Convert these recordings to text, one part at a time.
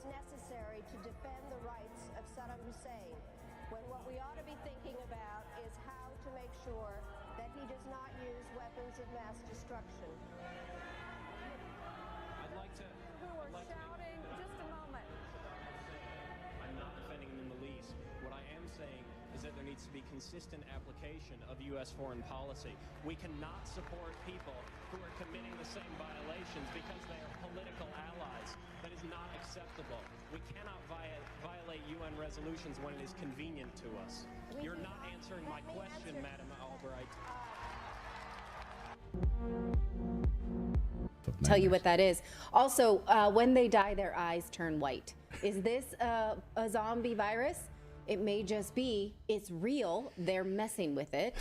is necessary to defend the rights of Saddam Hussein, when what we ought to be thinking about is how to make sure that he does not use weapons of mass destruction. I'd like to... Who are shouting? Just a moment. I'm not defending him in the least. What I am saying is that there needs to be consistent application of U.S. foreign policy. We cannot support people who are committing the same violations because they are political allies. That is not acceptable. We cannot violate UN resolutions when it is convenient to us. You're not answering my question, Madam Albright. Tell you what that is. Also, when they die, their eyes turn white. Is this a zombie virus? It may just be. It's real. They're messing with it.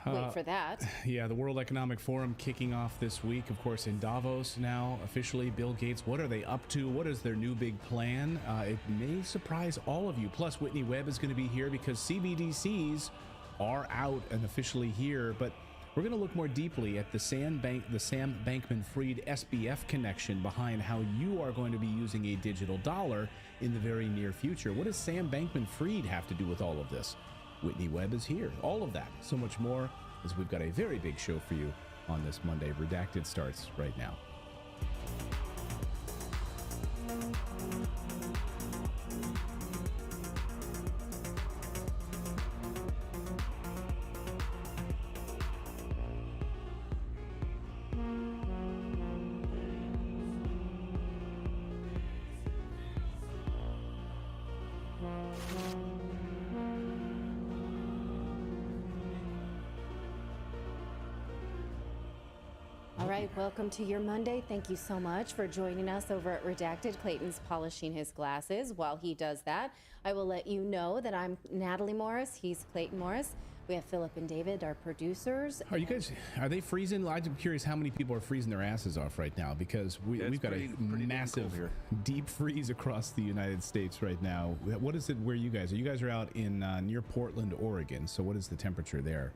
Wait for that. Yeah, the World Economic Forum kicking off this week, of course, in Davos now, officially. Bill Gates, what are they up to? What is their new big plan? It may surprise all of you. Plus, Whitney Webb is going to be here because CBDCs are out and officially here. But we're going to look more deeply at the Sam Bankman-Fried SBF connection behind how you are going to be using a digital dollar in the very near future. What does Sam Bankman-Fried have to do with all of this? Whitney Webb is here. All of that, so much more, as we've got a very big show for you on this Monday. Redacted starts right now. Welcome to your Monday. Thank you so much for joining us over at Redacted. Clayton's polishing his glasses. While he does that, I will let you know that I'm Natalie Morris. He's Clayton Morris. We have Philip and David, our producers. Are they freezing? I'm curious how many people are freezing their asses off right now, because we've got a massive deep freeze across the United States right now. What is it where you guys are? You guys are out in near Portland, Oregon. So what is the temperature there?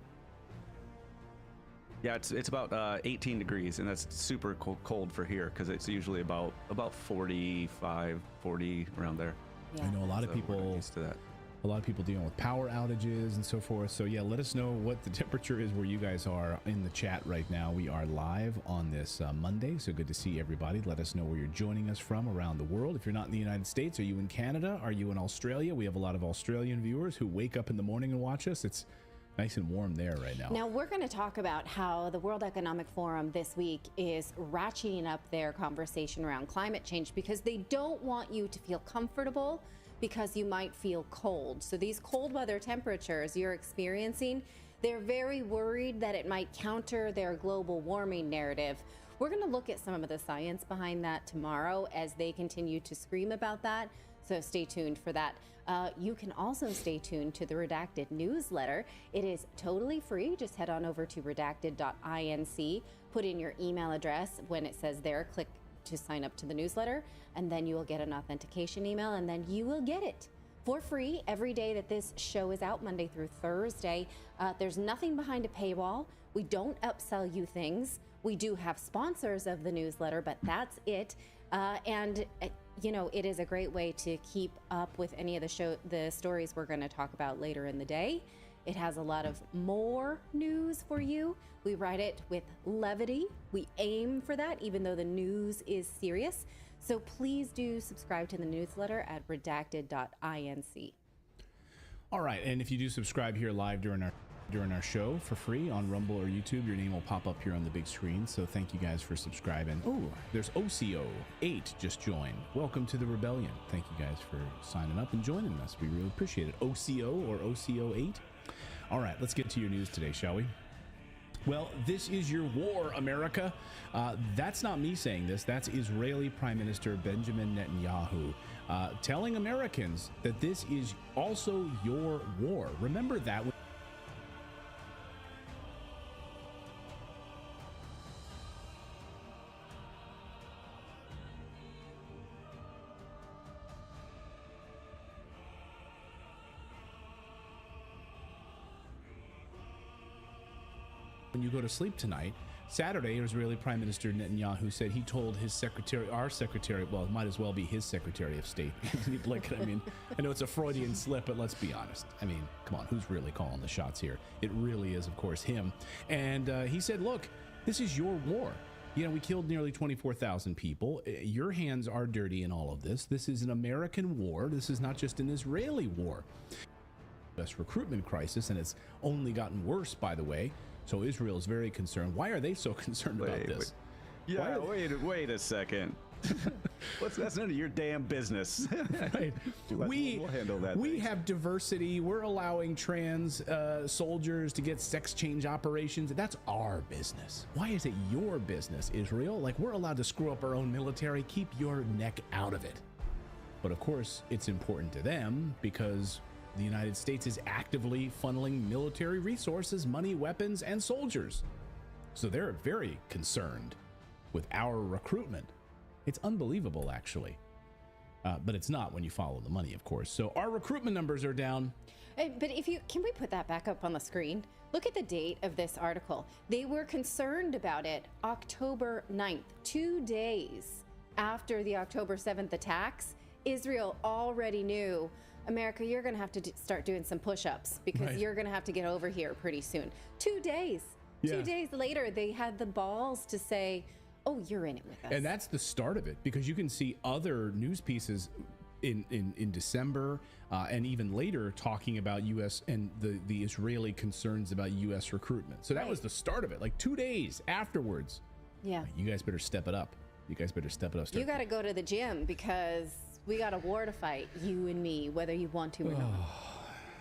Yeah, it's about 18 degrees, and that's super cold for here because it's usually about 45, 40 around there. Yeah. I know a lot of people used to that. A lot of people dealing with power outages and so forth. So yeah, let us know what the temperature is where you guys are in the chat right now. We are live on this Monday, so good to see everybody. Let us know where you're joining us from around the world. If you're not in the United States, are you in Canada? Are you in Australia? We have a lot of Australian viewers who wake up in the morning and watch us. It's nice and warm there right now. Now, we're going to talk about how the World Economic Forum this week is ratcheting up their conversation around climate change because they don't want you to feel comfortable because you might feel cold. So these cold weather temperatures you're experiencing, they're very worried that it might counter their global warming narrative. We're going to look at some of the science behind that tomorrow as they continue to scream about that. So stay tuned for that. You can also stay tuned to the Redacted newsletter. It is totally free. Just head on over to redacted.inc, put in your email address. When it says there, click to sign up to the newsletter, and then you will get an authentication email, and then you will get it for free every day that this show is out, Monday through Thursday. There's nothing behind a paywall. We don't upsell you things. We do have sponsors of the newsletter, but that's it. You know, it is a great way to keep up with any of the stories we're going to talk about later in the day. It has a lot of more news for you. We write it with levity. We aim for that, even though the news is serious. So please do subscribe to the newsletter at redacted.inc. All right, and if you do subscribe here live during our show for free on Rumble or YouTube, your name will pop up here on the big screen. So thank you guys for subscribing. Oh, there's OCO8 just joined. Welcome to the rebellion. Thank you guys for signing up and joining us. We really appreciate it. OCO or OCO8. All right, let's get to your news today, shall we? Well, this is your war, America. That's not me saying this. That's Israeli Prime Minister Benjamin Netanyahu telling Americans that this is also your war. Remember that. when you go to sleep tonight. Saturday, Israeli Prime Minister Netanyahu said he told his secretary, our secretary, well, it might as well be his Secretary of State, Anthony Blinken. I mean, I know it's a Freudian slip, but let's be honest. I mean, come on, who's really calling the shots here? It really is, of course, him. And he said, look, this is your war. You know, we killed nearly 24,000 people. Your hands are dirty in all of this. This is an American war. This is not just an Israeli war. U.S. recruitment crisis, and it's only gotten worse, by the way. So Israel is very concerned. Why are they so concerned about this? Yeah, wait a second. That's none of your damn business. Right. We'll handle that. We have diversity. We're allowing trans soldiers to get sex change operations. That's our business. Why is it your business, Israel? Like, we're allowed to screw up our own military. Keep your neck out of it. But of course, it's important to them because the United States is actively funneling military resources, money, weapons, and soldiers. So they're very concerned with our recruitment. It's unbelievable, actually. But it's not when you follow the money, of course. So our recruitment numbers are down. But can we put that back up on the screen? Look at the date of this article. They were concerned about it October 9th, 2 days after the October 7th attacks. Israel already knew, America, you're going to have to start doing some push-ups because you're going to have to get over here pretty soon. 2 days. Yeah. 2 days later, they had the balls to say, oh, you're in it with us. And that's the start of it, because you can see other news pieces in December and even later talking about U.S. and the Israeli concerns about U.S. recruitment. So that was the start of it, like 2 days afterwards. Yeah. You guys better step it up. You guys better step it up. You got to go to the gym because we got a war to fight, you and me, whether you want to or not.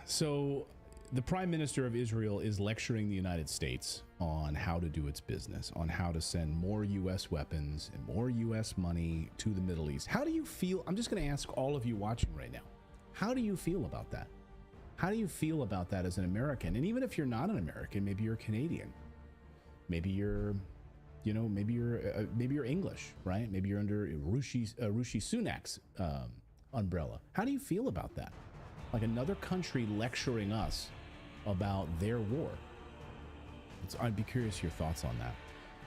So the Prime Minister of Israel is lecturing the United States on how to do its business, on how to send more U.S. weapons and more U.S. money to the Middle East. How do you feel? I'm just going to ask all of you watching right now. How do you feel about that? How do you feel about that as an American? And even if you're not an American, maybe you're Canadian. Maybe you're, maybe you're English, right? Maybe you're under Rishi Sunak's umbrella. How do you feel about that? Like another country lecturing us about their war. I'd be curious your thoughts on that.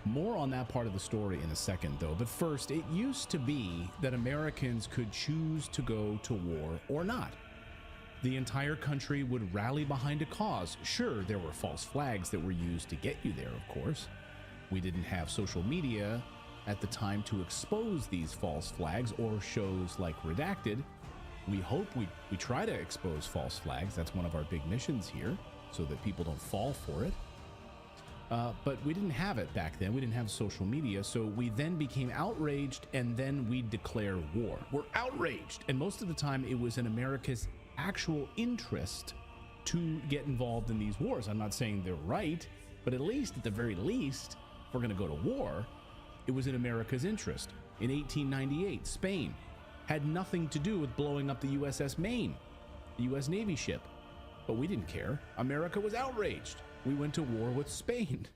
More on that part of the story in a second, though. But first, it used to be that Americans could choose to go to war or not. The entire country would rally behind a cause. Sure, there were false flags that were used to get you there, of course. We didn't have social media at the time to expose these false flags or shows like Redacted. We hope we try to expose false flags. That's one of our big missions here, so that people don't fall for it. But we didn't have it back then. We didn't have social media, so we then became outraged, and then we declare war. We're outraged, and most of the time it was in America's actual interest to get involved in these wars. I'm not saying they're right, but at the very least, if we're going to go to war, it was in America's interest. In 1898, Spain had nothing to do with blowing up the USS Maine, the U.S. Navy ship. But we didn't care. America was outraged. We went to war with Spain.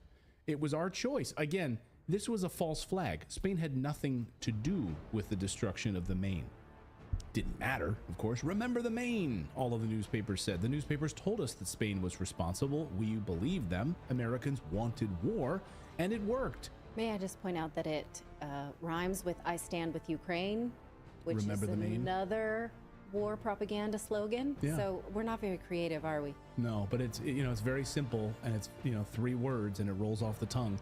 It was our choice. Again, this was a false flag. Spain had nothing to do with the destruction of the Maine. Didn't matter, of course. Remember the Maine, all of the newspapers said. The newspapers told us that Spain was responsible. We believed them. Americans wanted war, and it worked. May I just point out that it rhymes with I stand with Ukraine, which Remember is the Maine? Another war propaganda slogan. Yeah. So we're not very creative, are we? No, but it's very simple, and it's 3 words, and it rolls off the tongue.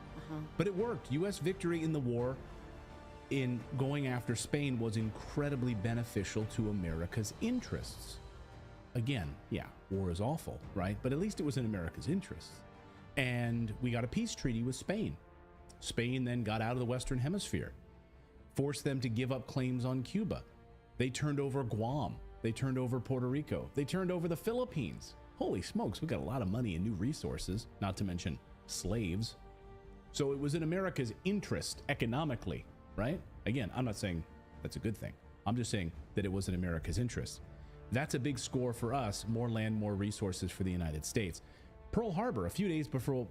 But it worked. U.S. victory in the war in going after Spain was incredibly beneficial to America's interests. Again, yeah, war is awful, right? But at least it was in America's interests. And we got a peace treaty with Spain. Spain then got out of the Western Hemisphere, forced them to give up claims on Cuba. They turned over Guam. They turned over Puerto Rico. They turned over the Philippines. Holy smokes, we got a lot of money and new resources, not to mention slaves. So it was in America's interest economically, right? Again, I'm not saying that's a good thing. I'm just saying that it was in America's interest. That's a big score for us, more land, more resources for the United States. Pearl Harbor, a few days before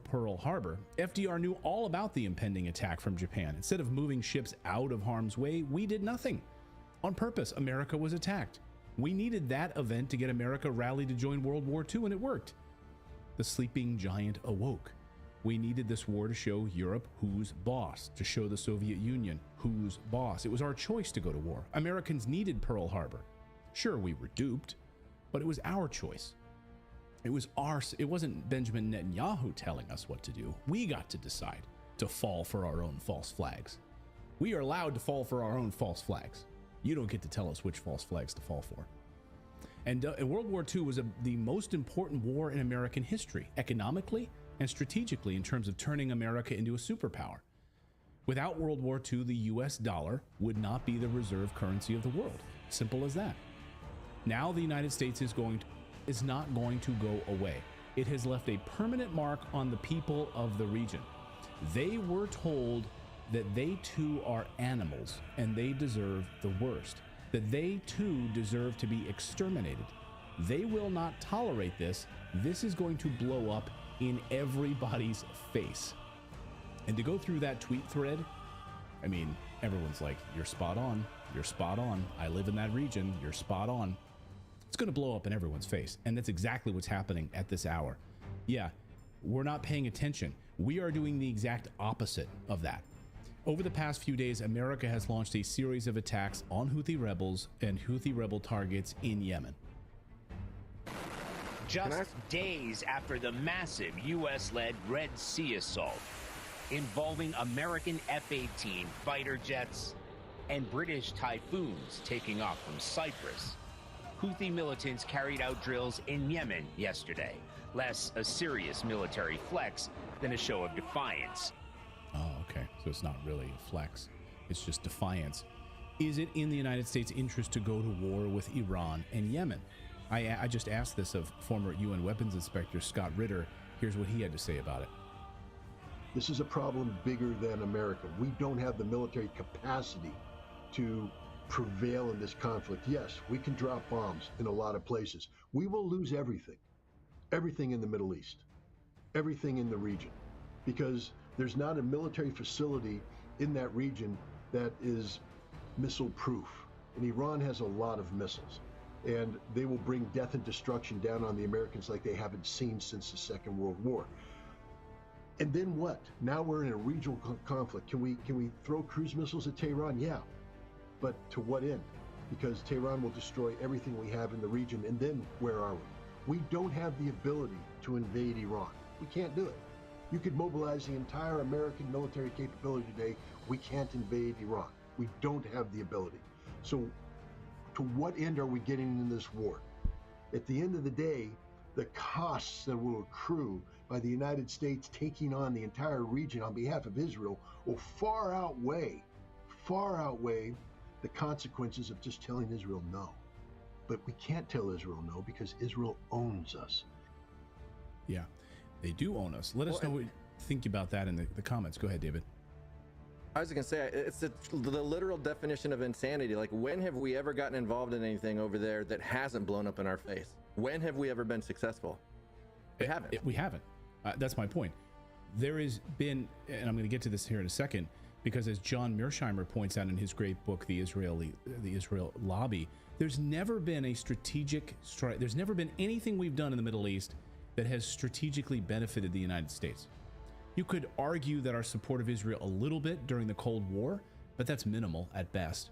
Pearl Harbor, FDR knew all about the impending attack from Japan. Instead of moving ships out of harm's way, we did nothing. On purpose, America was attacked. We needed that event to get America rallied to join World War II, and it worked. The sleeping giant awoke. We needed this war to show Europe who's boss, to show the Soviet Union who's boss. It was our choice to go to war. Americans needed Pearl Harbor. Sure, we were duped, but it was our choice. It wasn't Benjamin Netanyahu telling us what to do. We got to decide to fall for our own false flags. We are allowed to fall for our own false flags. You don't get to tell us which false flags to fall for. And World War II was the most important war in American history, economically and strategically, in terms of turning America into a superpower. Without World War II, the US dollar would not be the reserve currency of the world. Simple as that. Now the United States is not going to go away. It has left a permanent mark on the people of the region. They were told that they too are animals and they deserve the worst, that they too deserve to be exterminated. They will not tolerate this. This is going to blow up in everybody's face. And to go through that tweet thread, I mean, everyone's like, you're spot on. You're spot on. I live in that region. You're spot on. It's going to blow up in everyone's face. And that's exactly what's happening at this hour. Yeah, we're not paying attention. We are doing the exact opposite of that. Over the past few days, America has launched a series of attacks on Houthi rebels and Houthi rebel targets in Yemen. Just days after the massive U.S.-led Red Sea assault involving American F-18 fighter jets and British Typhoons taking off from Cyprus, Houthi militants carried out drills in Yemen yesterday, less a serious military flex than a show of defiance. Oh, okay. So it's not really a flex. It's just defiance. Is it in the United States' interest to go to war with Iran and Yemen? I just asked this of former UN weapons inspector Scott Ritter. Here's what he had to say about it. This is a problem bigger than America. We don't have the military capacity to prevail in this conflict. Yes, we can drop bombs in a lot of places. We will lose everything. Everything in the Middle East. Everything in the region. Because there's not a military facility in that region that is missile-proof. And Iran has a lot of missiles. And they will bring death and destruction down on the Americans like they haven't seen since the Second World War. And then what? Now we're in a regional conflict. Can we throw cruise missiles at Tehran? Yeah. But to what end? Because Tehran will destroy everything we have in the region. And then where are we? We don't have the ability to invade Iran. We can't do it. You could mobilize the entire American military capability today. We can't invade Iran. We don't have the ability. So to what end are we getting in this war? At the end of the day, the costs that will accrue by the United States taking on the entire region on behalf of Israel will far outweigh the consequences of just telling Israel no. But we can't tell Israel no because Israel owns us. Yeah, they do own us. Let us know what you think about that in the comments. Go ahead, David. I was going to say, it's the literal definition of insanity. Like, when have we ever gotten involved in anything over there that hasn't blown up in our face? When have we ever been successful? We haven't. We haven't. That's my point. There has been, and I'm going to get to this here in a second, because as John Mearsheimer points out in his great book, The Israel Lobby, there's never been a strategic strike. There's never been anything we've done in the Middle East that has strategically benefited the United States. You could argue that our support of Israel a little bit during the Cold War, but that's minimal at best.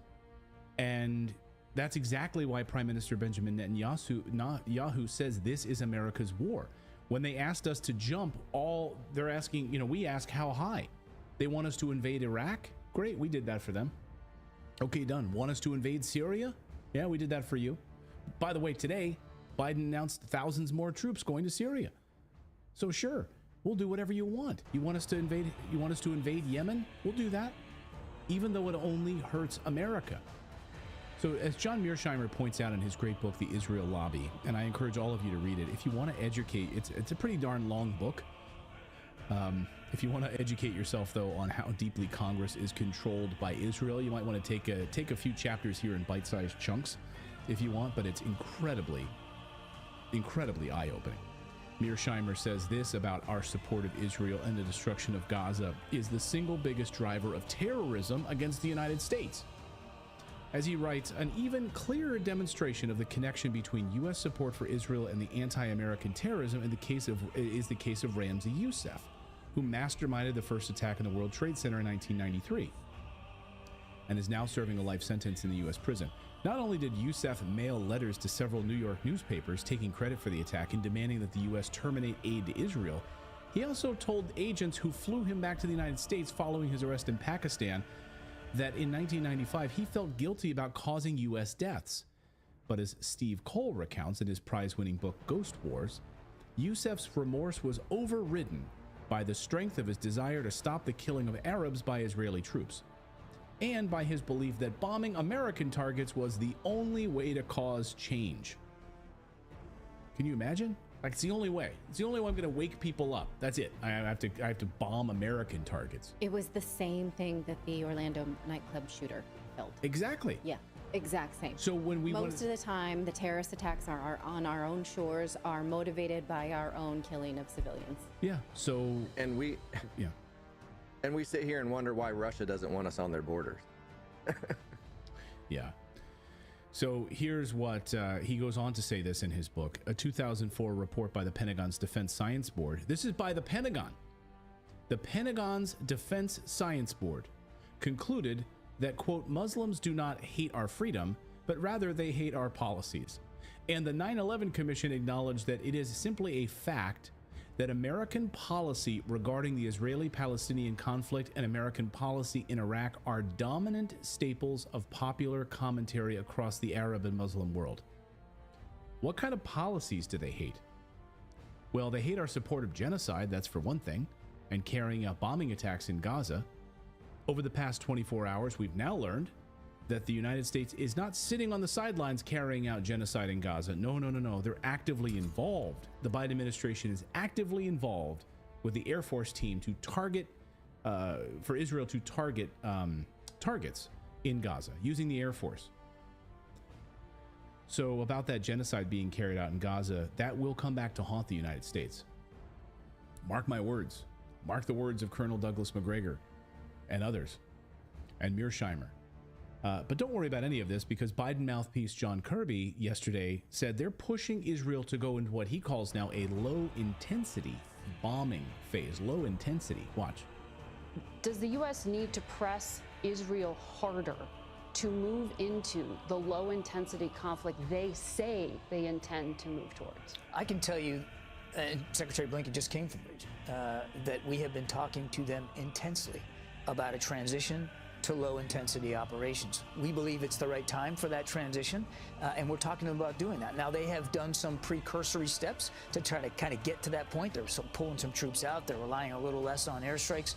And that's exactly why Prime Minister Benjamin Netanyahu says this is America's war. When they asked us to jump, they're asking, we ask how high. They want us to invade Iraq? Great, we did that for them. Okay, done. Want us to invade Syria? Yeah, we did that for you. By the way, today, Biden announced thousands more troops going to Syria. So sure. We'll do whatever you want. You want us to invade Yemen? We'll do that, even though it only hurts America. So as John Mearsheimer points out in his great book, The Israel Lobby, and I encourage all of you to read it, if you want to educate, it's a pretty darn long book. If you want to educate yourself, though, on how deeply Congress is controlled by Israel, you might want to take a few chapters here in bite-sized chunks if you want, but it's incredibly eye-opening. Mearsheimer says this about our support of Israel and the destruction of Gaza is the single biggest driver of terrorism against the United States. As he writes, an even clearer demonstration of the connection between U.S. support for Israel and the anti-American terrorism is the case of Ramzi Youssef, who masterminded the first attack on the World Trade Center in 1993 and is now serving a life sentence in the U.S. prison. Not only did Youssef mail letters to several New York newspapers taking credit for the attack and demanding that the U.S. terminate aid to Israel, he also told agents who flew him back to the United States following his arrest in Pakistan that in 1995 he felt guilty about causing U.S. deaths. But as Steve Cole recounts in his prize-winning book Ghost Wars, Youssef's remorse was overridden by the strength of his desire to stop the killing of Arabs by Israeli troops, and by his belief that bombing American targets was the only way to cause change. Can you imagine? Like, it's the only way. It's the only way I'm going to wake people up. That's it. I have to bomb American targets. It was the same thing that the Orlando nightclub shooter felt. Exactly. Yeah, exact same. So when we most of the time, the terrorist attacks are on our own shores, are motivated by our own killing of civilians. Yeah. So and we sit here and wonder why Russia doesn't want us on their borders. Yeah. So here's what he goes on to say this in his book. A 2004 report by the Pentagon's Defense Science Board. This is by the Pentagon. The Pentagon's Defense Science Board concluded that, quote, Muslims do not hate our freedom, but rather they hate our policies. And the 9/11 Commission acknowledged that it is simply a fact that American policy regarding the Israeli-Palestinian conflict and American policy in Iraq are dominant staples of popular commentary across the Arab and Muslim world. What kind of policies do they hate? Well, they hate our support of genocide, that's for one thing, and carrying out bombing attacks in Gaza. Over the past 24 hours, we've now learned that the United States is not sitting on the sidelines carrying out genocide in Gaza. No. They're actively involved. The Biden administration is actively involved with the Air Force team to target, for Israel to target targets in Gaza using the Air Force. So about that genocide being carried out in Gaza, that will come back to haunt the United States. Mark my words. Mark the words of Colonel Douglas McGregor and others, and Mearsheimer. But don't worry about any of this, because Biden mouthpiece John Kirby yesterday said they're pushing Israel to go into what he calls now a low-intensity bombing phase. Low intensity. Watch. Does the U.S. need to press Israel harder to move into the low-intensity conflict they say they intend to move towards? I can tell you, and Secretary Blinken just came from the region, that we have been talking to them intensely about a transition to low-intensity operations. We believe it's the right time for that transition, and we're talking to them about doing that. Now, they have done some precursory steps to try to kind of get to that point. They're pulling some troops out. They're relying a little less on airstrikes,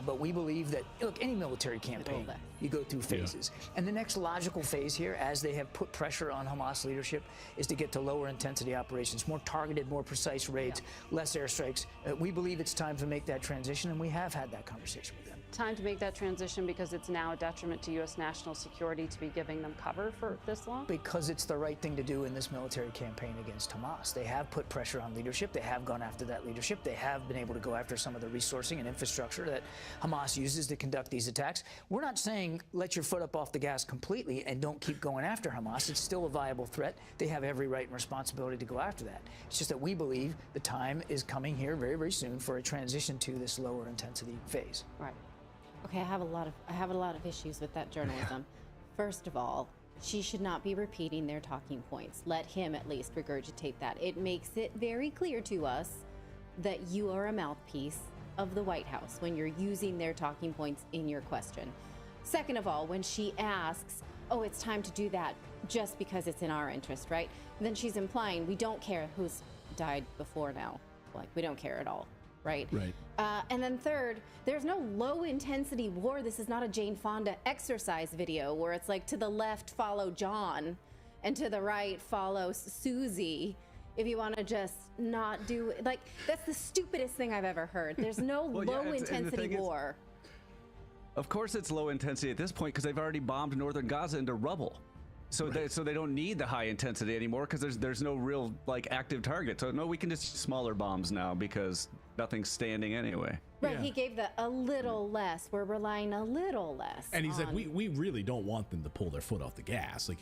but we believe that, look, any military campaign, you go through phases. Yeah. And the next logical phase here, as they have put pressure on Hamas leadership, is to get to lower-intensity operations, more targeted, more precise raids, less airstrikes. We believe it's time to make that transition, and we have had that conversation with them. Time to make that transition because it's now a detriment to U.S. national security to be giving them cover for this long? Because it's the right thing to do in this military campaign against Hamas. They have put pressure on leadership. They have gone after that leadership. They have been able to go after some of the resourcing and infrastructure that Hamas uses to conduct these attacks. We're not saying let your foot up off the gas completely and don't keep going after Hamas. It's still a viable threat. They have every right and responsibility to go after that. It's just that we believe the time is coming here very, very soon for a transition to this lower intensity phase. Right. Okay, I have a lot of issues with that journalism. First of all, she should not be repeating their talking points. Let him at least regurgitate that. It makes it very clear to us that you are a mouthpiece of the White House when you're using their talking points in your question. Second of all, when she asks, oh, it's time to do that just because it's in our interest, right? Then she's implying we don't care who's died before now. Like, we don't care at all. Right. And then third, there's no low intensity war. This is not a Jane Fonda exercise video where it's like to the left follow John and to the right follow Susie. If you want to just not do, like, that's the stupidest thing I've ever heard. There's no low intensity war. Of course it's low intensity at this point because they've already bombed northern Gaza into rubble. So they don't need the high intensity anymore because there's no real like active target. So no, we can just smaller bombs now because nothing's standing anyway. Right, he gave a little less. We're relying a little less. And he's like, we really don't want them to pull their foot off the gas. Like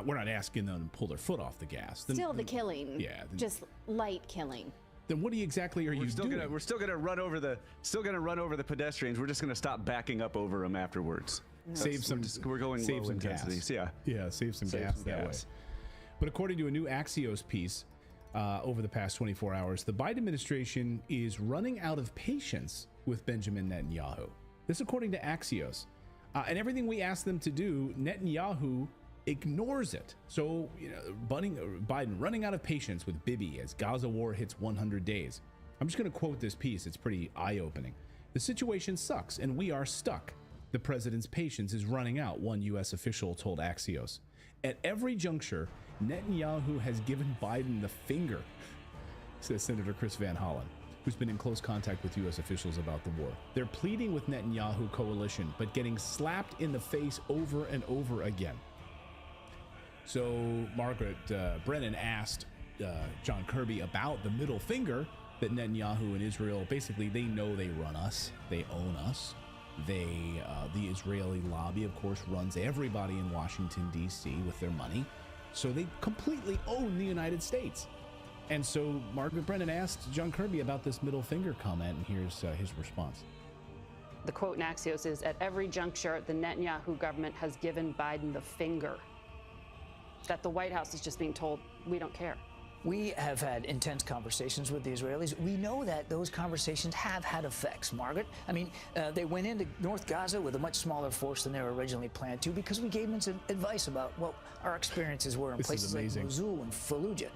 we're not asking them to pull their foot off the gas. Still the killing. Yeah. Just light killing. Then what exactly are you doing? We're still gonna run over the pedestrians. We're just gonna stop backing up over them afterwards. We're going save low some intensities. gas. Yeah, save some gas that way. But according to a new Axios piece over the past 24 hours, the Biden administration is running out of patience with Benjamin Netanyahu. This according to Axios. And everything we ask them to do, Netanyahu ignores it. So, Biden running out of patience with Bibi as Gaza war hits 100 days. I'm just going to quote this piece. It's pretty eye-opening. The situation sucks and we are stuck. The president's patience is running out, one U.S. official told Axios. At every juncture, Netanyahu has given Biden the finger, says Senator Chris Van Hollen, who's been in close contact with U.S. officials about the war. They're pleading with Netanyahu coalition, but getting slapped in the face over and over again. So Margaret Brennan asked John Kirby about the middle finger that Netanyahu and Israel, basically, they know they run us. They own us. The Israeli lobby, of course, runs everybody in Washington, D.C. with their money. So they completely own the United States. And so Margaret Brennan asked John Kirby about this middle finger comment, and here's his response. The quote in Axios is, at every juncture, the Netanyahu government has given Biden the finger. That the White House is just being told, we don't care. We have had intense conversations with the Israelis. We know that those conversations have had effects, Margaret. I mean, they went into North Gaza with a much smaller force than they were originally planned to because we gave them some advice about what our experiences were in places like Mosul and Fallujah.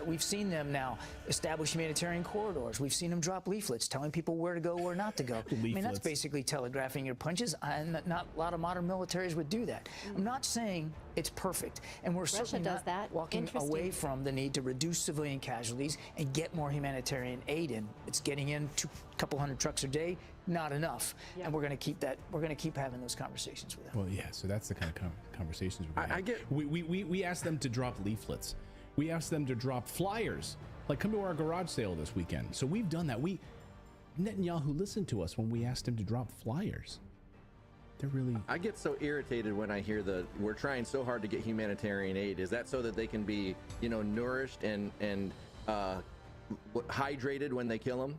We've seen them now establish humanitarian corridors. We've seen them drop leaflets telling people where to go, where not to go. I mean, that's basically telegraphing your punches, and not a lot of modern militaries would do that. I'm not saying it's perfect, and we're certainly not walking away from the need to reduce civilian casualties and get more humanitarian aid in. It's getting in a couple hundred trucks a day, not enough, and we're going to keep that. We're going to keep having those conversations with them. Well, yeah. So that's the kind of conversations we're going to have. We asked them to drop leaflets. We asked them to drop flyers, like come to our garage sale this weekend. So we've done that. Netanyahu listened to us when we asked him to drop flyers. They're really. I get so irritated when I hear we're trying so hard to get humanitarian aid. Is that so that they can be, nourished and hydrated when they kill them?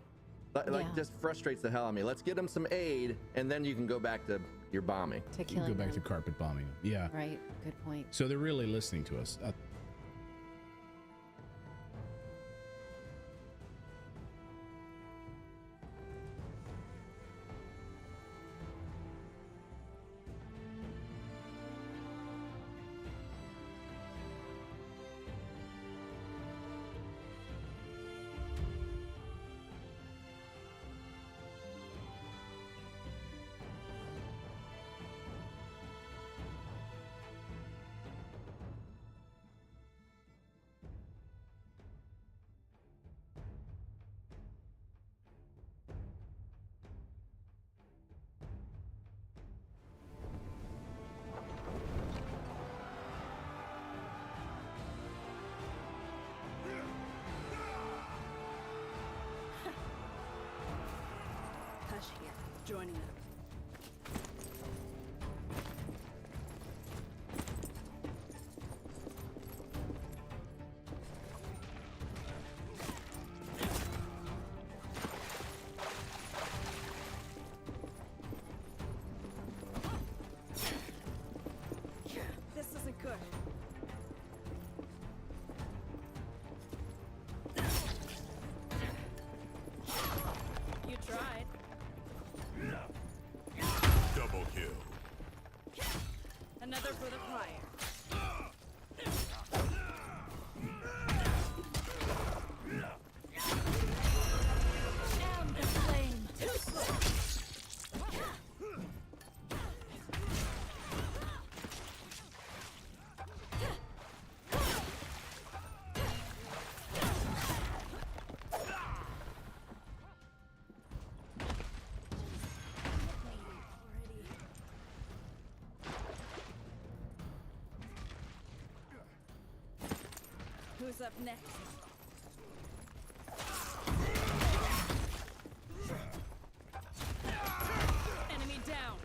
Just frustrates the hell out of me. Let's get them some aid, and then you can go back to your bombing. To killing them. Go back to carpet bombing. Yeah. Right. Good point. So they're really listening to us. Here, joining them. This isn't good. You tried. Double kill. Another for the fire. And the flame. Too slow. Who's up next? Enemy down.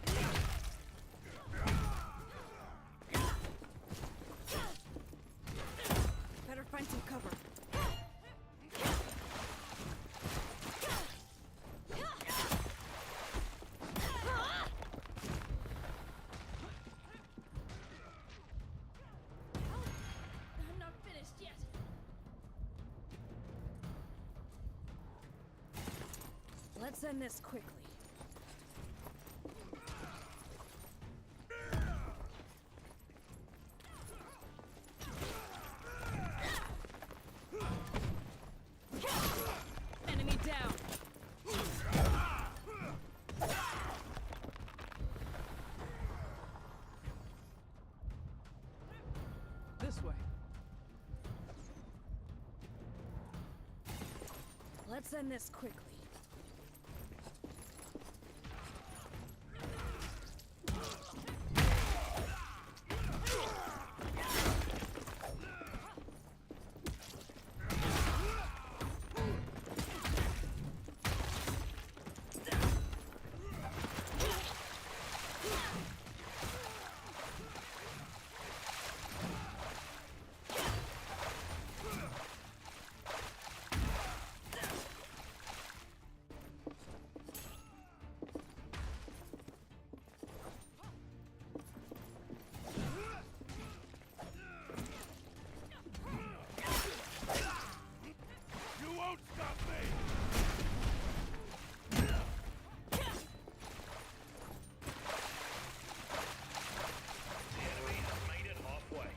Better find some cover. Let's end this quickly. Enemy down. This way. Let's end this quickly. You won't stop me! The enemy has made it halfway.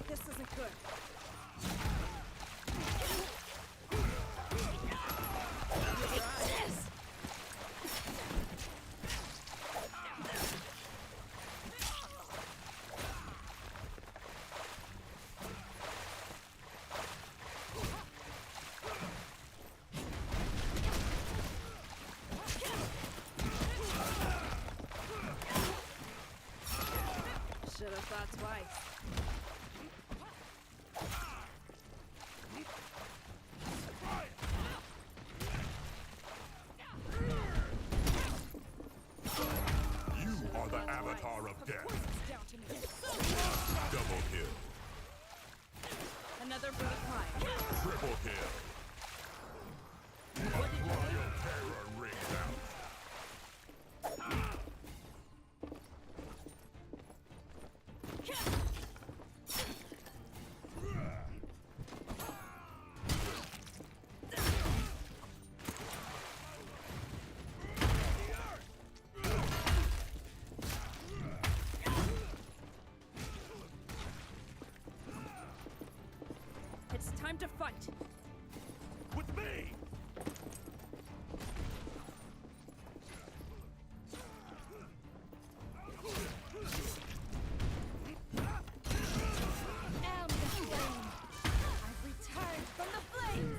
This isn't good. Should have thought twice. You are the avatar of death. It's down to me. Double kill. Another for the prize. Triple kill. Your terror rings out. It's time to fight. With me! Am the flame. I've returned from the flames.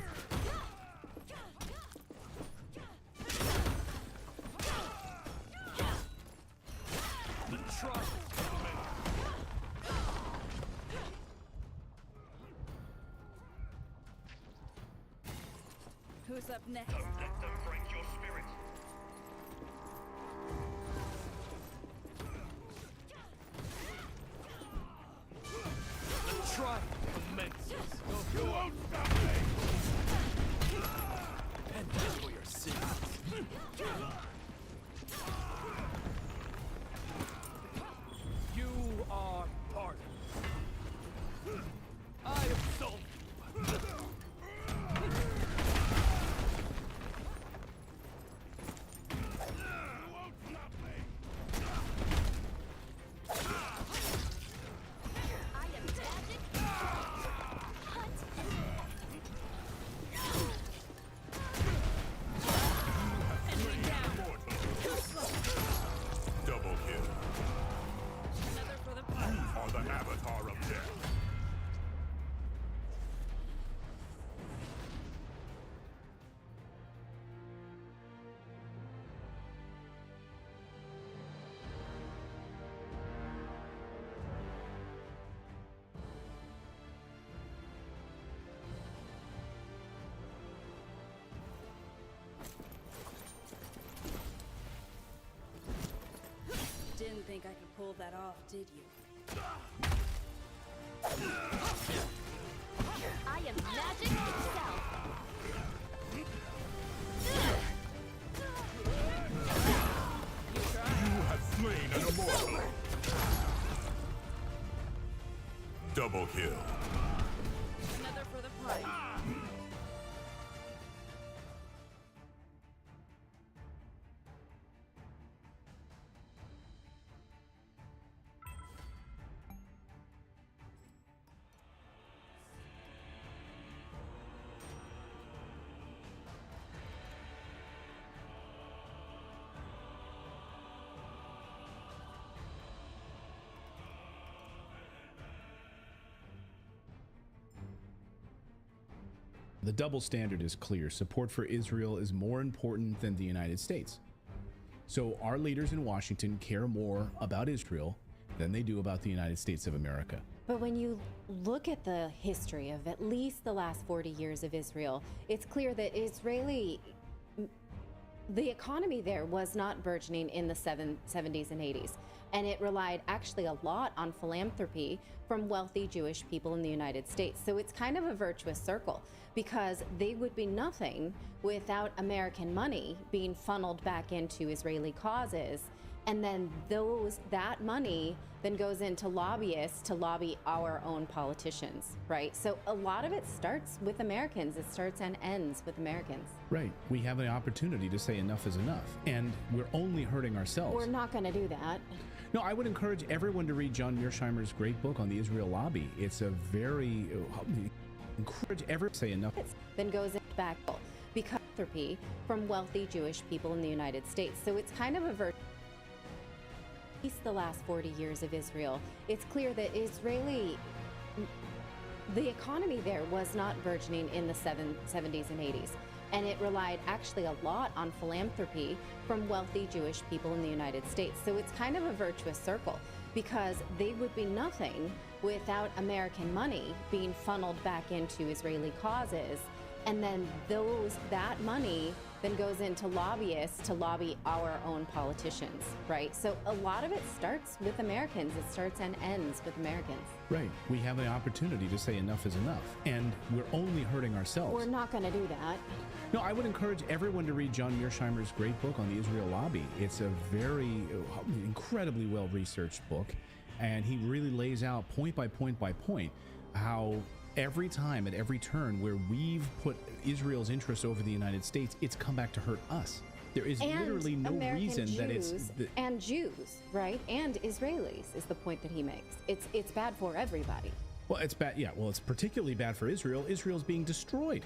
The trial commences. Who's up next? Don't let them break your spirit. The trial commences. You won't stop me! And that's for your sins. You are pardoned. I absolve you. I am magic. Hunt. Enemy down. Too slow. Double kill. Another for the prize. Are the avatar of death. Didn't think I could pull that off, did you? I am magic itself. You have slain an immortal. Double kill. Another for the party. The double standard is clear. Support for Israel is more important than the United States. So our leaders in Washington care more about Israel than they do about the United States of America. But when you look at the history of at least the last 40 years of Israel, it's clear that the economy there was not burgeoning in the 70s and 80s. And it relied actually a lot on philanthropy from wealthy Jewish people in the United States. So it's kind of a virtuous circle, because they would be nothing without American money being funneled back into Israeli causes. And then that money then goes into lobbyists to lobby our own politicians, right? So a lot of it starts with Americans. It starts and ends with Americans. Right. We have an opportunity to say enough is enough, and we're only hurting ourselves. We're not going to do that. No, I would encourage everyone to read John Mearsheimer's great book on the Israel lobby. It's a very encourage everyone to say enough. Then goes back because philanthropy from wealthy Jewish people in the United States. So it's kind of a the last 40 years of Israel, it's clear that the economy there was not burgeoning in the 70s and 80s. And it relied actually a lot on philanthropy from wealthy Jewish people in the United States. So it's kind of a virtuous circle, because they would be nothing without American money being funneled back into Israeli causes. And then that money then goes into lobbyists to lobby our own politicians, right? So a lot of it starts with Americans. It starts and ends with Americans. Right. We have an opportunity to say enough is enough, and we're only hurting ourselves. We're not going to do that. No, I would encourage everyone to read John Mearsheimer's great book on the Israel lobby. It's a very incredibly well-researched book, and he really lays out point by point how every time, at every turn, where we've put Israel's interests over the United States, it's come back to hurt us. There is literally no reason that it's... And Jews, right? And Israelis is the point that he makes. It's bad for everybody. Well, it's bad. Yeah, well, it's particularly bad for Israel. Israel's being destroyed.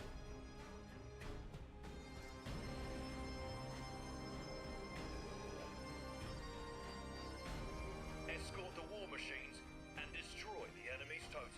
Escort the war machines and destroy the enemy's totems.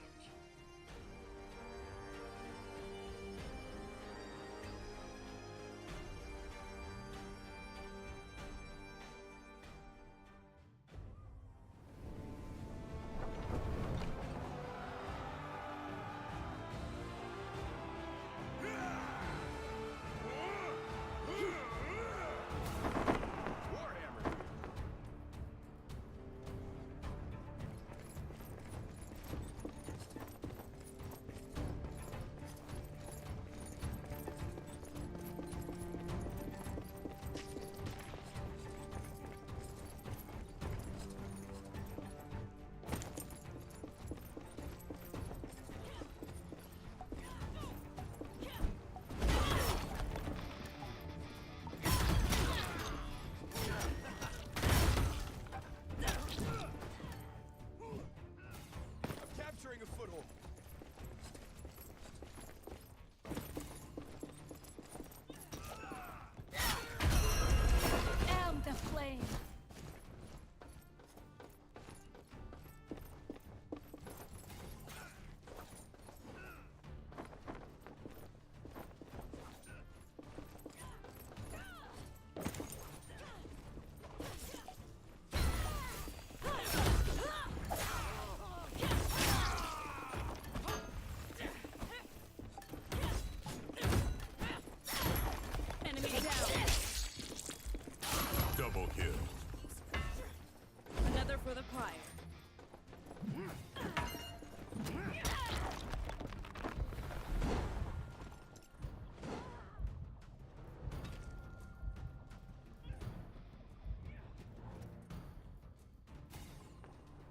Double kill. Another for the prior.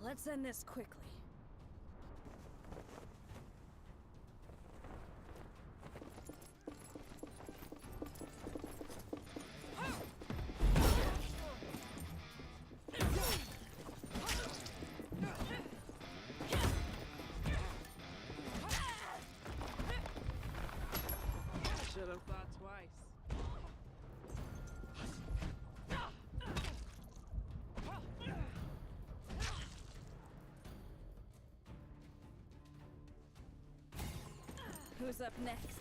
Let's end this quickly. Who's up next?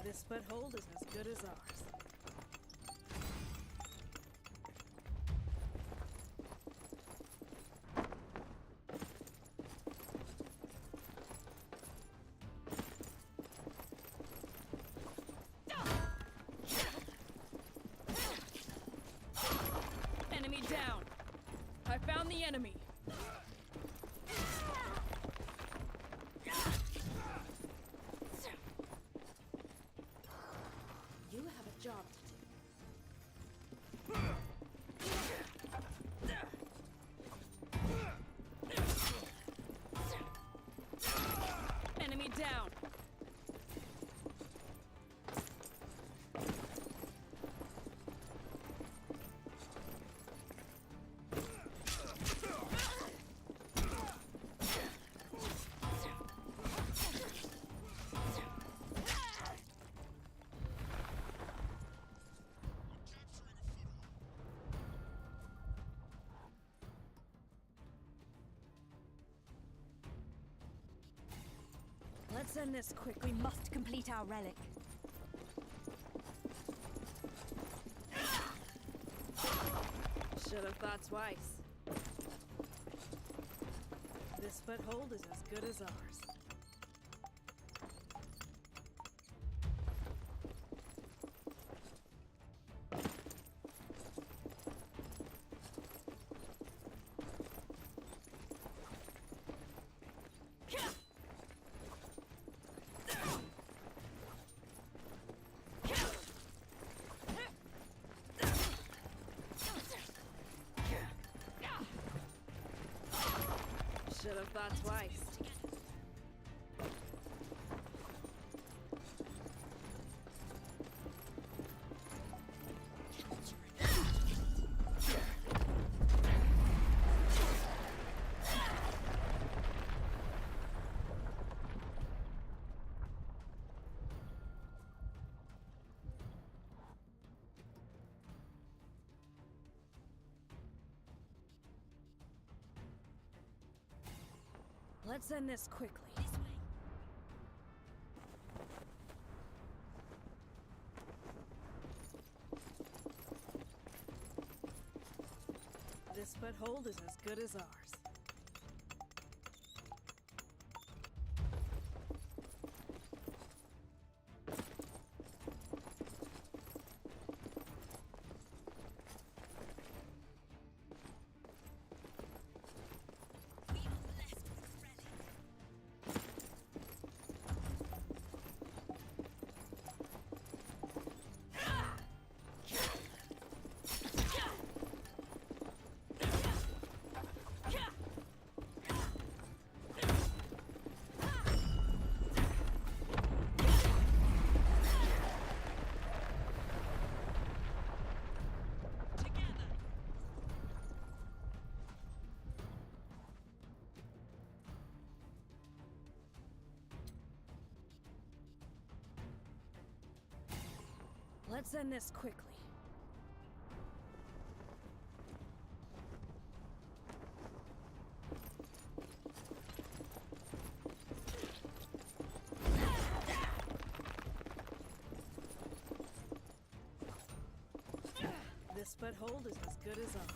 This foothold is as good as ours. Enemy down. I found the enemy. You have a job to do. Enemy down. Let's end this quick. We must complete our relic. Should have thought twice. This foothold is as good as ours. Should have thought twice. Let's end this quickly. This foothold is as good as ours. Let's end this quickly. This foothold is as good as ours.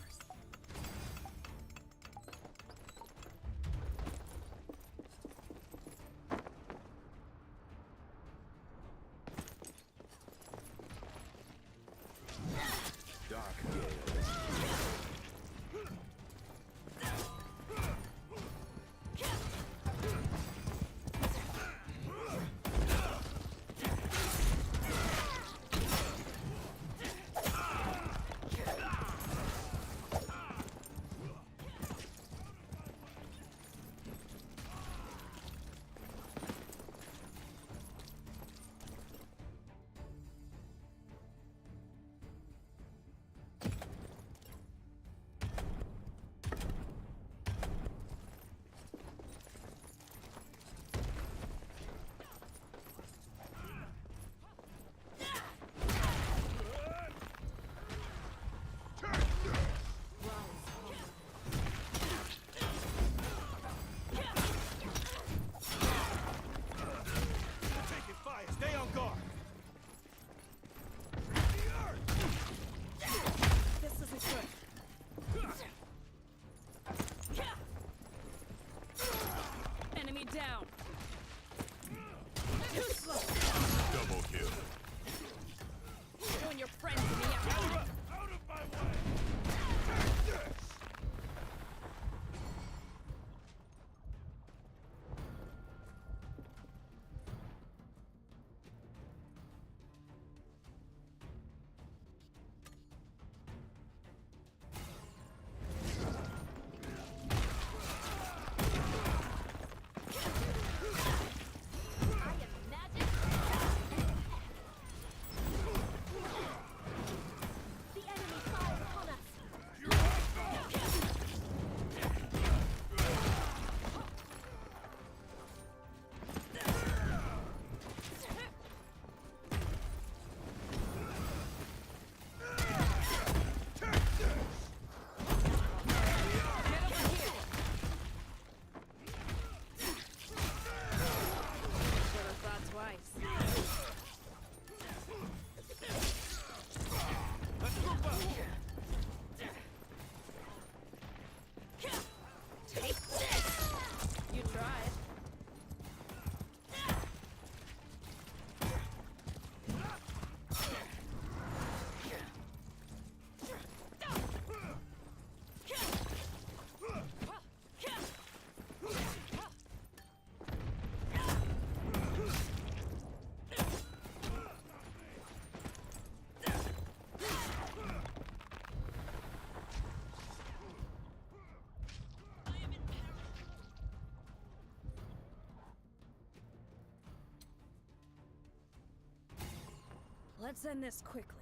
Let's end this quickly.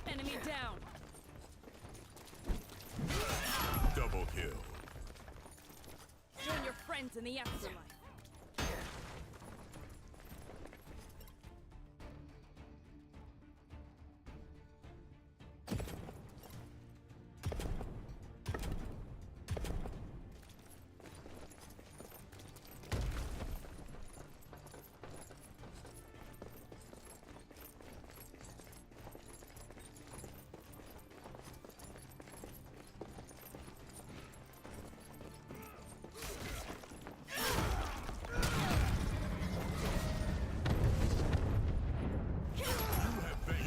Enemy down. Double kill. Join your friends in the afterlife.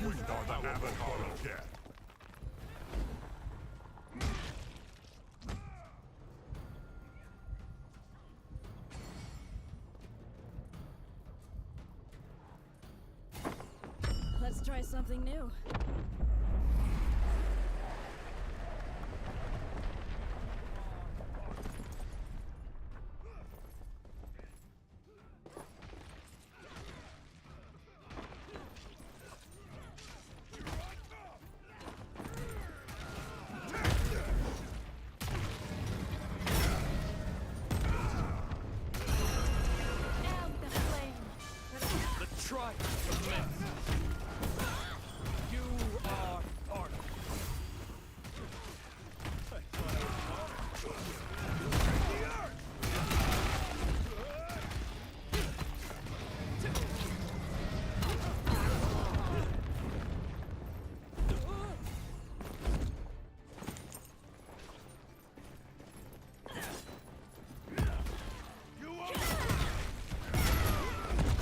You are the avatar of death. Let's try something new. Try to miss. You are part of it.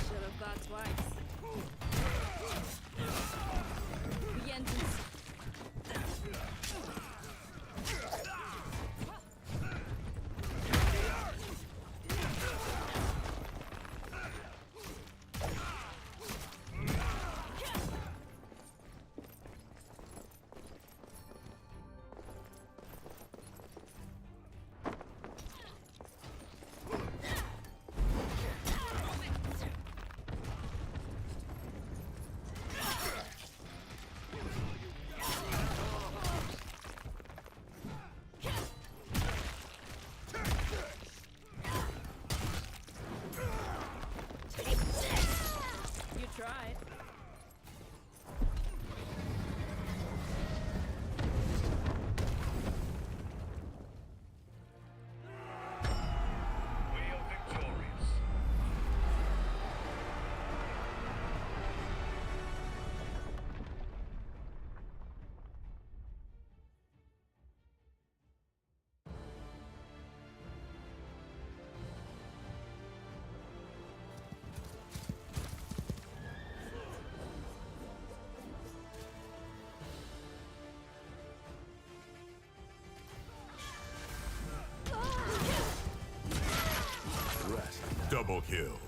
Should have thought twice. The entrance. You tried. We are victorious. Double kill.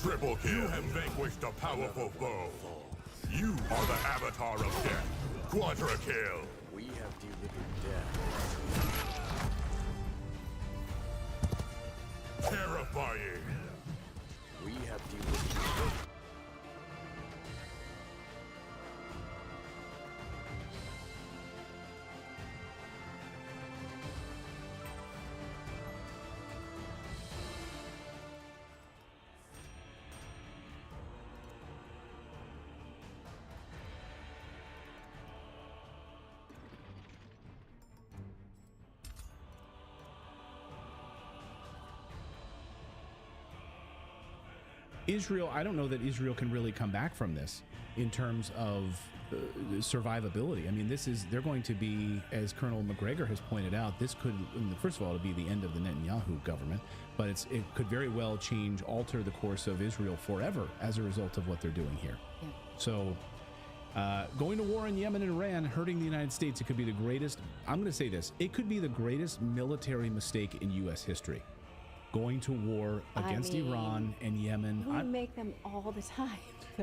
Triple kill. You have vanquished a powerful foe. You are the avatar of death. Quadra kill. We have delivered death. Terrifying. We have delivered. Israel, I don't know that Israel can really come back from this in terms of survivability. I mean, they're going to be, as Colonel McGregor has pointed out, this could, first of all, it'll be the end of the Netanyahu government, but it could very well alter the course of Israel forever as a result of what they're doing here. Yeah. So going to war in Yemen and Iran, hurting the United States, it could be the greatest, I'm going to say this, it could be the greatest military mistake in U.S. history. going to war against Iran and Yemen. We make them all the time.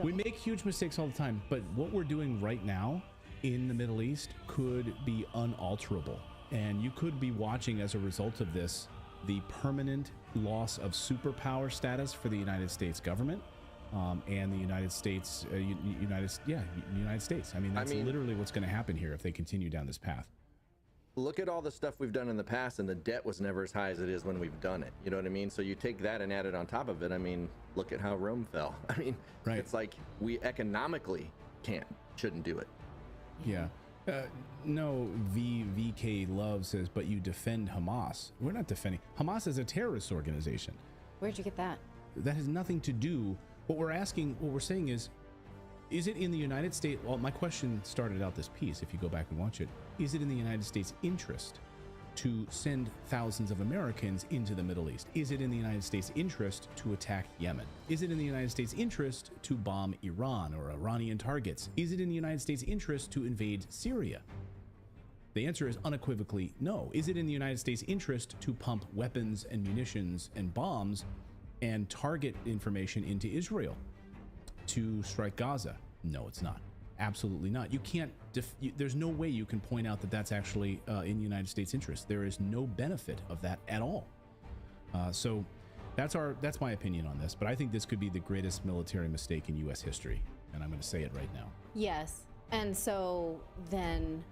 We make huge mistakes all the time, but what we're doing right now in the Middle East could be unalterable. And you could be watching, as a result of this, the permanent loss of superpower status for the United States government and the United States, United States. I mean, that's literally what's going to happen here if they continue down this path. Look at all the stuff we've done in the past, and the debt was never as high as it is when we've done it. You know what I mean? So you take that and add it on top of it. I mean, look at how Rome fell. I mean, it's like we economically shouldn't do it. Yeah. No, VK Love says, but you defend Hamas. We're not defending. Hamas is a terrorist organization. Where'd you get that? That has nothing to do. What we're saying is it in the United States? Well, my question started out this piece, if you go back and watch it. Is it in the United States' interest to send thousands of Americans into the Middle East? Is it in the United States' interest to attack Yemen? Is it in the United States' interest to bomb Iran or Iranian targets? Is it in the United States' interest to invade Syria? The answer is unequivocally no. Is it in the United States' interest to pump weapons and munitions and bombs and target information into Israel to strike Gaza? No, it's not. Absolutely not. You can't, there's no way you can point out that that's actually in the United States' interest. There is no benefit of that at all. So that's my opinion on this, but I think this could be the greatest military mistake in U.S. history, and I'm going to say it right now. Yes. And so then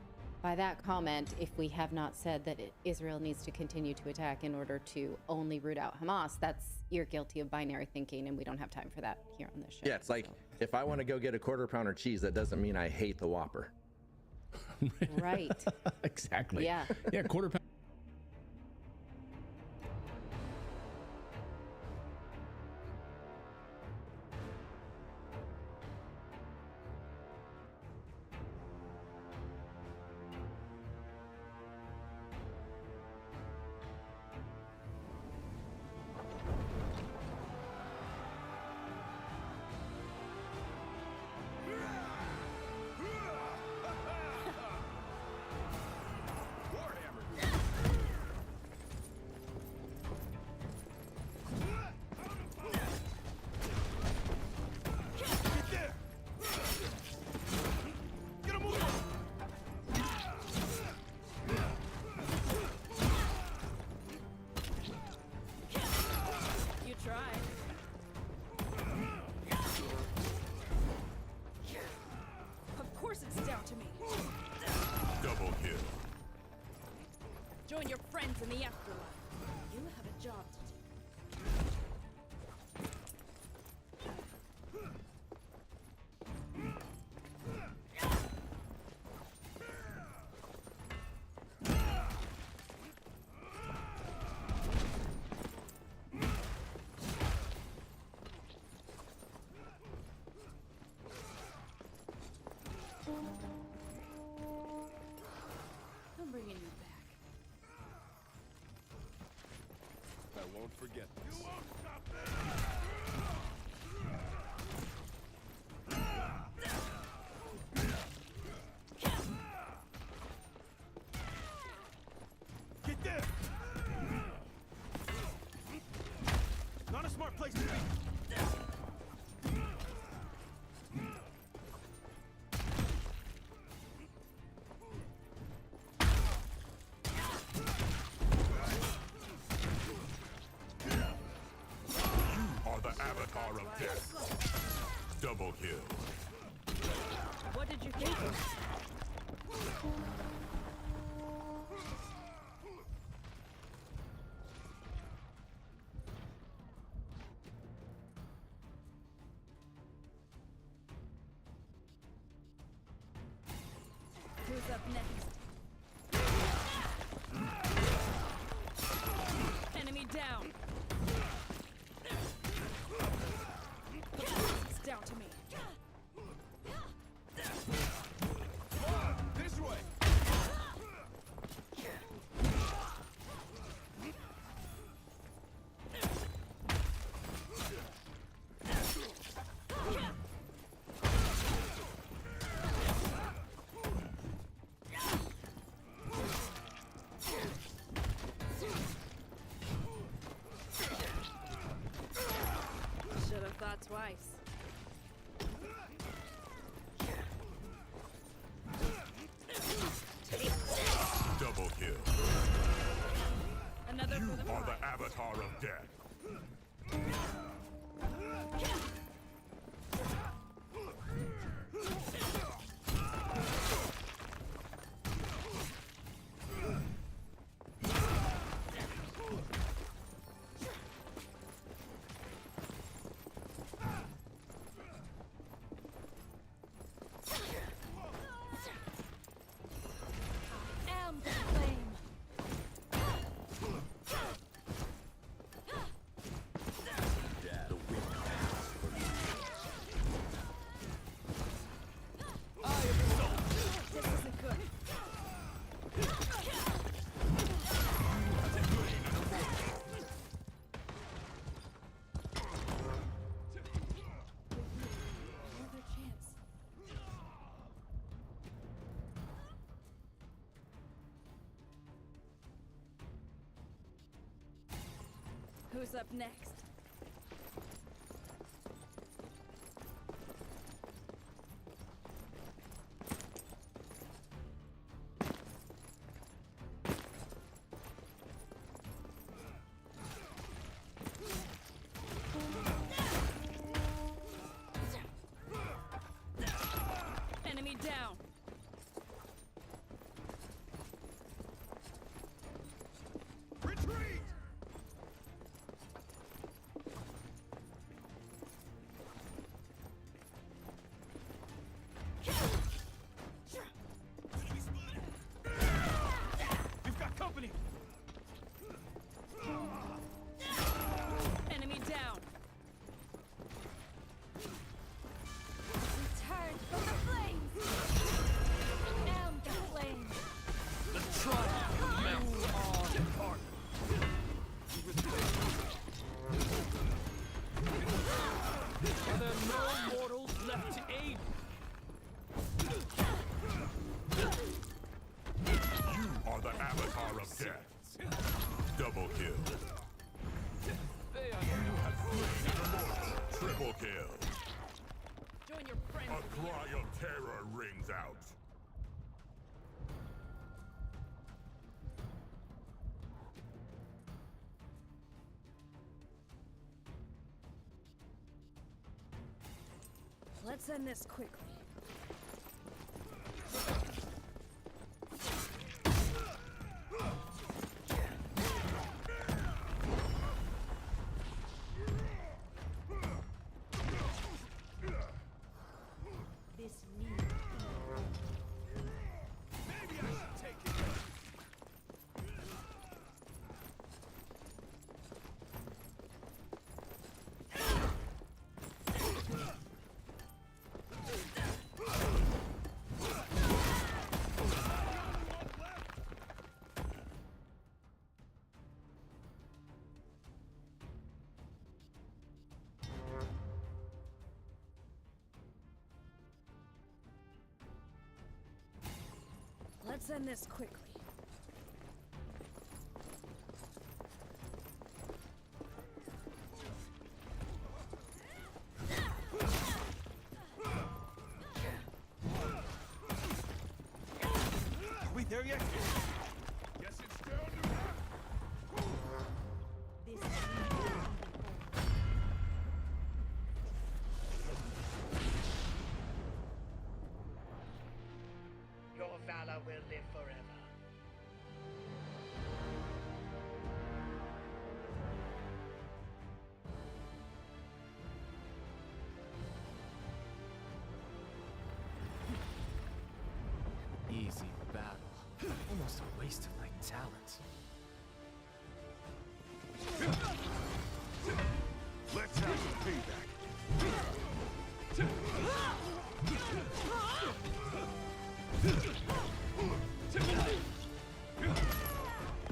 by that comment, if we have not said that Israel needs to continue to attack in order to only root out Hamas, you're guilty of binary thinking, and we don't have time for that here on this show. Yeah, it's like, if I want to go get a quarter pounder cheese, that doesn't mean I hate the Whopper. Right. Exactly. Yeah. Yeah, quarter pounder. Join your friends in the afterlife. You have a job to do. I'm bringing you back. I won't forget this. You won't stop me! Get there! Not a smart place to be. Double kill. What did you think? Who's up next? Enemy down. It's down to me. This way! twice. Double kill. Another You for the are prize. the avatar of death. Am the flame. This isn't good. Another chance. Who's up next? Enemy down. Retreat! We've got company. Enemy down. Return from the flames. Am the flames. Let's try. You are depart. Are there no mortals left to aid? You are the avatar of death. Double kill. They are You have slain an immortal. Triple kill. Join your friends. A cry of terror rings out. Let's end this quickly. This need. Maybe I should take it. Let's end this quickly. Are we there yet? Guess it's down to that. This Your valor will live forever. Easy battle. Almost a waste of my talent. Let's have some payback.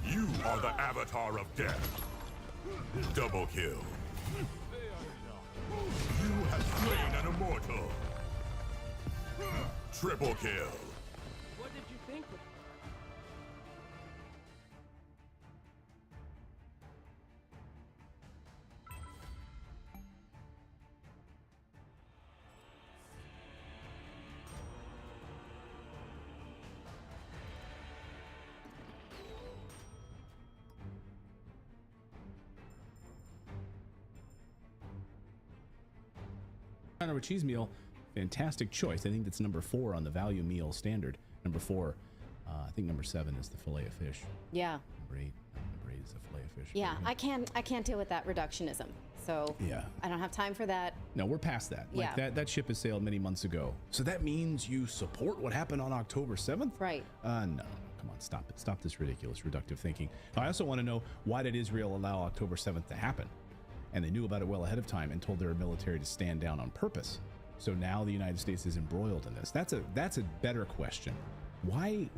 You are the avatar of death. Double kill. You have slain an immortal. Triple kill. What did you think of $4 with cheese meal, fantastic choice. I think that's number 4 on the value meal standard. Number 4. I think number 7 is the filet of fish. Yeah. Number 8 is the filet of fish. Yeah, I can't deal with that reductionism. So yeah, I don't have time for that. No, we're past that. Like that ship has sailed many months ago. So that means you support what happened on October 7th? Right. No. Come on, stop it. Stop this ridiculous, reductive thinking. I also want to know, why did Israel allow October 7th to happen? And they knew about it well ahead of time and told their military to stand down on purpose. So now the United States is embroiled in this. That's a better question. Why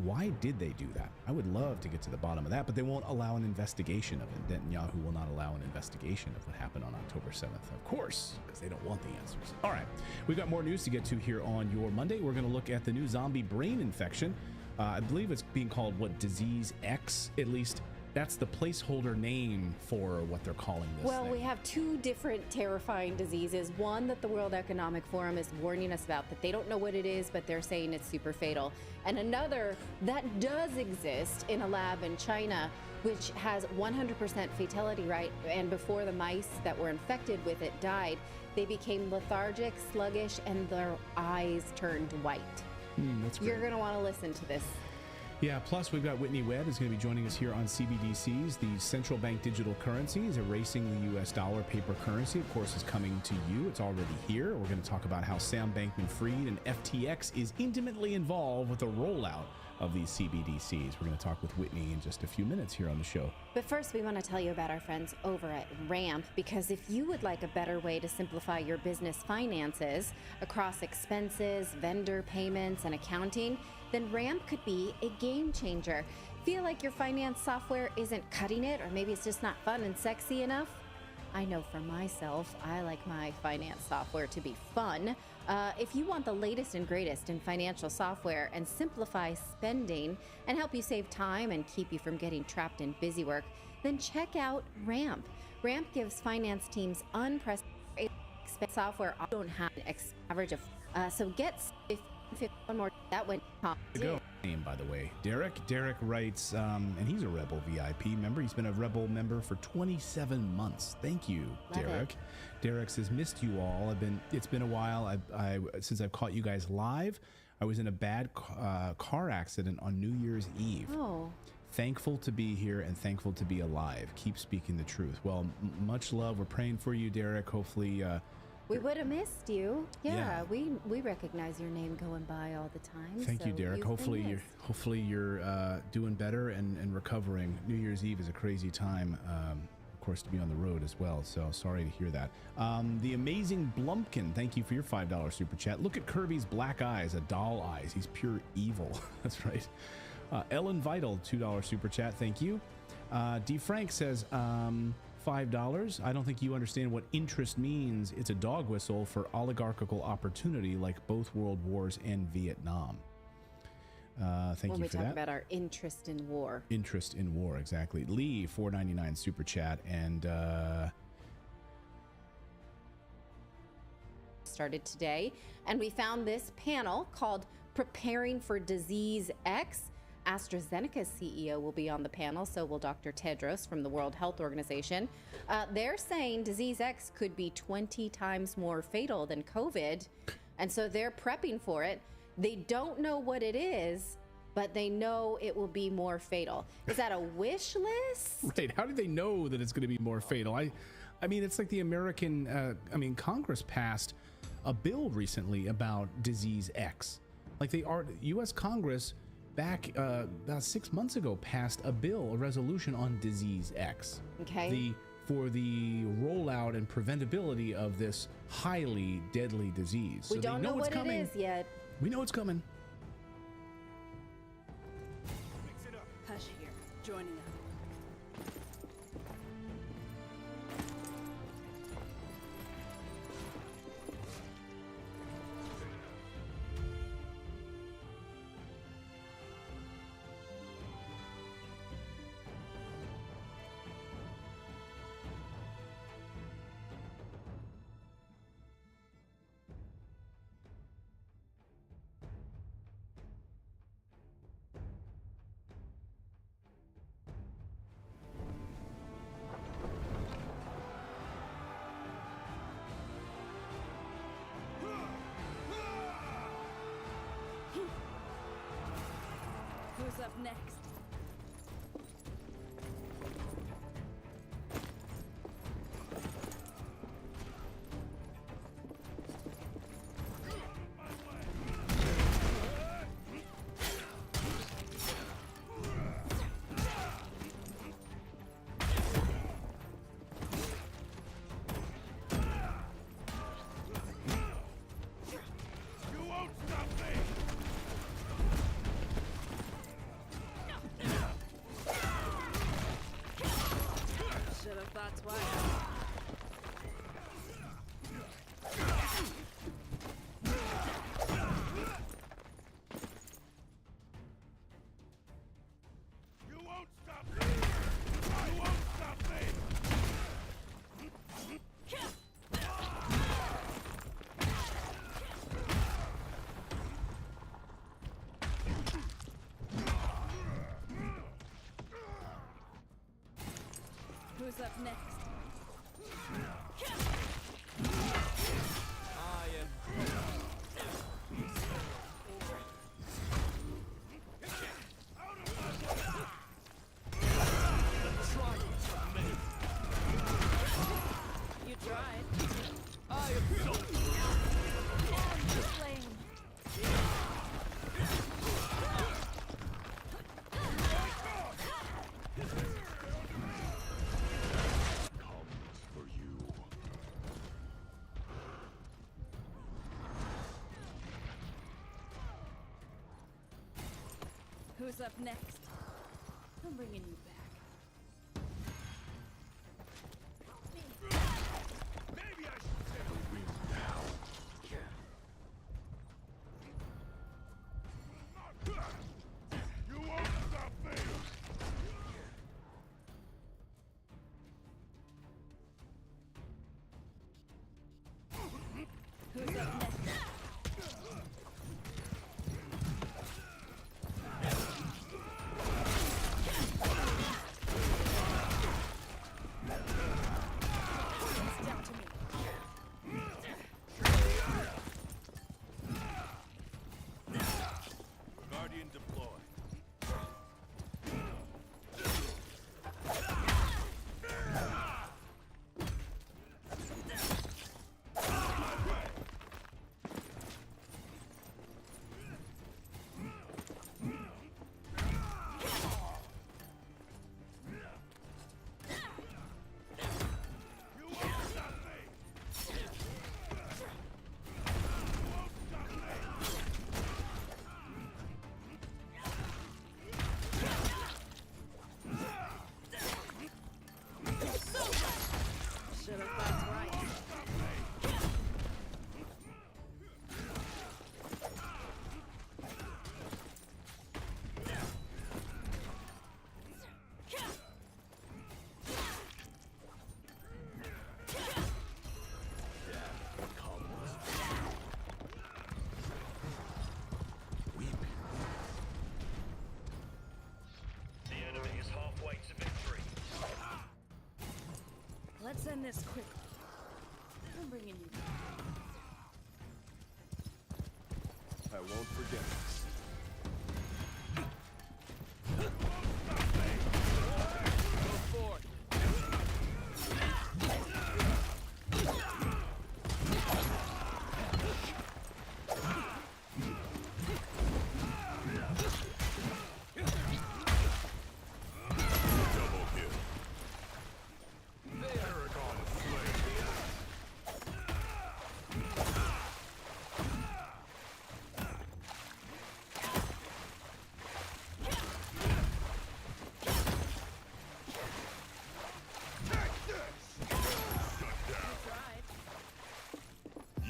did they do that? I would love to get to the bottom of that, but they won't allow an investigation of it. Netanyahu will not allow an investigation of what happened on October 7th, of course, because they don't want the answers. All right, we've got more news to get to here on your Monday. We're going to look at the new zombie brain infection. I believe it's being called, Disease X, at least. That's the placeholder name for what they're calling this thing. We have 2 different terrifying diseases. One that the World Economic Forum is warning us about, that they don't know what it is, but they're saying it's super fatal. And another that does exist in a lab in China, which has 100% fatality rate. And before the mice that were infected with it died, they became lethargic, sluggish, and their eyes turned white. That's great. You're going to want to listen to this. Yeah, plus we've got Whitney Webb is going to be joining us here on CBDCs. The central bank digital currency is erasing the U.S. dollar. Paper currency, of course, is coming to you. It's already here. We're going to talk about how Sam Bankman-Fried and FTX is intimately involved with the rollout of these CBDCs. We're going to talk with Whitney in just a few minutes here on the show. But first, we want to tell you about our friends over at Ramp, because if you would like a better way to simplify your business finances across expenses, vendor payments, and accounting, then Ramp could be a game changer. Feel like your finance software isn't cutting it, or maybe it's just not fun and sexy enough? I know for myself, I like my finance software to be fun. If you want the latest and greatest in financial software and simplify spending and help you save time and keep you from getting trapped in busy work, then check out Ramp. Ramp gives finance teams unprecedented software. I don't have an average of, so get 51 more. That went Go name, by the way, Derek writes, and he's a Rebel VIP member. He's been a Rebel member for 27 months. Thank you, Love Derek. it. Derek says, missed you all. It's been a while. Since I've caught you guys live. I was in a bad car accident on New Year's Eve. Oh. Thankful to be here and thankful to be alive. Keep speaking the truth. Well, much love. We're praying for you, Derek. Hopefully, we would have missed you. Yeah. We recognize your name going by all the time. Thank you, Derek. Hopefully You're doing better and recovering. New Year's Eve is a crazy time, of course, to be on the road as well. So sorry to hear that. The amazing Blumpkin, thank you for your $5 super chat. Look at Kirby's black eyes, a doll eyes. He's pure evil. That's right. Ellen Vital, $2 super chat. Thank you. D. Frank says, $5. I don't think you understand what interest means. It's a dog whistle for oligarchical opportunity, like both world wars and Vietnam. Thank when you we for talk that. about our interest in war. Interest in war, exactly. Lee, $4.99 super chat, and started today, and we found this panel called Preparing for Disease X. AstraZeneca's CEO will be on the panel, so will Dr. Tedros from the World Health Organization. They're saying Disease X could be 20 times more fatal than COVID, and so they're prepping for it. They don't know what it is, but they know it will be more fatal. Is that a wish list? right, how do they know that it's going to be more fatal? I mean, it's like the American, Congress passed a bill recently about Disease X. Like U.S. Congress back about 6 months ago passed a resolution on Disease X. Okay. For the rollout and preventability of this highly deadly disease. We don't know what it is yet. We know it's coming. Hush here, joining us. Who's up next? Should have thought twice. You won't stop me! You won't stop me! Who's up next? You tried. I am so Who's up next? I'm bringing you back. Maybe I should take a wing now. You won't stop me! Who's up next? Guardian deployed. Should have thought twice. The enemy is halfway to victory. Let's end this quickly. I'm bringing you back. I won't forget. Go forth. Double kill. Paragon slain.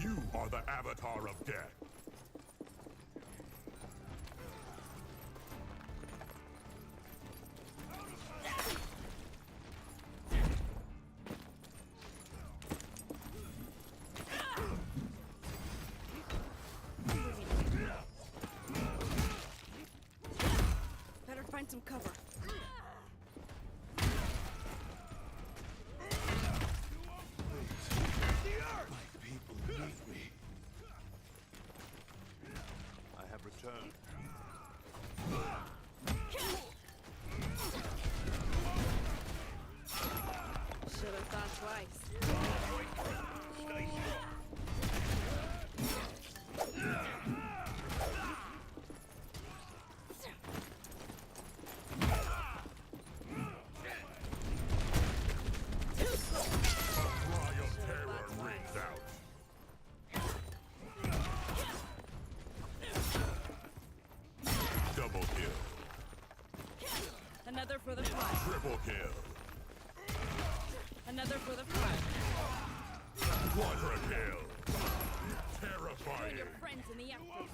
You are the avatar of death. Better find some cover. My people need me. I have returned. Triple kill. Another for the fun. Quadra kill. Join Terrifying. your friends in the afterlife.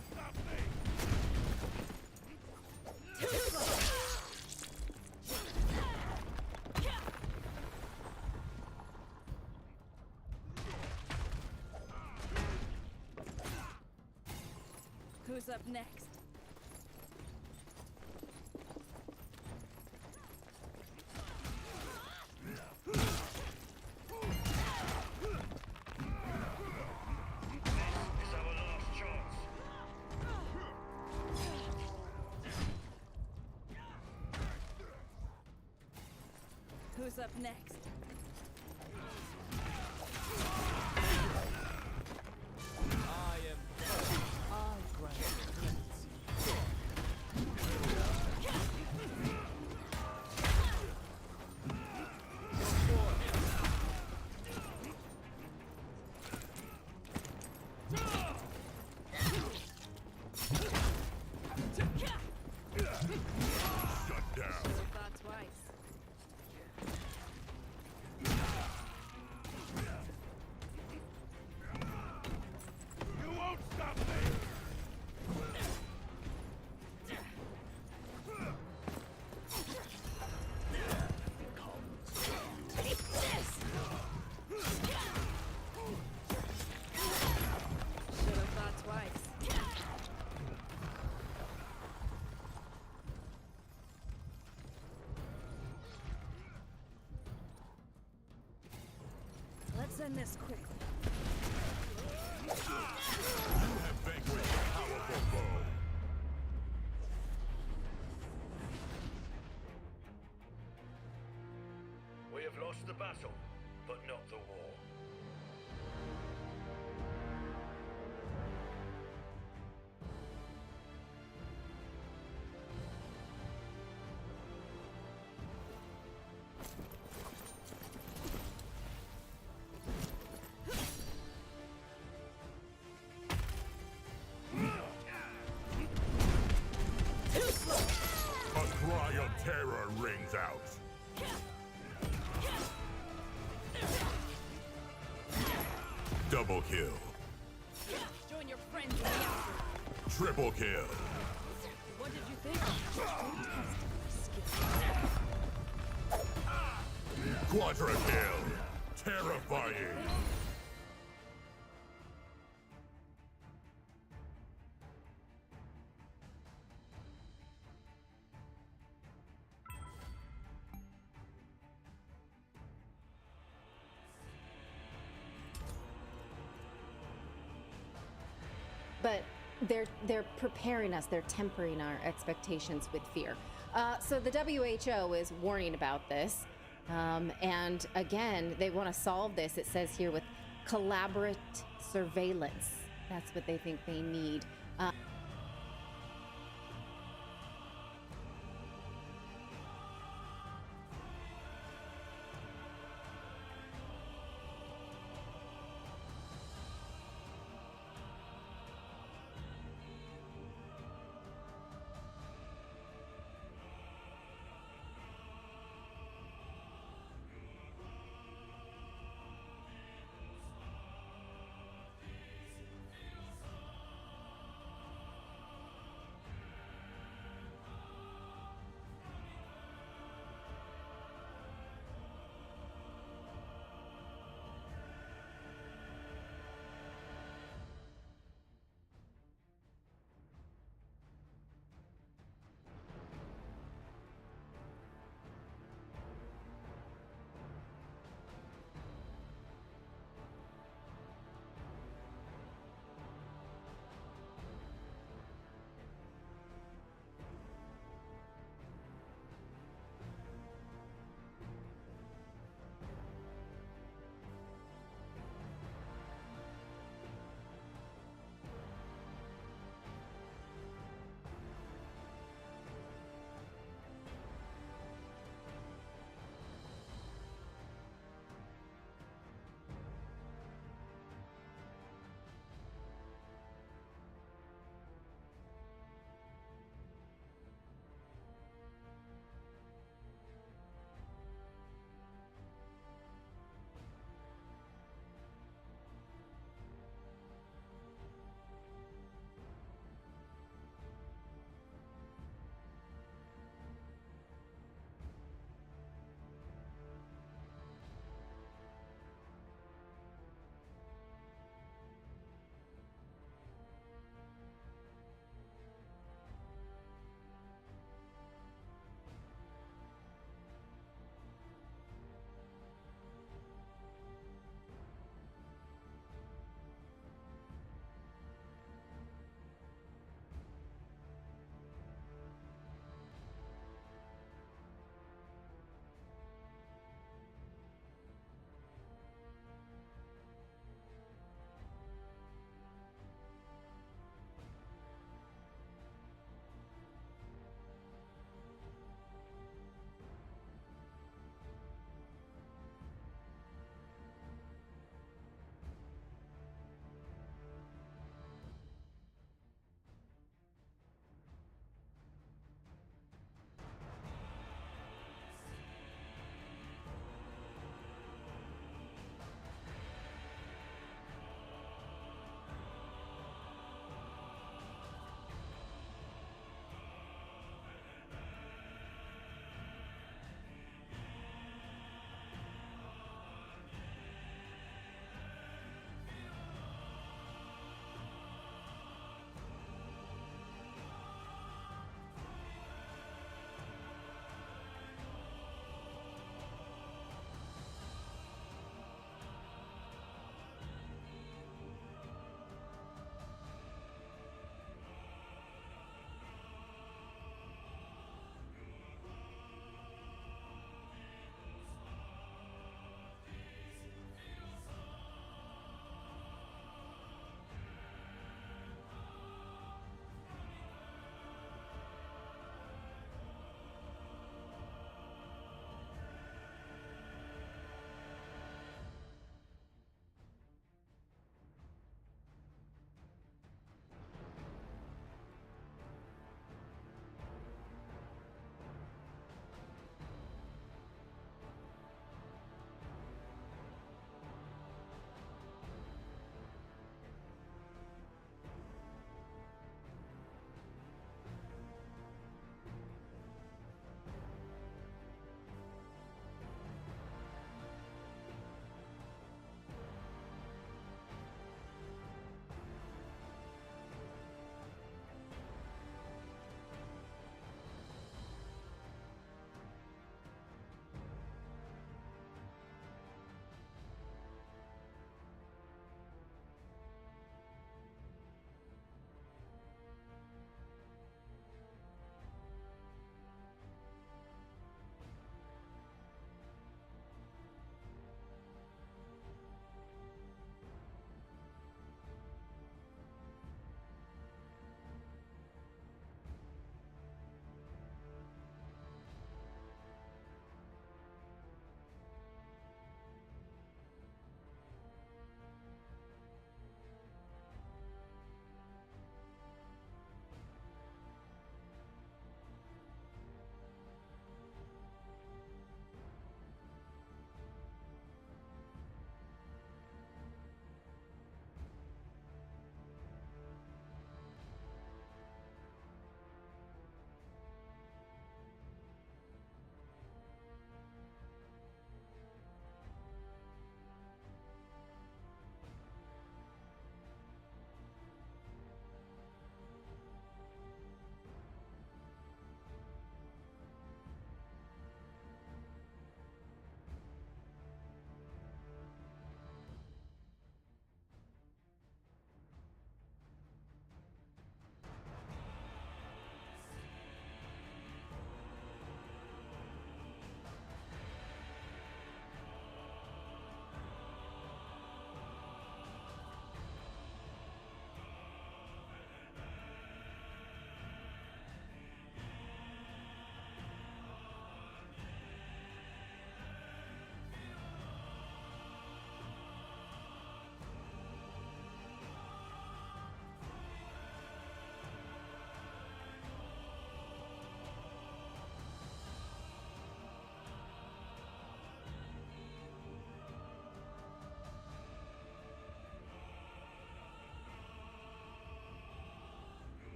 Who's up next? It's our last chance. Who's up next? I am. I grant clemency. Shut down. Should've thought twice. You won't stop me. Take this! Should've thought twice. Let's end this quickly. You have vanquished a powerful foe. We have lost the battle, but not the war. A cry of terror rings out. Double kill. Join your friends in the afterlife. Triple kill. What did you think? Quadra kill. Terrifying. But they're preparing us. They're tempering our expectations with fear. So the WHO is warning about this, and again, they want to solve this. It says here with collaborate surveillance. That's what they think they need.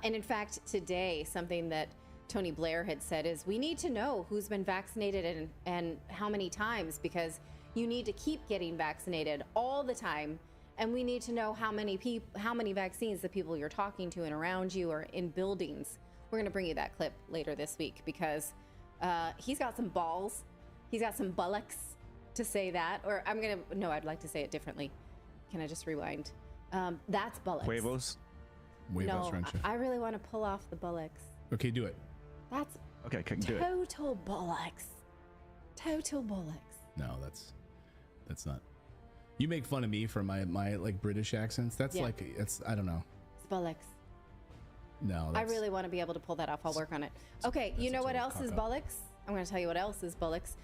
And in fact, today, something that Tony Blair had said is we need to know who's been vaccinated and how many times, because you need to keep getting vaccinated all the time. And we need to know how many vaccines the people you're talking to and around you or in buildings. We're going to bring you that clip later this week because he's got some balls. He's got some bullocks to say that. Or I'd like to say it differently. Can I just rewind? That's bullocks. Huevos? No, I really want to pull off the bullocks. Okay, do it. Okay, do it. Total bullocks. Total bullocks. No, that's not. You make fun of me for my like British accents. That's I don't know. It's bullocks. No, I really want to be able to pull that off. I'll work on it. Okay, you know what else is bullocks? I'm going to tell you what else is bullocks.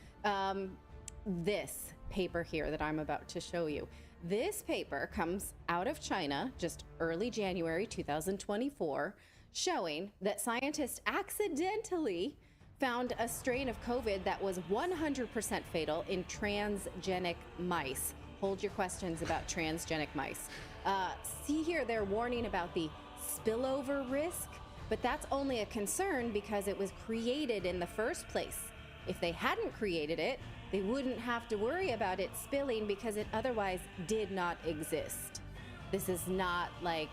This paper here that I'm about to show you. This paper comes out of China just early January 2024, showing that scientists accidentally found a strain of COVID that was 100% fatal in transgenic mice. Hold your questions about transgenic mice. See here, they're warning about the spillover risk, but that's only a concern because it was created in the first place. If they hadn't created it, they wouldn't have to worry about it spilling because it otherwise did not exist. This is not like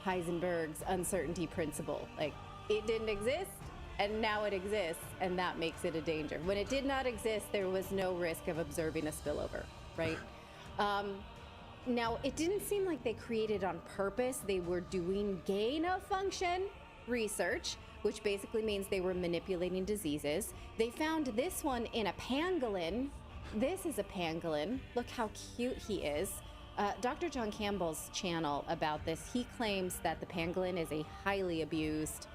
Heisenberg's uncertainty principle. Like, it didn't exist, and now it exists, and that makes it a danger. When it did not exist, there was no risk of observing a spillover, right? Now, it didn't seem like they created on purpose. They were doing gain-of-function research, which basically means they were manipulating diseases. They found this one in a pangolin. This is a pangolin. Look how cute he is. Dr. John Campbell's channel about this, he claims that the pangolin is a highly abused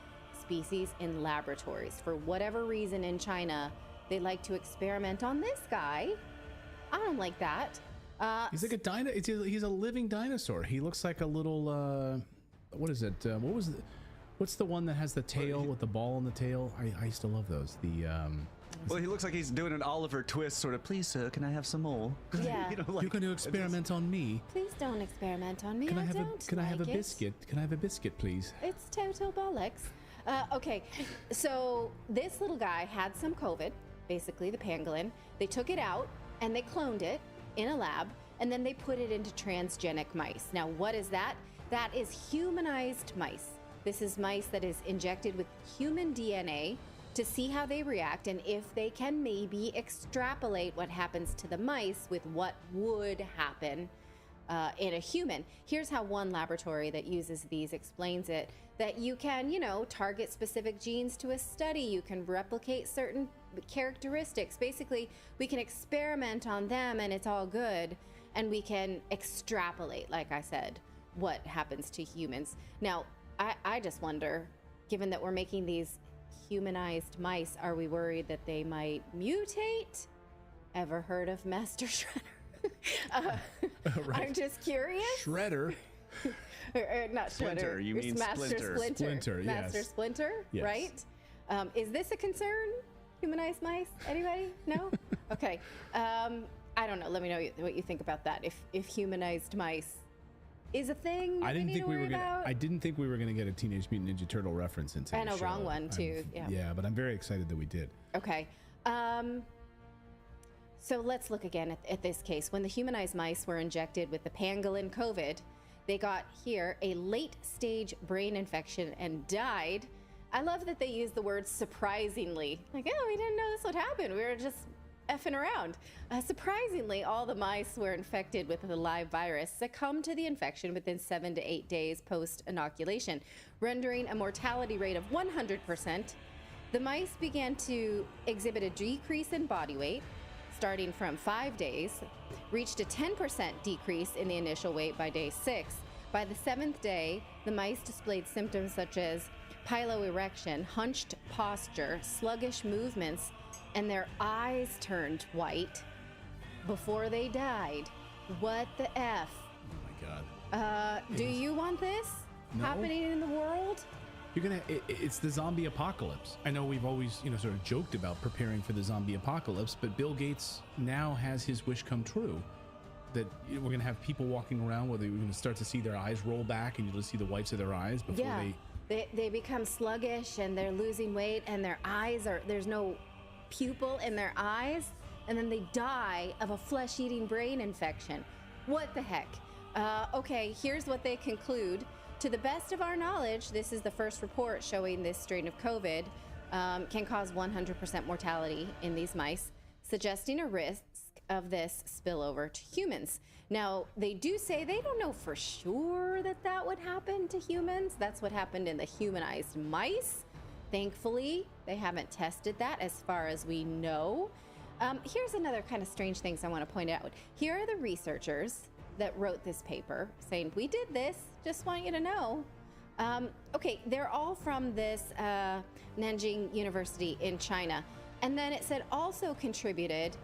species in laboratories. For whatever reason in China, they like to experiment on this guy. I don't like that. He's like a he's a living dinosaur. He looks like a little, what is it? What's the one that has the tail with the ball on the tail? I used to love those. Well, he looks like he's doing an Oliver Twist sort of. Please, sir, can I have some more? Yeah. You're going to experiment on me. Please don't experiment on me. Can I have a it. biscuit? Can I have a biscuit, please? It's total bollocks. Okay, so this little guy had some COVID, basically the pangolin. They took it out and they cloned it in a lab, and then they put it into transgenic mice. Now, what is that? That is humanized mice. This is mice that is injected with human DNA to see how they react and if they can maybe extrapolate what happens to the mice with what would happen in a human. Here's how one laboratory that uses these explains it, that you can, target specific genes to a study. You can replicate certain characteristics. Basically, we can experiment on them and it's all good. And we can extrapolate, like I said, what happens to humans. Now, I just wonder, given that we're making these humanized mice, are we worried that they might mutate? Ever heard of Master Shredder? Right. I'm just curious. Shredder? or not Shredder. Splinter, you mean Master Splinter. Splinter, yes. Master Splinter, yes. Right? Is this a concern? Humanized mice? Anybody? No? Okay. I don't know. Let me know what you think about that. If humanized mice is a thing that we need to worry about. I didn't think we were gonna get a Teenage Mutant Ninja Turtle reference into and the a show. wrong one too. Yeah, but I'm very excited that we did. Okay. So let's look again at this case. When the humanized mice were injected with the pangolin COVID, they got here a late stage brain infection and died. I love that they use the word surprisingly. Like, oh, we didn't know this would happen. We were just effing around. Surprisingly, all the mice were infected with the live virus succumbed to the infection within 7 to 8 days post-inoculation, rendering a mortality rate of 100%. The mice began to exhibit a decrease in body weight, starting from 5 days, reached a 10% decrease in the initial weight by day 6. By the 7th day, the mice displayed symptoms such as piloerection, hunched posture, sluggish movements, and their eyes turned white before they died. What the F? Oh my God. Do you want this happening in the world? It's the zombie apocalypse. I know we've always, sort of joked about preparing for the zombie apocalypse, but Bill Gates now has his wish come true. That we're going to have people walking around where we're going to start to see their eyes roll back and you'll just see the whites of their eyes before they become sluggish and they're losing weight and their eyes there's no pupil in their eyes, and then they die of a flesh-eating brain infection. What the heck? Okay, here's what they conclude. To the best of our knowledge, this is the first report showing this strain of COVID can cause 100% mortality in these mice, suggesting a risk of this spillover to humans. Now, they do say they don't know for sure that would happen to humans. That's what happened in the humanized mice. Thankfully, they haven't tested that as far as we know. Here's another kind of strange things I want to point out. Here are the researchers that wrote this paper saying, we did this, just want you to know. Okay, they're all from this Nanjing University in China. And then it said also contributed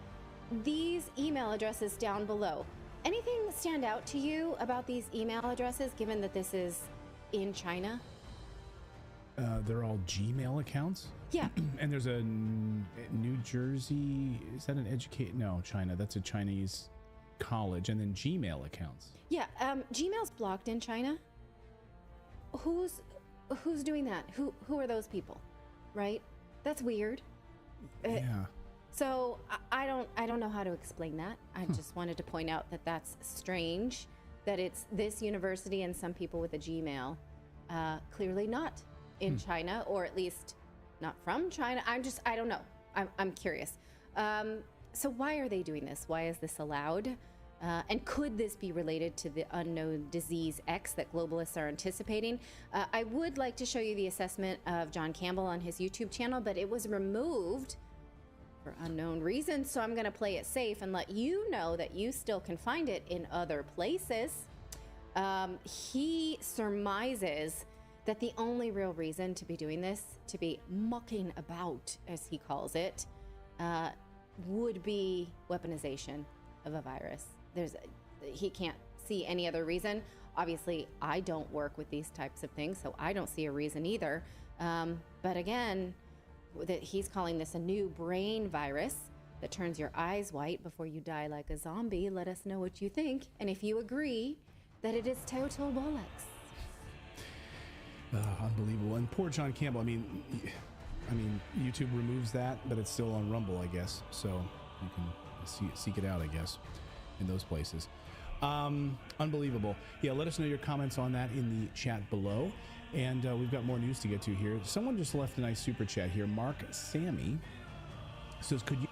these email addresses down below. Anything stand out to you about these email addresses, given that this is in China? They're all Gmail accounts? Yeah. And there's a New Jersey, is that an no, China, that's a Chinese college, and then Gmail accounts. Yeah, Gmail's blocked in China. Who's doing that? Who are those people? Right? That's weird. Yeah. So I don't know how to explain that. I just wanted to point out that that's strange that it's this university and some people with a Gmail, clearly not in China, or at least not from China. I don't know. I'm curious. So why are they doing this? Why is this allowed? And could this be related to the unknown disease X that globalists are anticipating? I would like to show you the assessment of John Campbell on his YouTube channel, but it was removed for unknown reasons. So I'm going to play it safe and let you know that you still can find it in other places. He surmises that the only real reason to be doing this, to be mucking about, as he calls it, would be weaponization of a virus. He can't see any other reason. Obviously, I don't work with these types of things, so I don't see a reason either. But again, that he's calling this a new brain virus that turns your eyes white before you die like a zombie. Let us know what you think, and if you agree that it is total bollocks. Unbelievable. And poor John Campbell. I mean, YouTube removes that, but it's still on Rumble, I guess. So you can seek it out, I guess, in those places. Unbelievable. Yeah, let us know your comments on that in the chat below. And we've got more news to get to here. Someone just left a nice super chat here. Mark Sammy says, could you...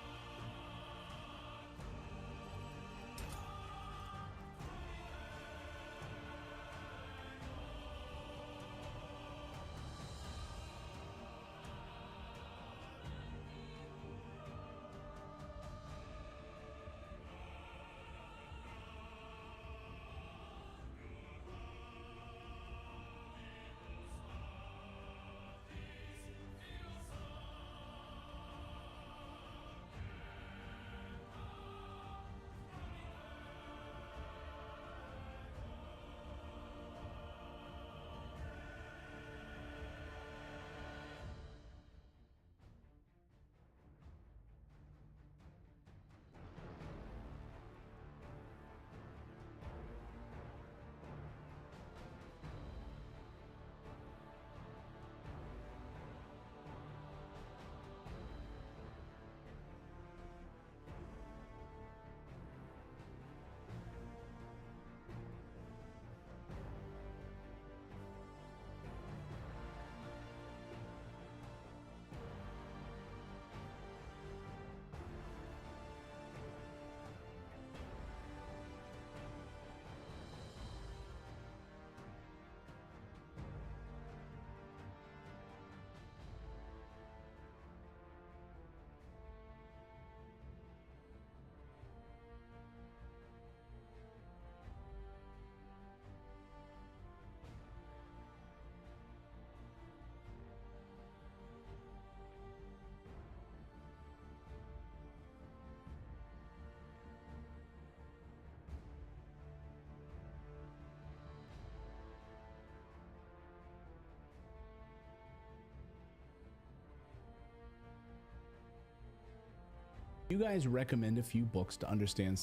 You guys recommend a few books to understand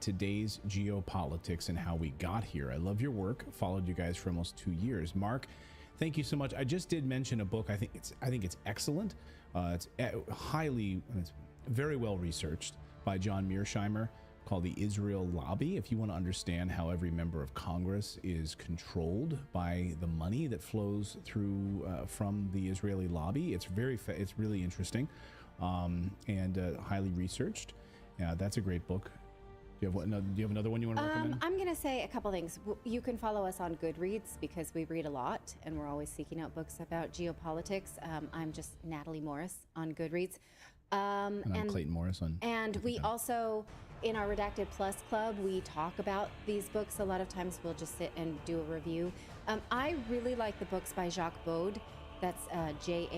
today's geopolitics and how we got here. I love your work. Followed you guys for almost 2 years. Mark, Thank you so much. I just did mention a book. I think it's excellent. It's very well researched by John Mearsheimer, called The Israel Lobby. If you want to understand how every member of Congress is controlled by the money that flows through from the Israeli lobby, it's really interesting and highly researched. Yeah, that's a great book. Do you have another one you want to recommend? I'm going to say a couple things. You can follow us on Goodreads because we read a lot and we're always seeking out books about geopolitics. I'm just Natalie Morris on Goodreads. And I'm Clayton Morris on. And we also, in our Redacted Plus Club, we talk about these books. A lot of times we'll just sit and do a review. I really like the books by Jacques Bode. That's Jacques.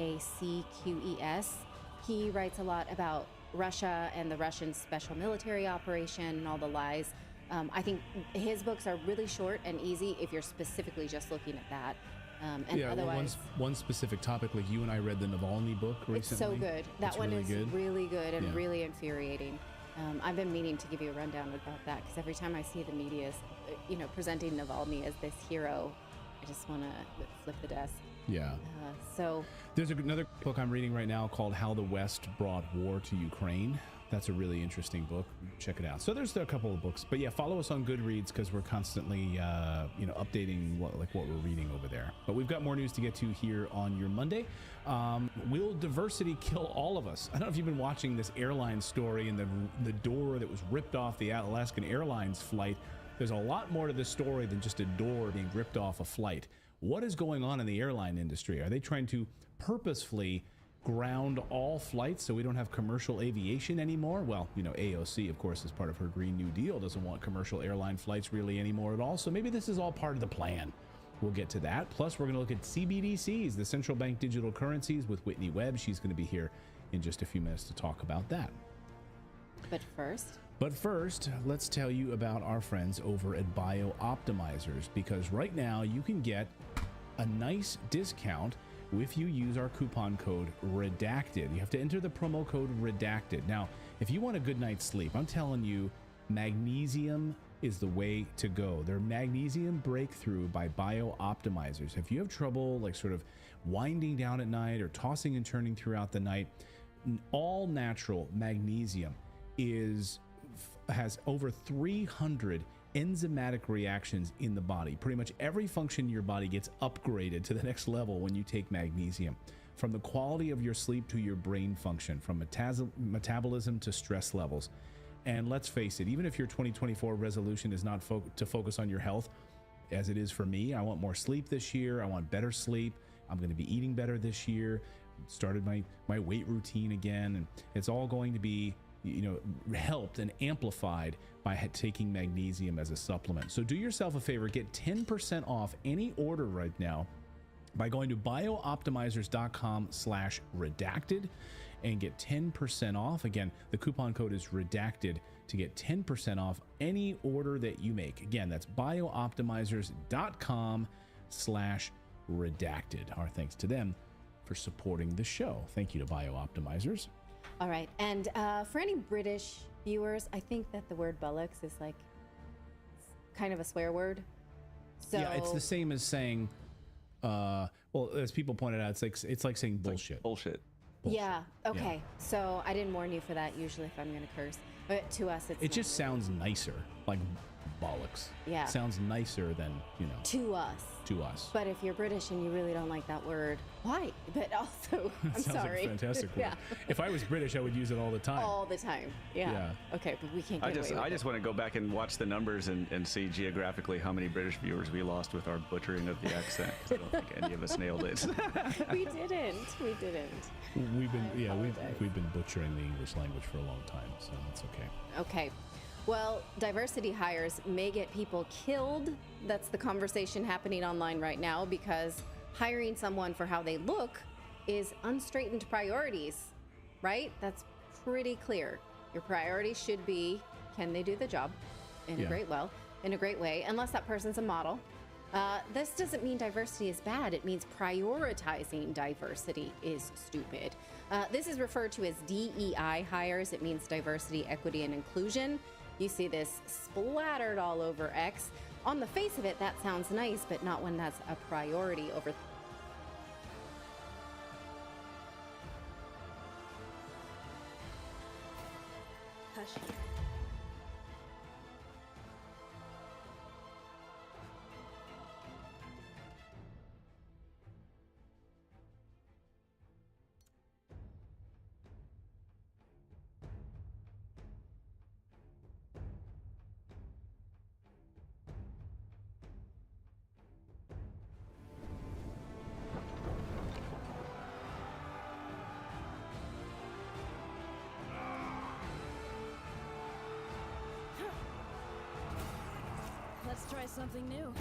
He writes a lot about Russia and the Russian special military operation and all the lies. I think his books are really short and easy if you're specifically just looking at that. And otherwise, one specific topic, like you and I read the Navalny book recently. It's so good. That one is really good and really infuriating. I've been meaning to give you a rundown about that because every time I see the media, presenting Navalny as this hero, I just want to flip the desk. Yeah. So there's another book I'm reading right now called How the West Brought War to Ukraine. That's a really interesting book. Check it out. So there's a couple of books, but yeah, follow us on Goodreads because we're constantly, updating what we're reading over there. But we've got more news to get to here on your Monday. Will diversity kill all of us? I don't know if you've been watching this airline story and the door that was ripped off the Alaskan Airlines flight. There's a lot more to this story than just a door being ripped off a flight. What is going on in the airline industry? Are they trying to purposefully ground all flights so we don't have commercial aviation anymore? Well, AOC, of course, as part of her Green New Deal, doesn't want commercial airline flights really anymore at all. So maybe this is all part of the plan. We'll get to that. Plus, we're going to look at CBDCs, the central bank digital currencies, with Whitney Webb. She's going to be here in just a few minutes to talk about that. But first, let's tell you about our friends over at BioOptimizers, because right now you can get a nice discount if you use our coupon code REDACTED. You have to enter the promo code REDACTED. Now, if you want a good night's sleep, I'm telling you, magnesium is the way to go. Their Magnesium Breakthrough by BioOptimizers. If you have trouble sort of winding down at night or tossing and turning throughout the night, all natural magnesium has over 300 enzymatic reactions in the body. Pretty much every function in your body gets upgraded to the next level when you take magnesium. From the quality of your sleep to your brain function, from metabolism to stress levels. And let's face it, even if your 2024 resolution is not to focus on your health, as it is for me, I want more sleep this year. I want better sleep. I'm going to be eating better this year. Started my weight routine again, and it's all going to be helped and amplified by taking magnesium as a supplement. So do yourself a favor, get 10% off any order right now by going to biooptimizers.com/redacted and get 10% off. Again, the coupon code is redacted to get 10% off any order that you make. Again, that's biooptimizers.com/redacted. Our thanks to them for supporting the show. Thank you to BioOptimizers. All right. And for any British viewers, I think that the word bollocks is kind of a swear word. So yeah, it's the same as saying, as people pointed out, it's like saying bullshit. Bullshit. Yeah. Okay. Yeah. So I didn't warn you for that. Usually if I'm going to curse, but to us, it just sounds nicer, like bollocks. Yeah. Sounds nicer than, to us. To us. But if you're British and you really don't like that word, why? But also, I'm sounds sorry. Like a fantastic word. Yeah. If I was British, I would use it all the time. All the time. Yeah. Okay, but we can't get away with I just want to go back and watch the numbers and see geographically how many British viewers we lost with our butchering of the accent. I don't think any of us nailed it. We didn't. We've been butchering the English language for a long time, so that's okay. Okay. Well, diversity hires may get people killed. That's the conversation happening online right now because hiring someone for how they look is unstraightened priorities, right? That's pretty clear. Your priority should be, can they do the job in a great way, unless that person's a model. This doesn't mean diversity is bad. It means prioritizing diversity is stupid. This is referred to as DEI hires. It means diversity, equity, and inclusion. You see this splattered all over X. On the face of it, that sounds nice, but not when that's a priority over Let's try something new.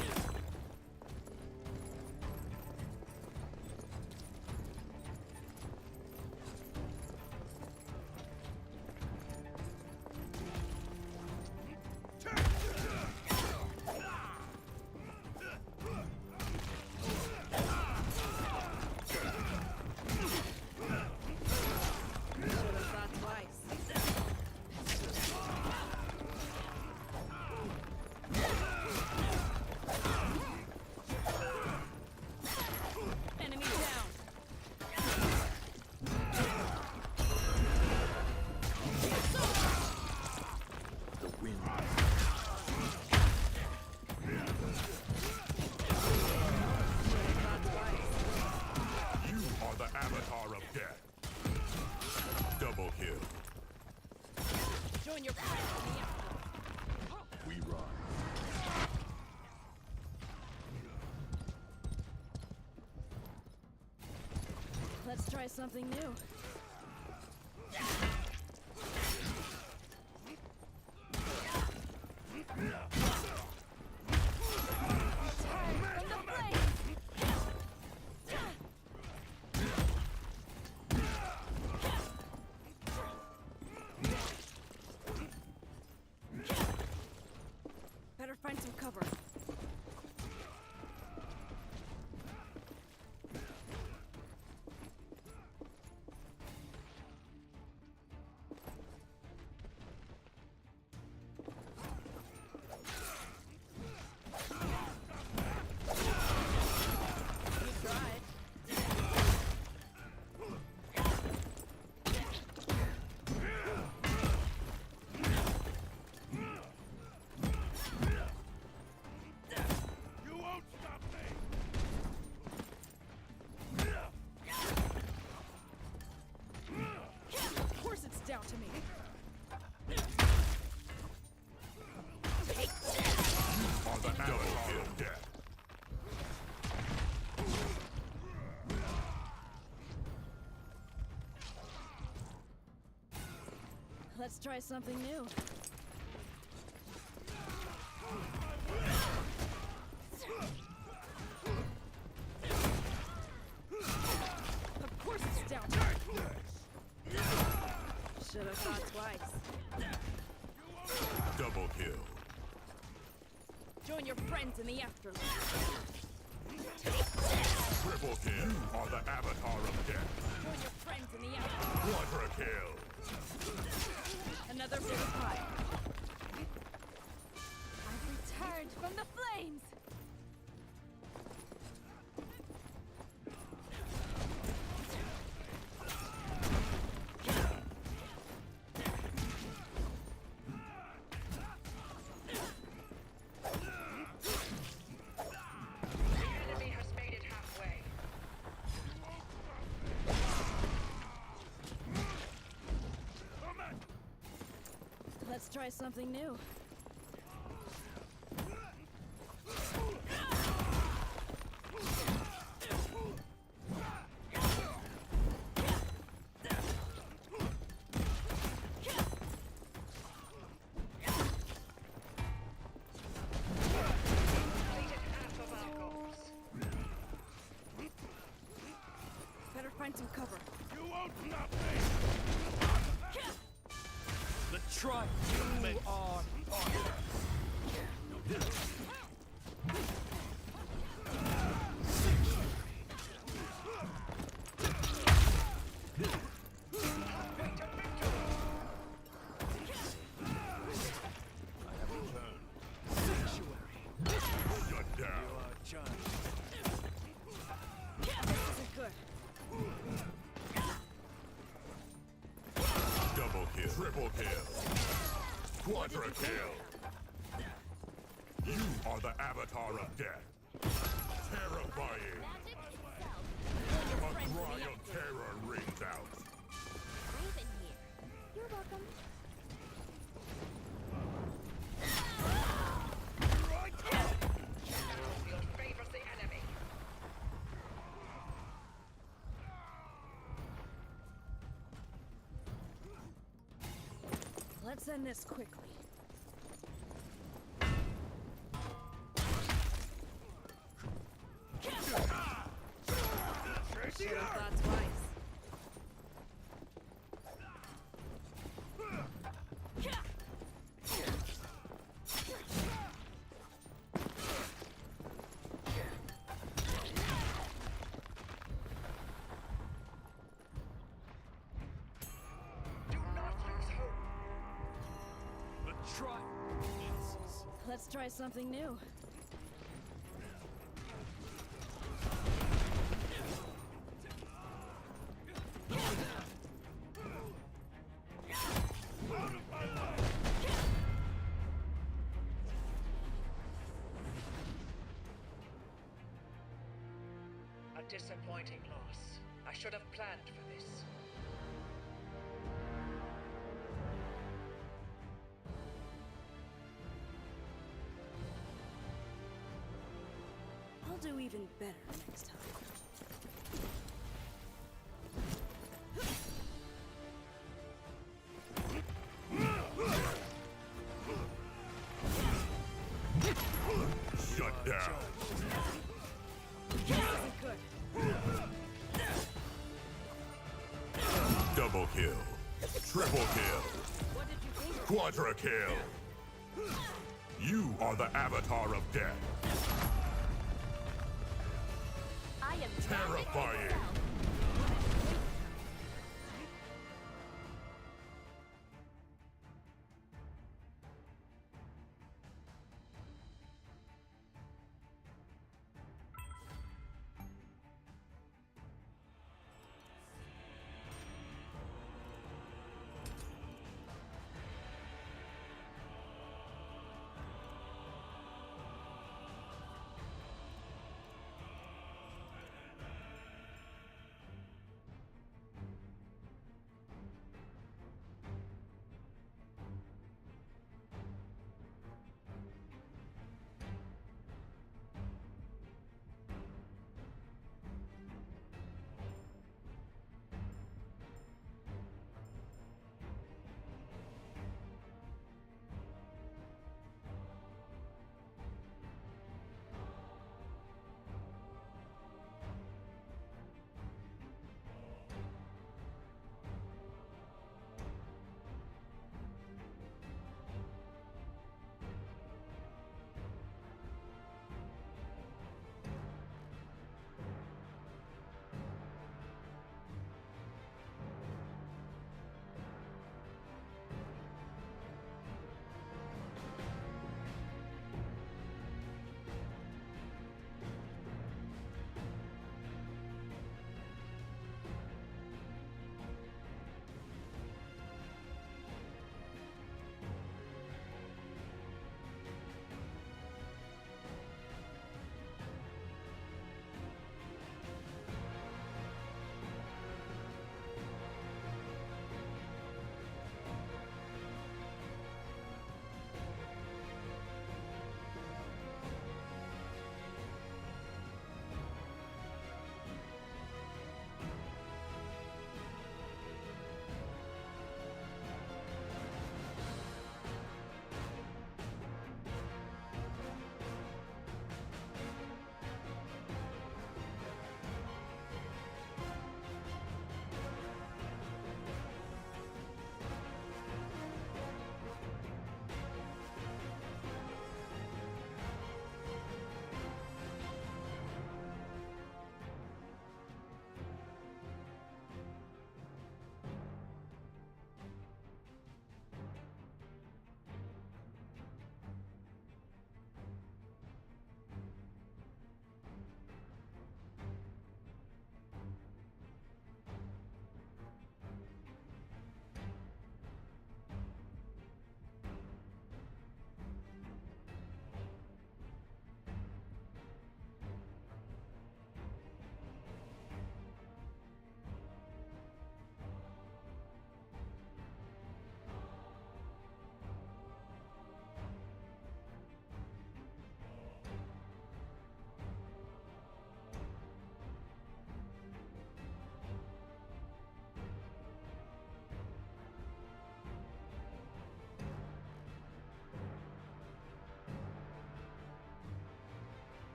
Let's try something new. Better find some cover. Down to me. On the double kill death. Let's try something new. Of course it's down to me. Should have thought twice. Double kill. Join your friends in the afterlife. Triple kill. You are the avatar of death. Join your friends in the afterlife. Quadra kill. Another bit of pie. I've returned from the flames. Let's try something new. Better find some cover. You won't stop me! The tribe you are on. Double kill. Triple kill. Quadra kill. You are the avatar of death. Terrifying. A cry of terror rings out. Raven here. You're welcome. Battlefield favors the enemy. Let's end this quickly. Should have thought twice. Let's try something new. A disappointing loss. I should have planned for this. I'll do even better next time. Shut down. This isn't good. Double kill. Triple kill. What did you think? Quadra kill. You are the avatar of death. I am Terrifying.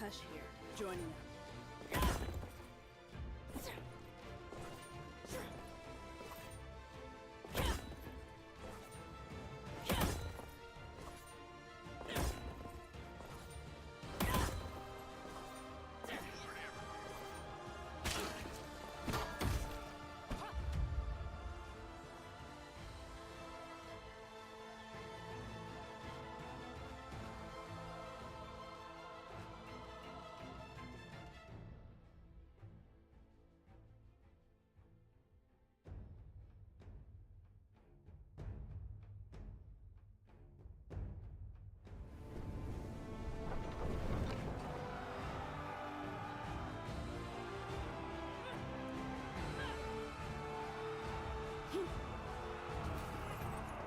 Hush here, joining them.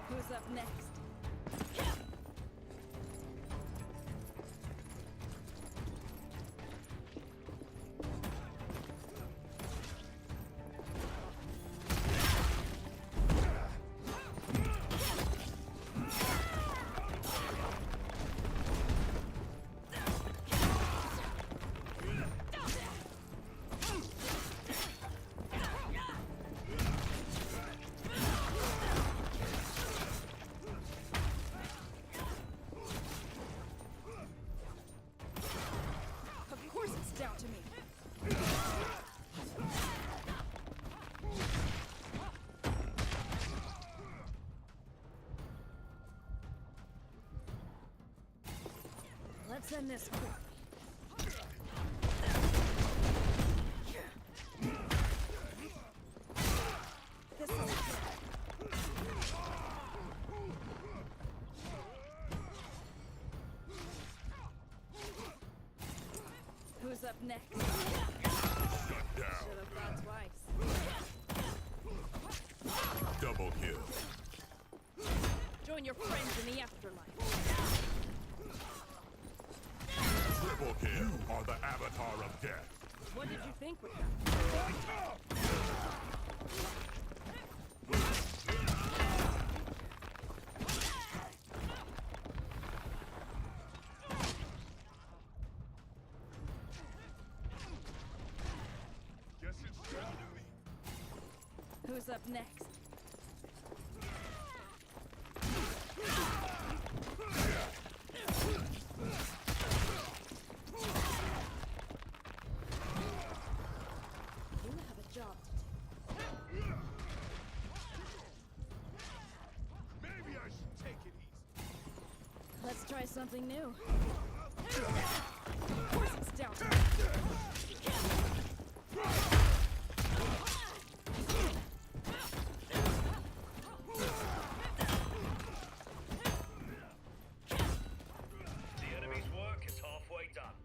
Who's up next? Down to me. Let's end this quickly. This is good. Who's up next? Shut down. Should have thought twice. Double kill. Join your friends in the afterlife. Triple kill. You are the avatar of death. What did you think would happen? Who's up next? You have a job to do. Maybe I should take it easy. Let's try something new. Of course it's down to me. The enemy's work is halfway done.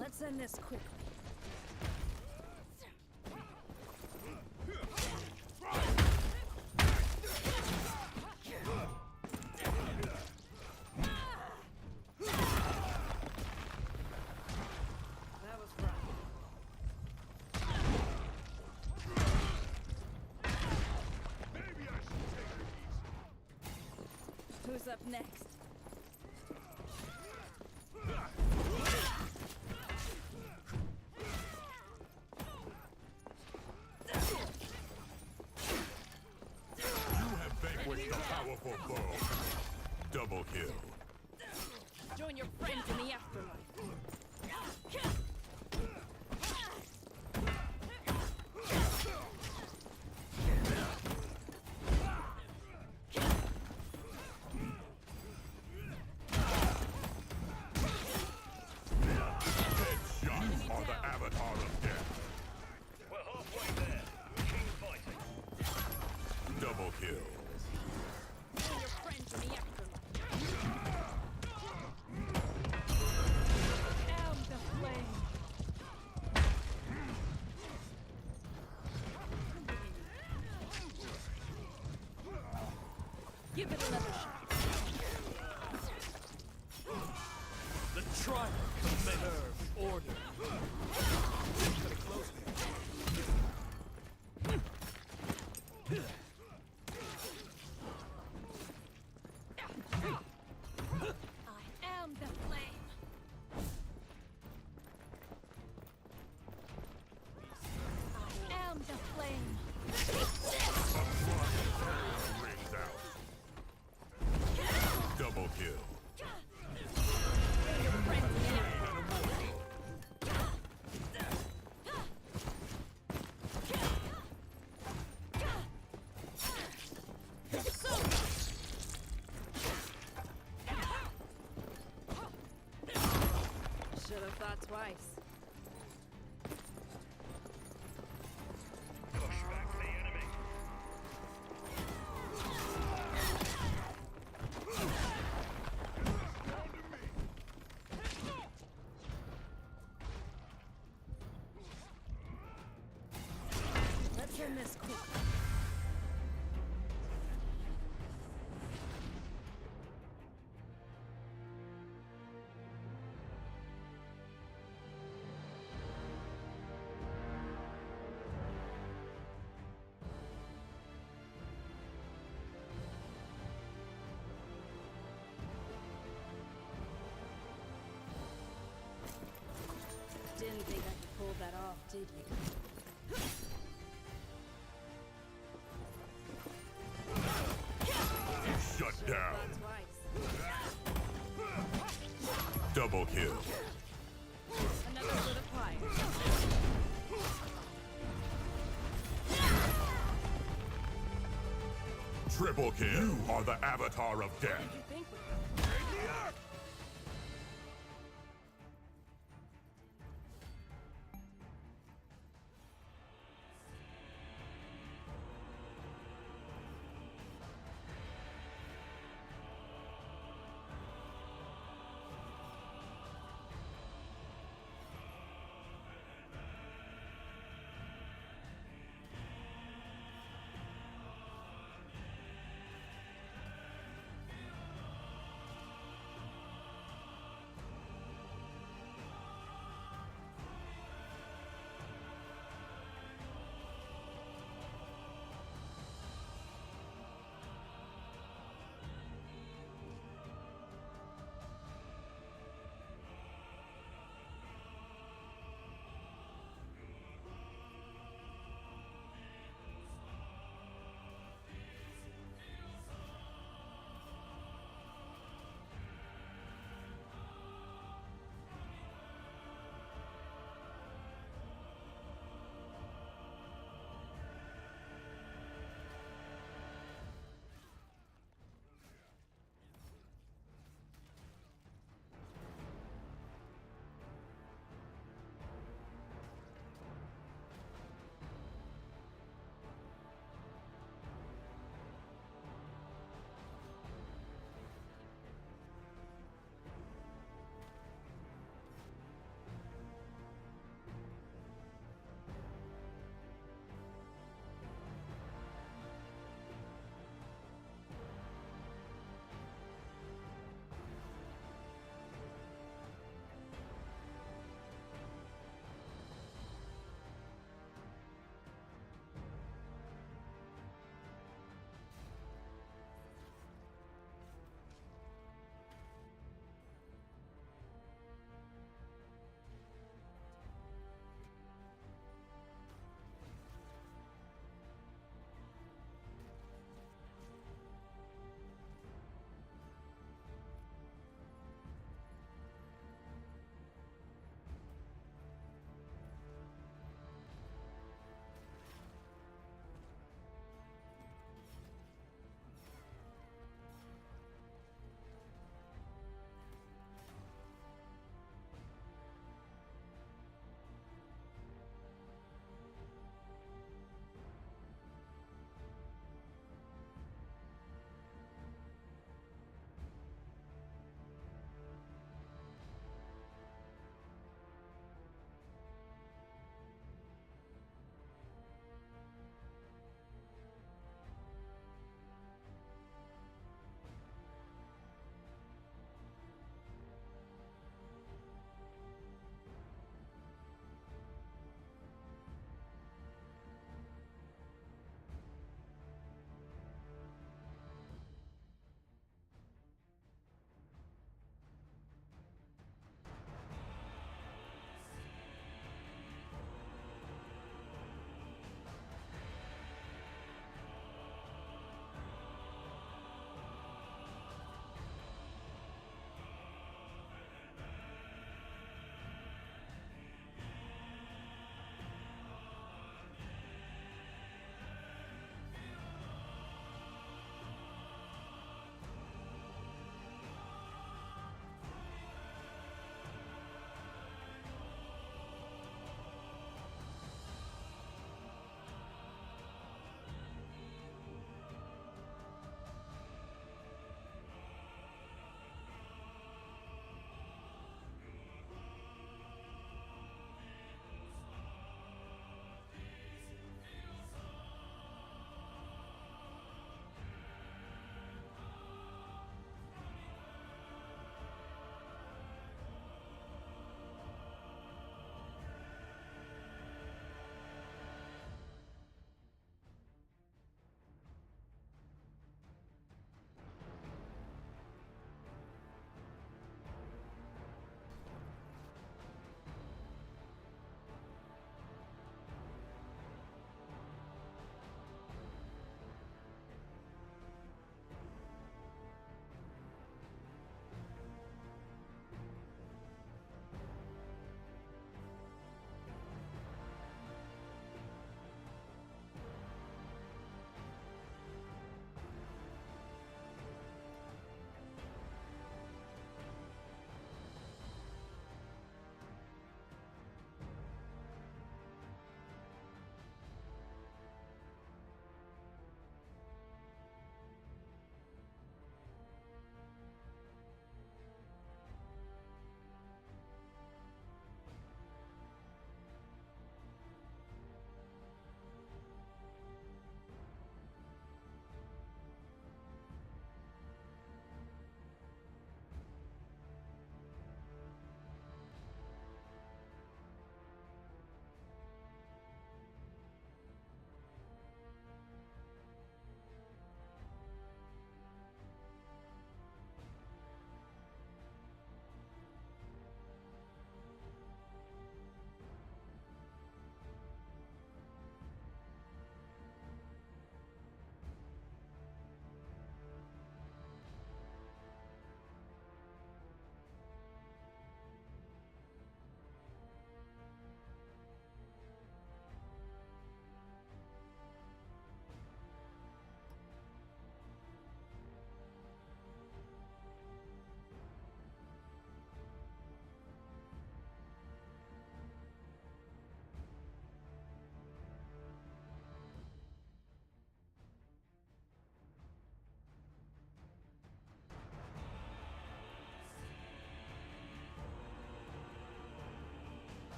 Let's end this quickly. That was fun. Maybe I should take it easy. Who's up next? Vanquish the powerful foe. Double kill. Join your friends in the afterlife. Headshots are the avatar of death. We're halfway there. Keep fighting. Double kill. Join your friends in the afterlife. Give it another shot. The trial commands order. Pretty close there. I am the flame. I am the flame. Rings out. Double kill. Should have thought twice. Push back the enemy. Let's end this quick. Didn't think I could pull that off, did you? Shut down. Twice. Double kill. Another foot of fire. Triple kill. You are the avatar of death. You think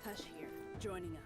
Hush here, joining up.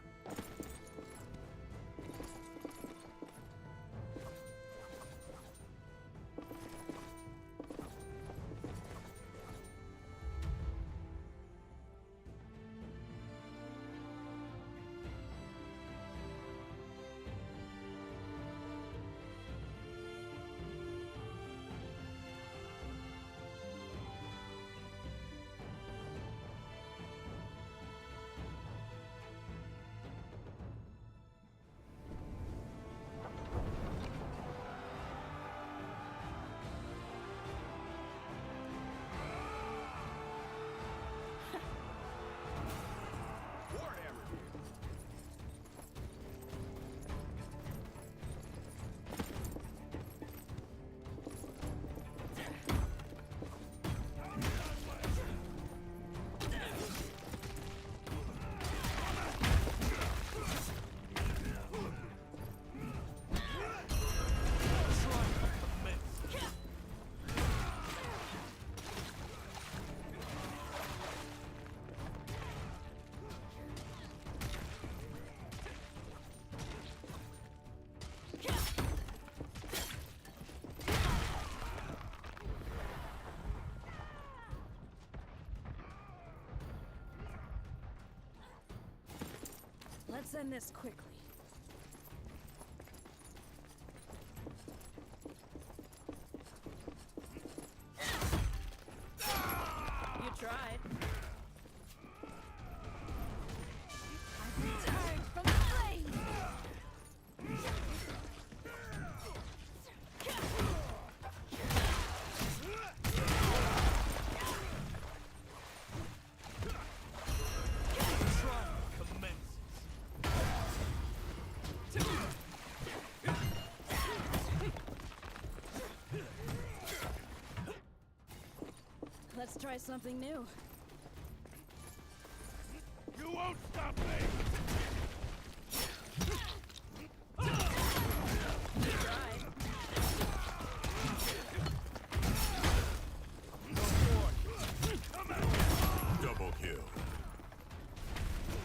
Let's end this quickly. You tried. I've returned from the flames. Let's try something new. You won't stop me! Double kill.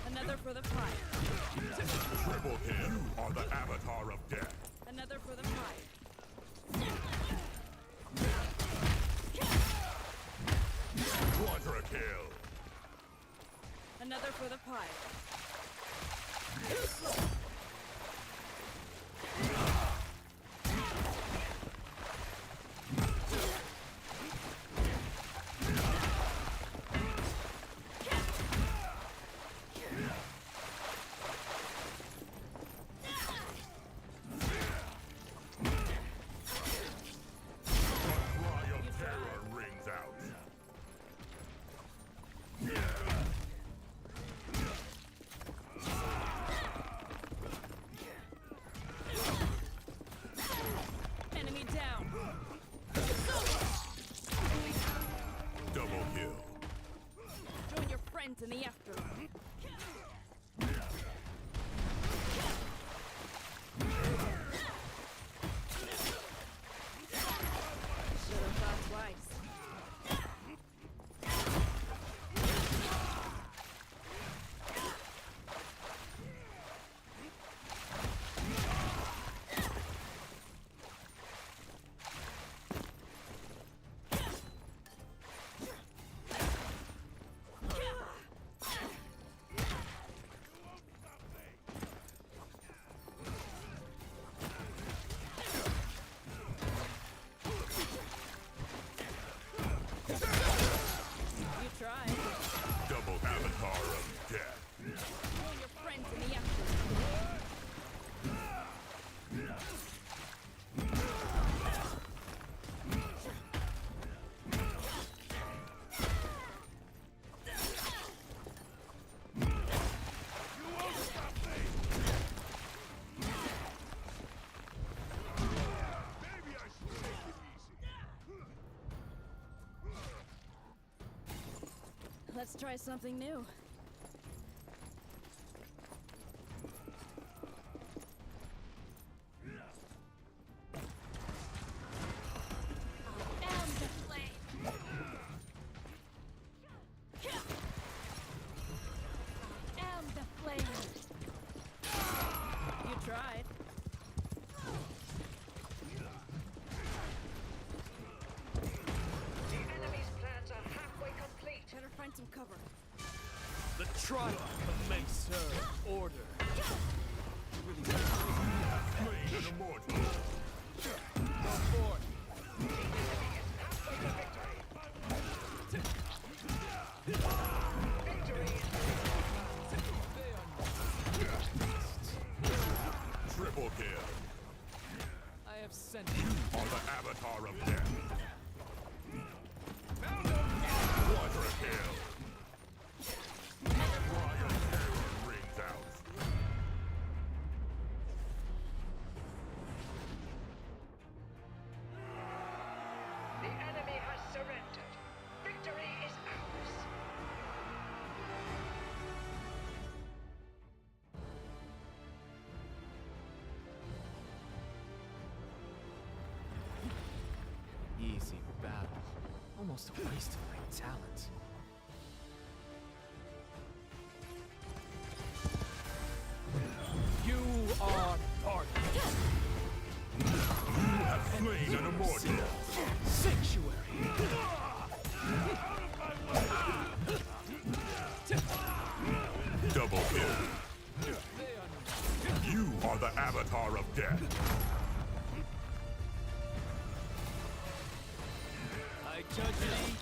Another for the fire. Triple kill. You are the avatar of death. Another for the fire. Quadra kill. Another for the pie. Cry of terror rings out. Enemy down. Double kill. Join your friends in the afterlife. Should have thought twice. You tried. Double avatar of death. Join your friends in the afterlife. Let's try something new. I am the flame. I am try to serve order. Slain an immortal. Go forth. Triple kill. I have sent You are the avatar of death. Quadra kill. Royal terror rings out. The enemy has surrendered. Victory is ours. easy battle. Almost a waste of my talent. You are pardoned. You have slain an immortal. Sanctuary. Double kill. You are the avatar of death. I judge thee.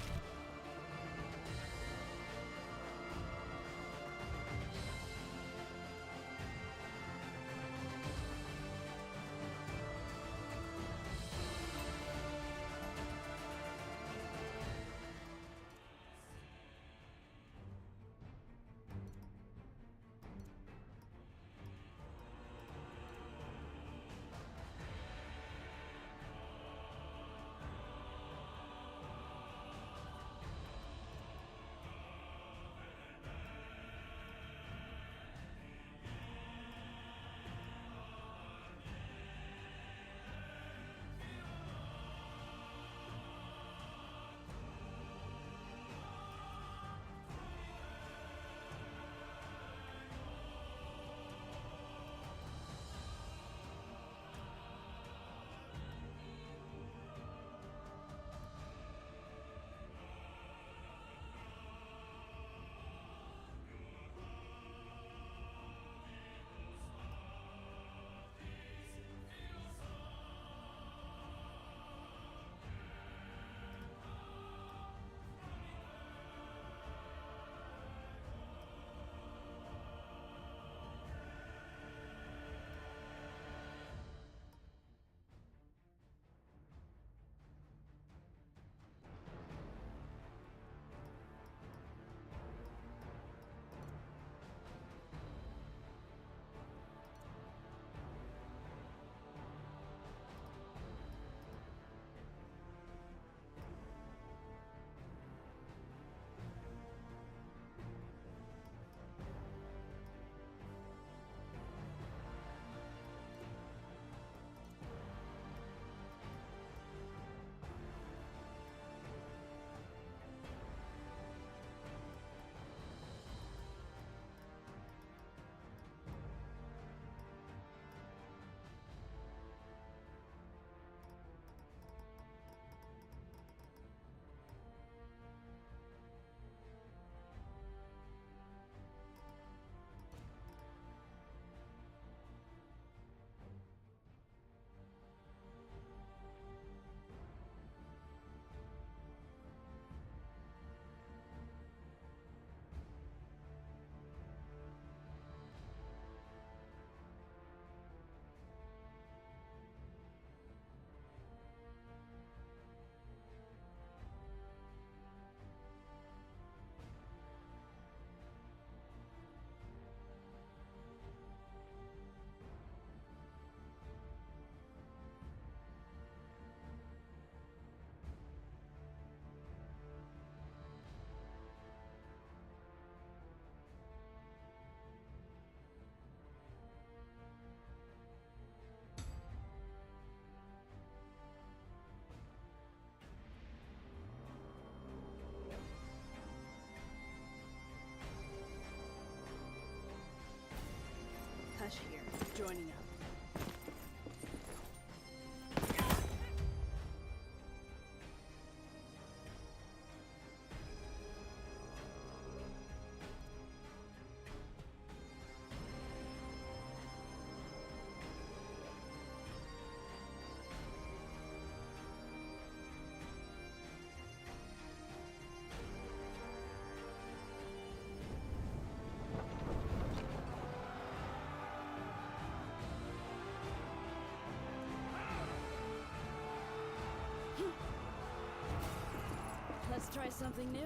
try something new.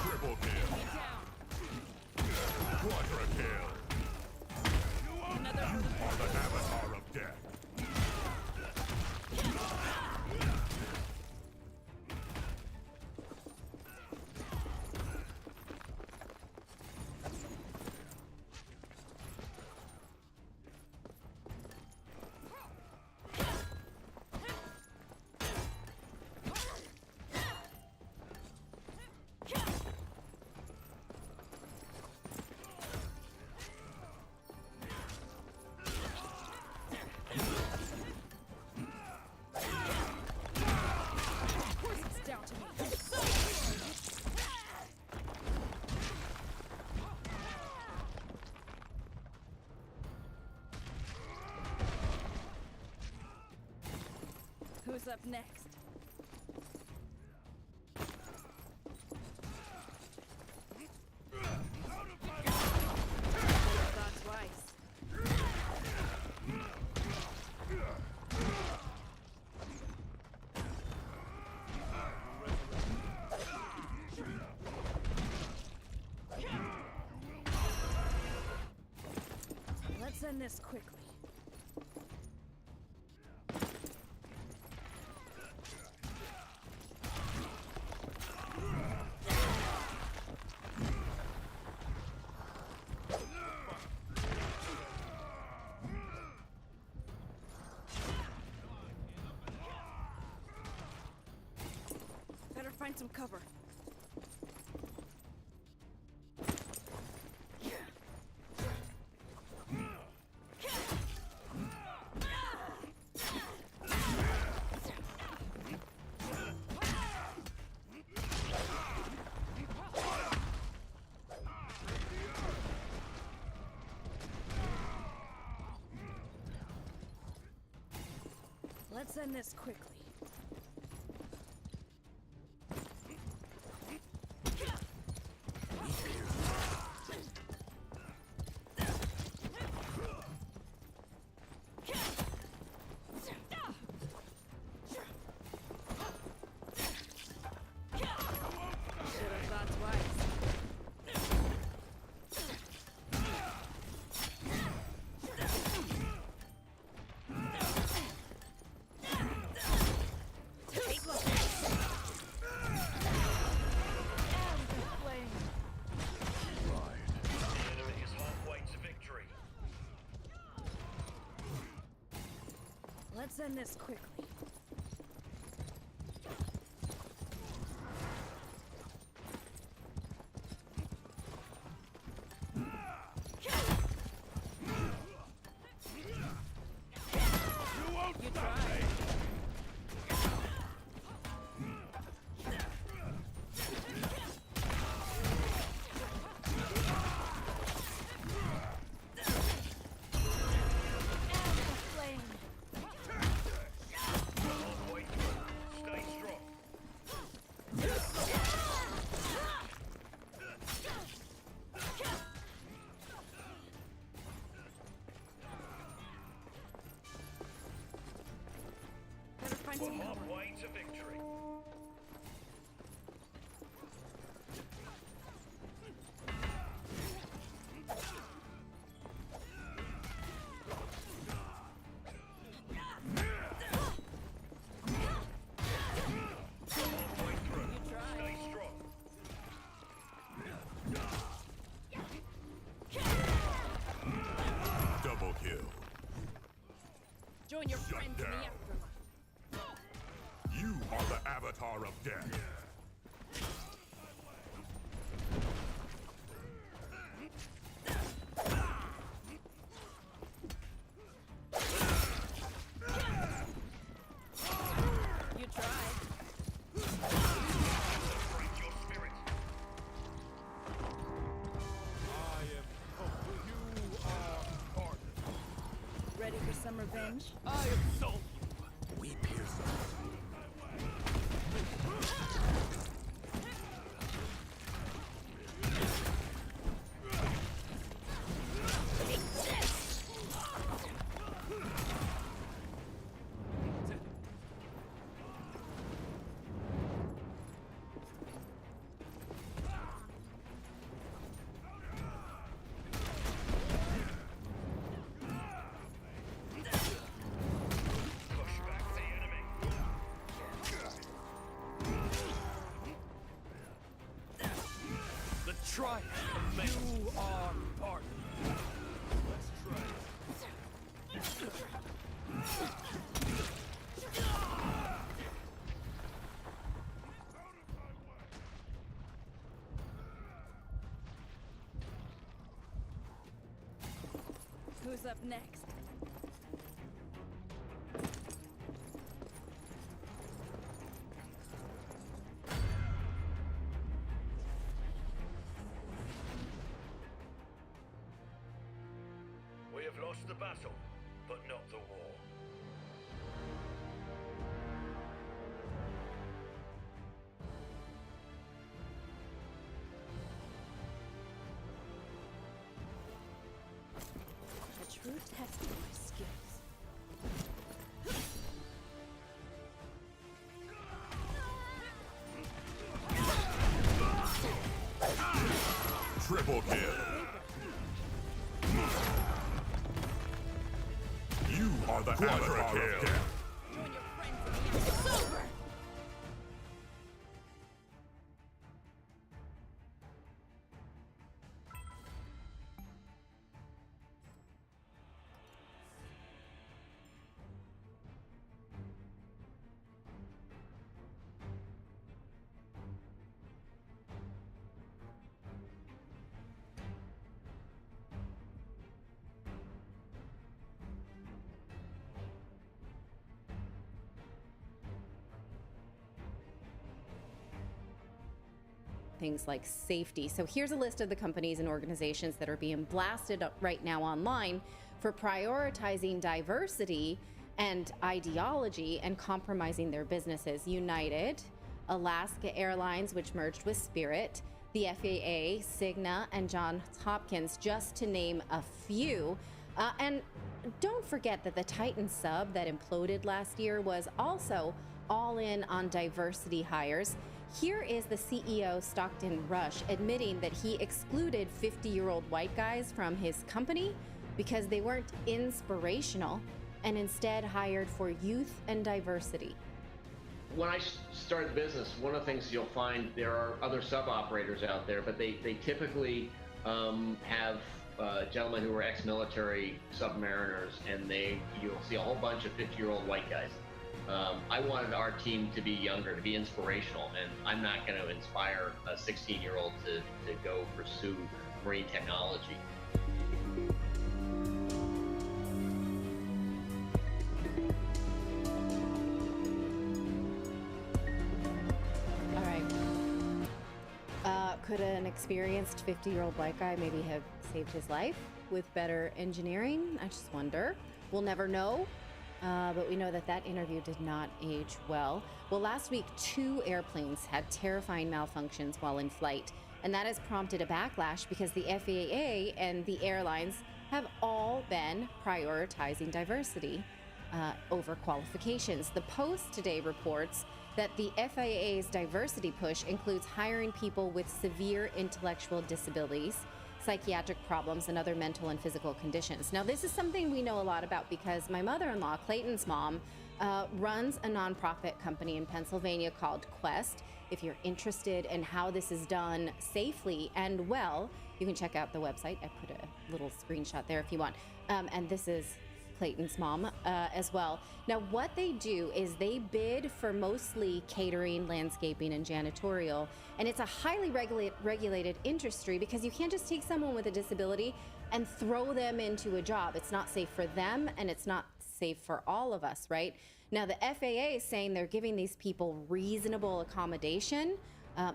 Triple kill. Quadra kill. You are the avatar of death. Of course it's down to me. Who's up next? Thought twice. Let's end this quickly. Better find some cover. Let's end this quickly. Should've thought twice. Take a look. And the flame. The enemy is halfway to victory. Let's end this quickly. You tried. And the flame. Halfway through. Stay strong. Better find We're some cover. halfway to victory. Halfway through. You tried. Stay strong. Double kill. Join your Shut friends in the down. afterlife. You are the avatar of death. You tried. Break your spirit. I am. You are part. Ready for some revenge? I absolve you. We pierce Try it. You are part of it. Let's try it. Who's up next? We have lost the battle, but not the war. A true test of my skills. Triple kill. You are the avatar of death. Join your friends in the end. It's over! Things like safety. So here's a list of the companies and organizations that are being blasted up right now online for prioritizing diversity and ideology and compromising their businesses. United, Alaska Airlines, which merged with Spirit, the FAA, Cigna, and Johns Hopkins, just to name a few. And don't forget that the Titan sub that imploded last year was also all in on diversity hires. Here is the CEO, Stockton Rush, admitting that he excluded 50-year-old white guys from his company because they weren't inspirational and instead hired for youth and diversity. When I started the business, one of the things you'll find, there are other sub-operators out there, but they typically have gentlemen who are ex-military submariners, and you'll see a whole bunch of 50-year-old white guys. I wanted our team to be younger, to be inspirational, and I'm not going to inspire a 16-year-old to go pursue marine technology. All right. Could an experienced 50-year-old white guy maybe have saved his life with better engineering? I just wonder. We'll never know. But we know that that interview did not age well. Well, last week, 2 airplanes had terrifying malfunctions while in flight, and that has prompted a backlash because the FAA and the airlines have all been prioritizing diversity over qualifications. The Post today reports that the FAA's diversity push includes hiring people with severe intellectual disabilities, psychiatric problems, and other mental and physical conditions. Now, this is something we know a lot about because my mother-in-law, Clayton's mom, runs a nonprofit company in Pennsylvania called Quest. If you're interested in how this is done safely and well, you can check out the website. I put a little screenshot there if you want. And this is Clayton's mom as well. Now, what they do is they bid for mostly catering, landscaping, and janitorial. And it's a highly regulated industry because you can't just take someone with a disability and throw them into a job. It's not safe for them, and it's not safe for all of us, right? Now, the FAA is saying they're giving these people reasonable accommodation.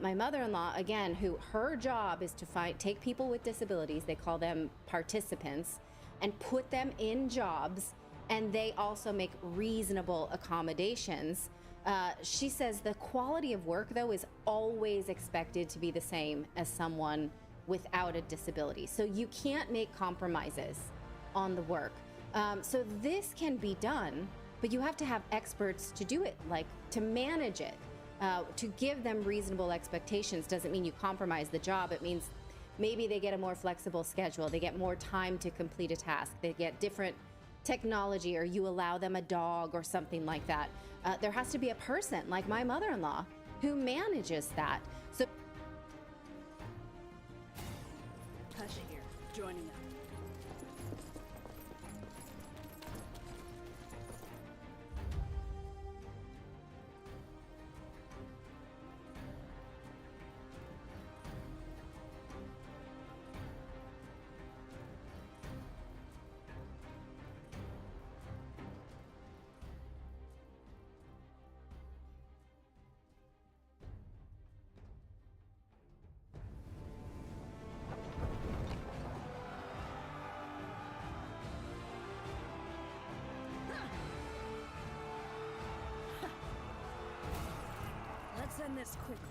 My mother-in-law, again, who her job is to take people with disabilities, they call them participants, and put them in jobs and they also make reasonable accommodations. She says the quality of work, though, is always expected to be the same as someone without a disability. So you can't make compromises on the work. So this can be done, but you have to have experts to do it, like to manage it. To give them reasonable expectations doesn't mean you compromise the job. It means maybe they get a more flexible schedule. They get more time to complete a task. They get different technology, or you allow them a dog or something like that. There has to be a person like my mother-in-law who manages that. So Hush here, joining up. Let's end this quickly.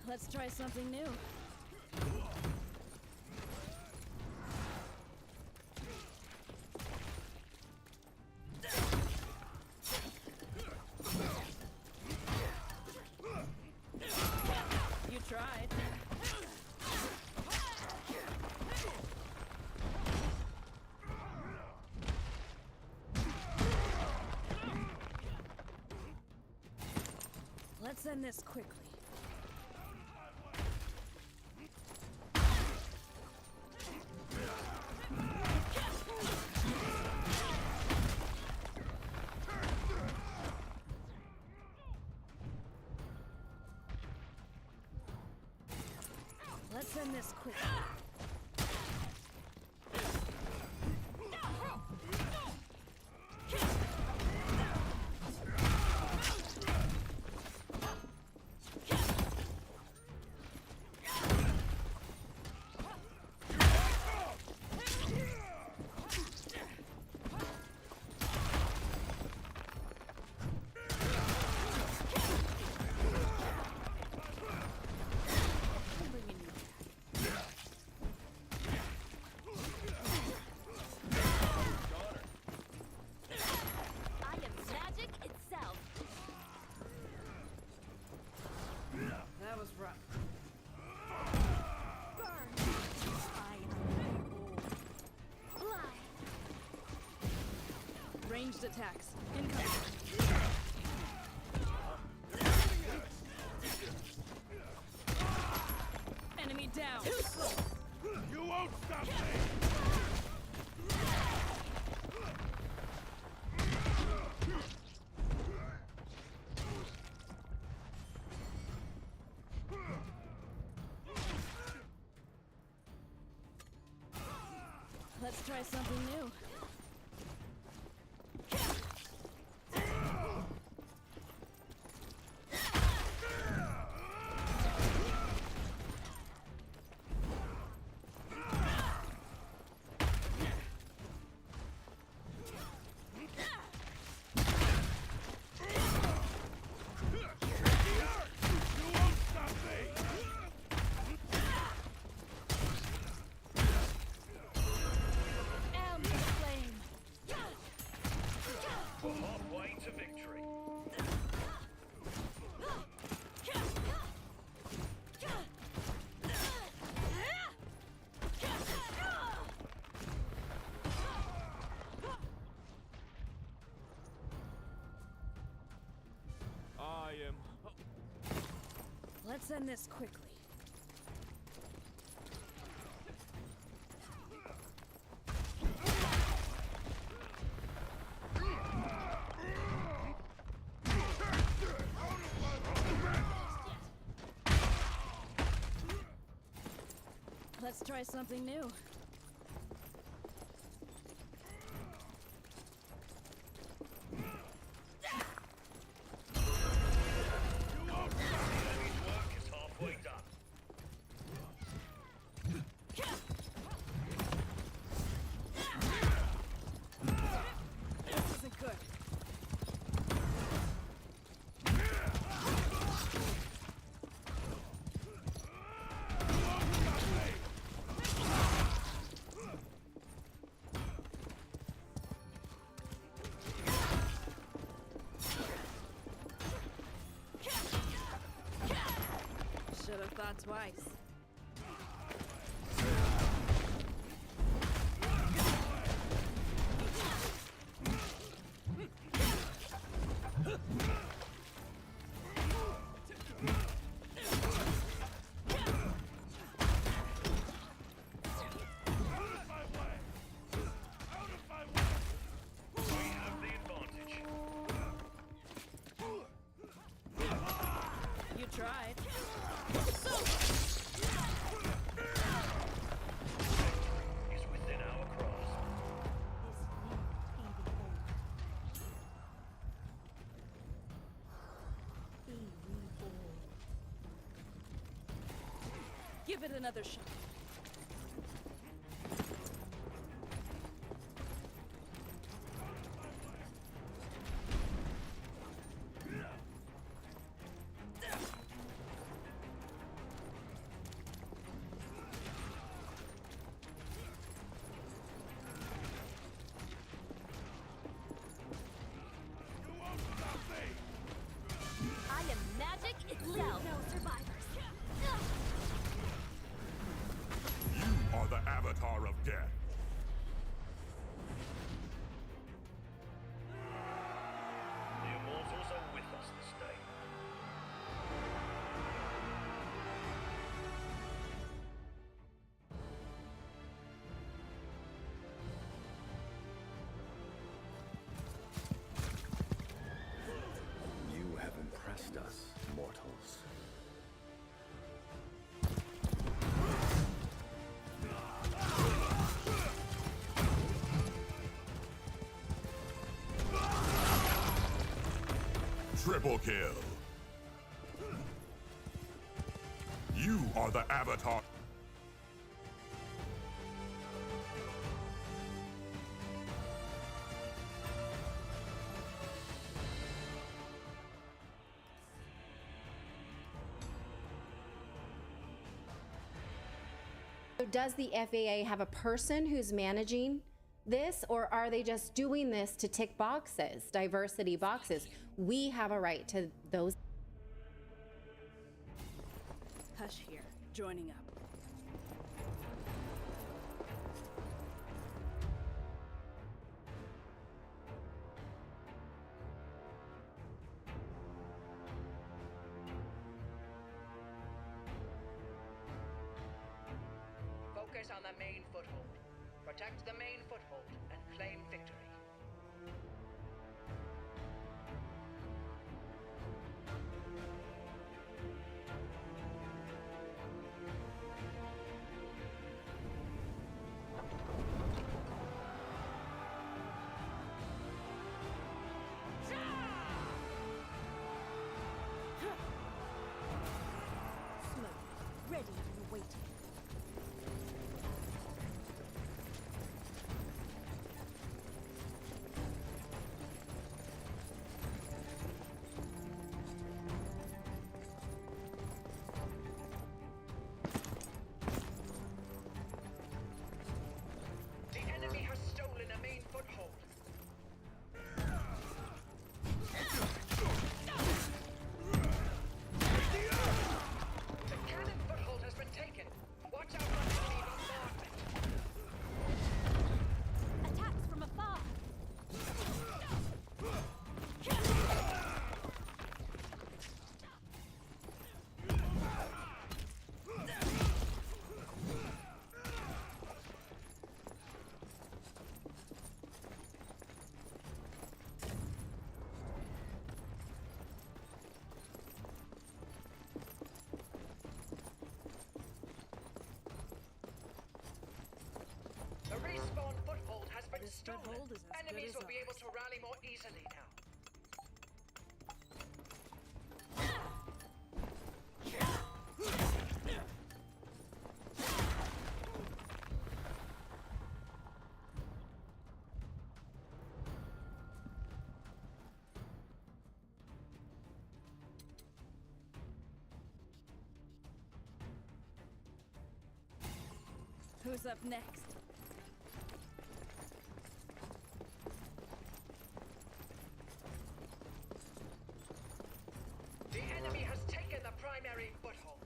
Let's try something new. You tried. Let's end this quickly. Let's end this quickly. That was rough. Burn! I am old. Fly! Ranged attacks. Incoming. Enemy down. You won't stop me! Let's try something new. Halfway to victory. I am... Let's end this quickly. Let's try something new. This isn't good. Should have thought twice. You tried. Is within our grasp. Give it another shot. I am magic itself. No survivors. You are the avatar of death. The immortals are with us this day. You have impressed us, mortals. Triple kill. You are the avatar. So does the FAA have a person who's managing this, or are they just doing this to tick boxes, diversity boxes? We have a right to those. Hush here, joining up. Focus on the main foothold. Protect the main foothold and claim victory. Smoke, ready and waiting. The enemy has stolen a main foothold. The cannon foothold has been taken. This foothold is as good Enemies as will be able ours. to rally more easily now. Who's up next? The enemy has taken the primary foothold.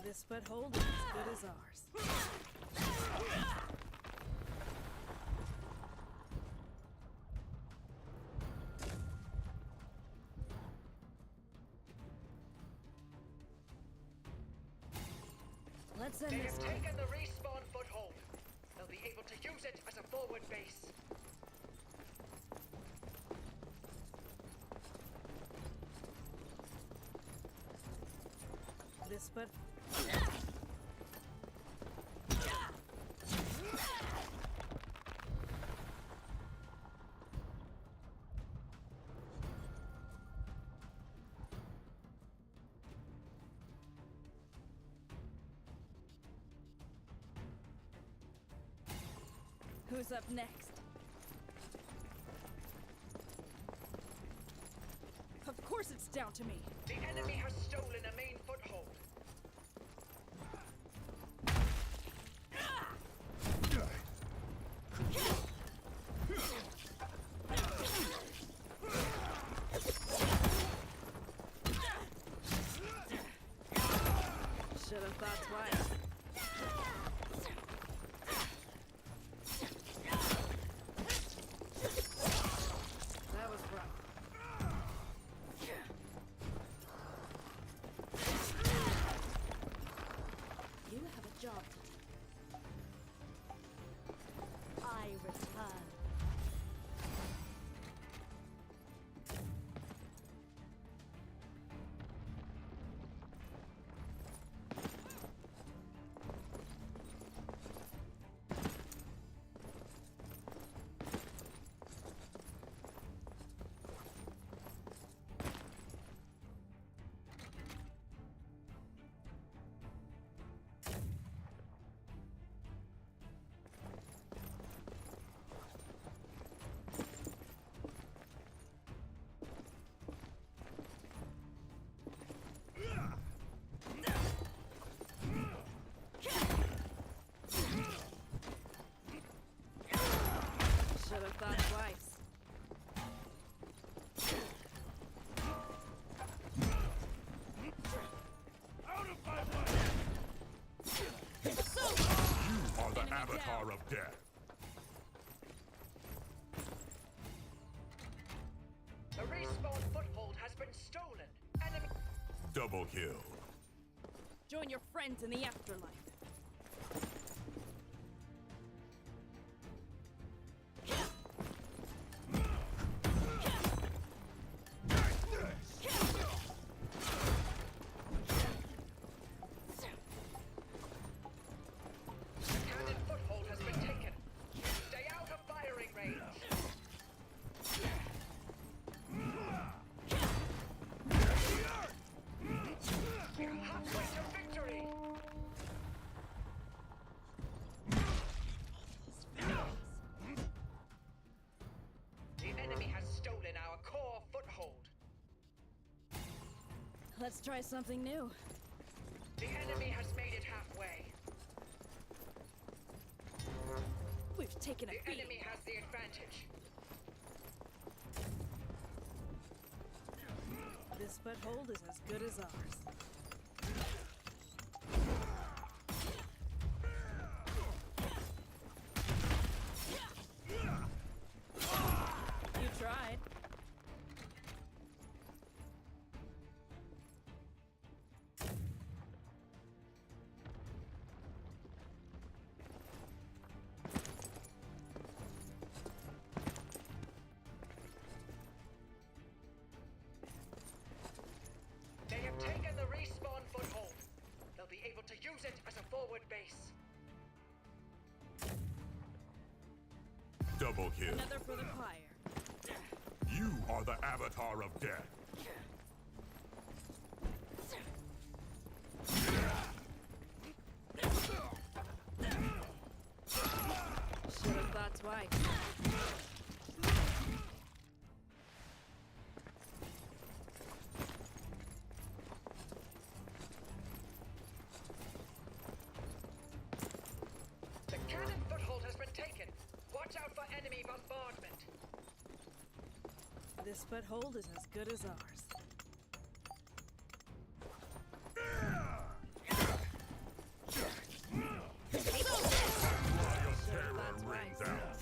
This foothold is as good as ours. Let's end They this have one. taken the respawn foothold. They'll be able to use it as a forward base. This foot. Who's up next? Of course it's down to me. The enemy has stolen a main foothold. Should have thought twice. That was rough. You have a job to do. I return. Should have thought twice. Out of my way! You are the avatar of death. The respawn foothold has been stolen. Enemy. Double kill. Join your friends in the afterlife. Cannon foothold has been taken. Stay out of firing range. We're halfway to victory. The enemy has stolen our core foothold. Let's try something new. The enemy has made it halfway. We've taken a The beating. enemy has the advantage. This foothold is as good as ours. You tried. They have taken the respawn foothold. Triple kill. Another for the choir. You are the avatar of death. Should have thought twice. The cannon foothold has been taken. Watch out for enemy bombardment. This foothold is as good as ours. Royal terror rings out.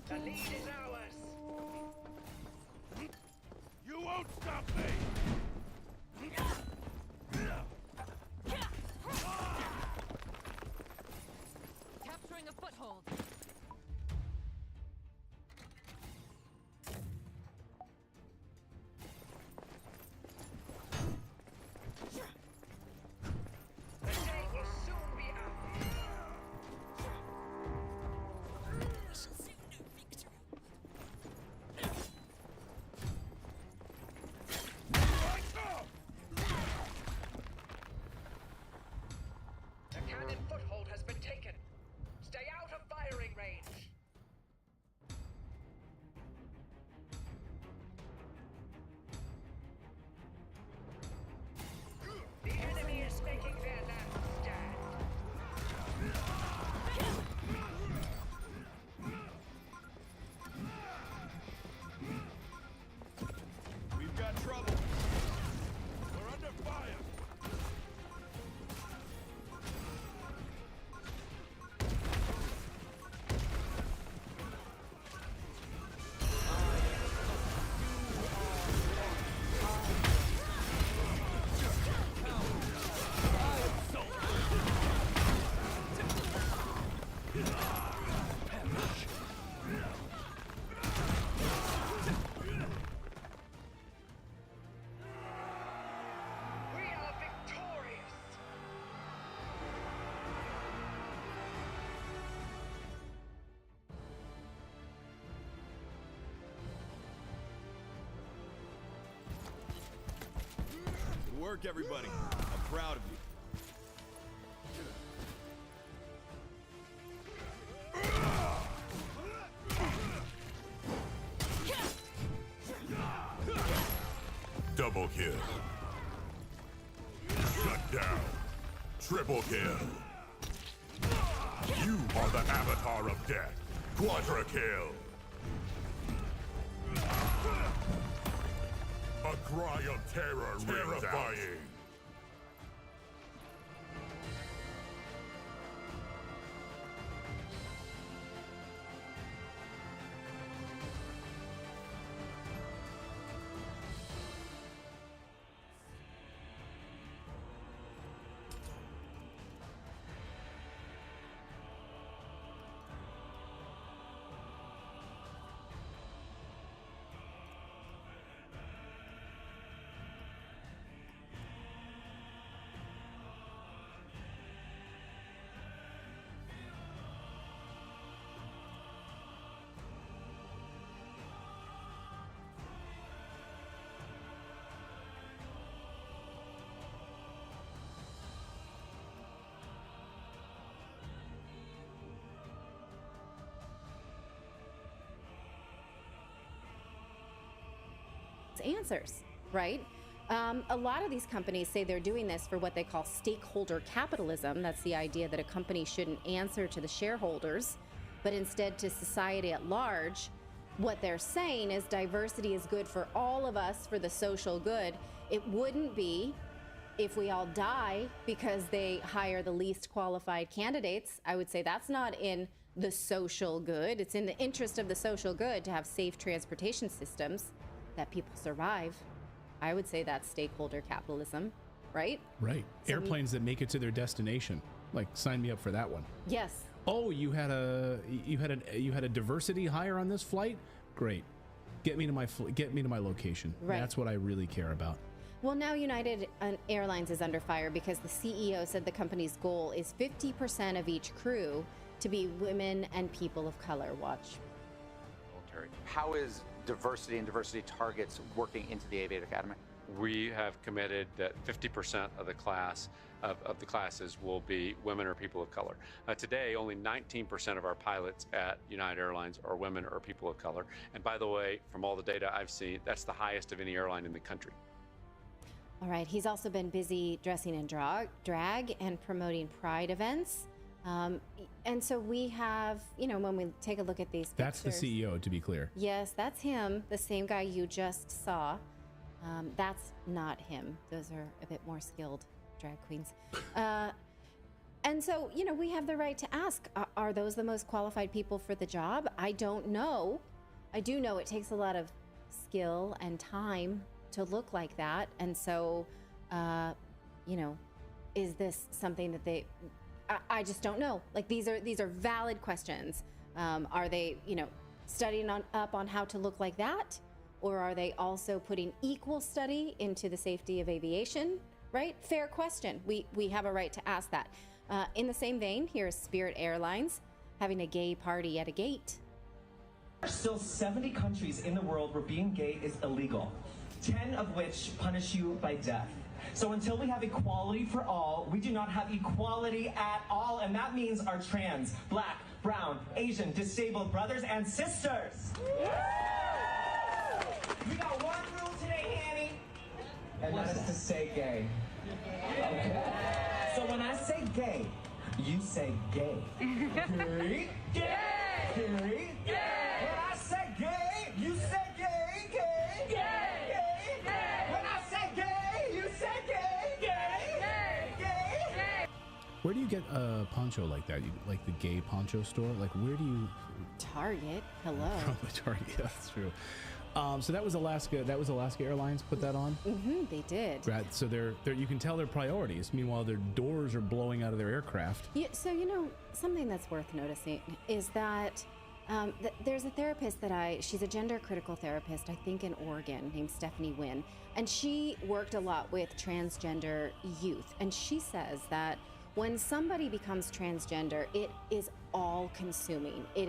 The lead is ours. You won't stop me! Capturing a foothold. The day will soon be ours. The cannon foothold has been taken. Stay out of firing range. The enemy is making their last stand. We've got trouble. We're under fire. We are victorious. Good work, everybody. I'm proud of you. Double kill. Shut down. Triple kill. You are the avatar of death. Quadra kill. A cry of terror rings out. Answers, right? A lot of these companies say they're doing this for what they call stakeholder capitalism. That's the idea that a company shouldn't answer to the shareholders, but instead to society at large. What they're saying is diversity is good for all of us, for the social good. It wouldn't be if we all die because they hire the least qualified candidates. I would say that's not in the social good. It's in the interest of the social good to have safe transportation systems that people survive. I would say that's stakeholder capitalism, right? Right. So Airplanes that make it to their destination. Like, sign me up for that one. Yes. Oh, you had a diversity hire on this flight? Great. Get me to my location. Right. That's what I really care about. Well, now United Airlines is under fire because the CEO said the company's goal is 50% of each crew to be women and people of color. Watch. How is diversity and diversity targets working into the Aviate Academy? We have committed that 50% of the class of the classes will be women or people of color. Today, only 19% of our pilots at United Airlines are women or people of color. And by the way, from all the data I've seen, that's the highest of any airline in the country. All right. He's also been busy dressing in drag and promoting pride events. And so we have, you know, when we take a look at these pictures. That's the CEO, to be clear. Yes, that's him, the same guy you just saw. That's not him. Those are a bit more skilled drag queens. And so, you know, we have the right to ask, are those the most qualified people for the job? I don't know. I do know it takes a lot of skill and time to look like that. And so, you know, is this something that they... I just don't know. Like, these are valid questions. Are they, you know, studying up on how to look like that? Or are they also putting equal study into the safety of aviation? Right? Fair question. We have a right to ask that. In the same vein, here's Spirit Airlines having a gay party at a gate. There are still 70 countries in the world where being gay is illegal, 10 of which punish you by death. So until we have equality for all, we do not have equality at all, and that means our trans, black, brown, Asian, disabled brothers and sisters. We got one rule today, Annie, and that is to say gay. Okay? So when I say gay, you say gay. Gay! Gay! Gay! Gay! When I say gay, you say gay, gay, gay, gay. When I say gay, you say gay, gay, gay, gay. Where do you get a poncho like that? Like the gay poncho store? Like, where do you... Target. Hello. Probably Target. Yeah, that's true. So that was Alaska. That was Alaska Airlines put that on. Mm-hmm, they did. Right. So they're you can tell their priorities. Meanwhile, their doors are blowing out of their aircraft. Yeah, so, you know, something that's worth noticing is that there's a therapist she's a gender critical therapist, I think in Oregon, named Stephanie Wynn. And she worked a lot with transgender youth. And she says that when somebody becomes transgender, it is all consuming. It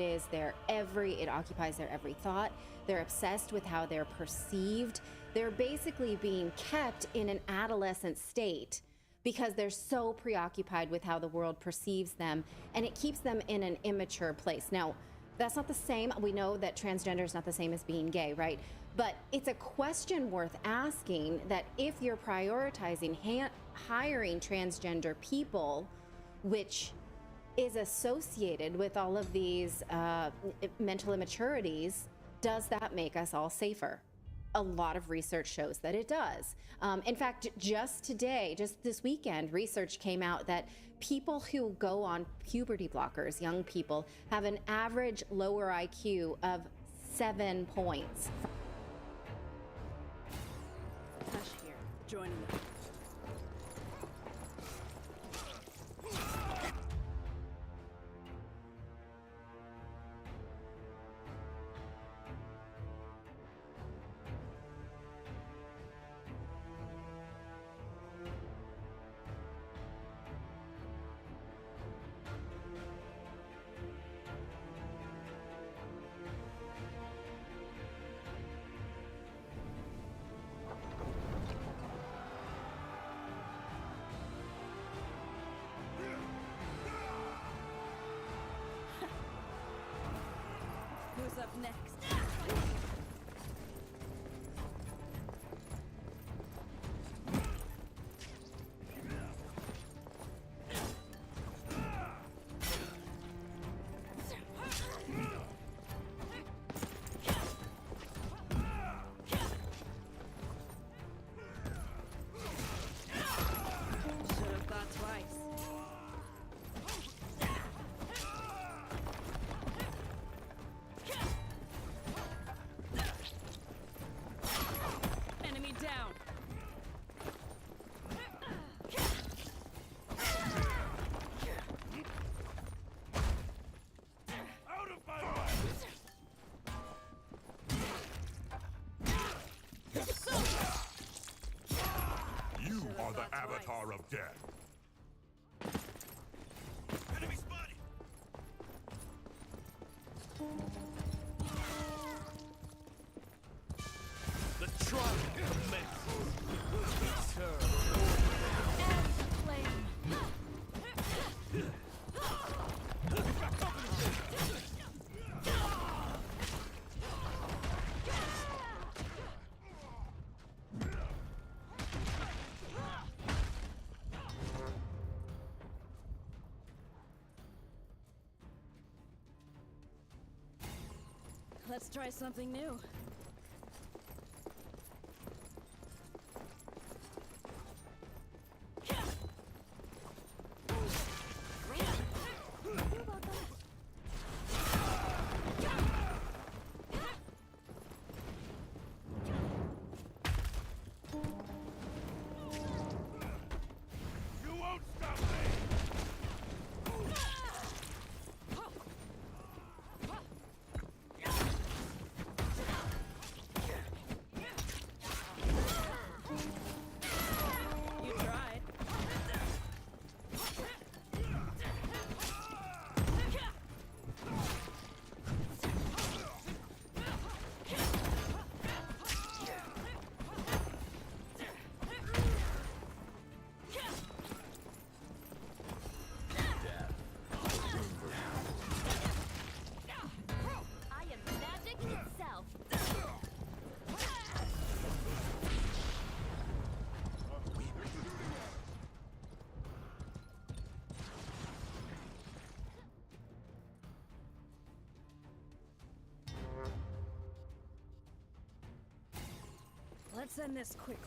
occupies their every thought. They're obsessed with how they're perceived. They're basically being kept in an adolescent state because they're so preoccupied with how the world perceives them, and it keeps them in an immature place. Now, that's not the same. We know that transgender is not the same as being gay, right? But it's a question worth asking that if you're prioritizing hiring transgender people, which is associated with all of these mental immaturities, does that make us all safer? A lot of research shows that it does. In fact, just this weekend, research came out that people who go on puberty blockers, young people, have an average lower IQ of 7 points. Hush here, joining them. Who's up next? Should have thought twice. the Avatar of Death. Enemy spotted! The trial commences. Return. And flame. Let's try something new. You won't stop me! You tried. I am magic itself. Let's end this quickly.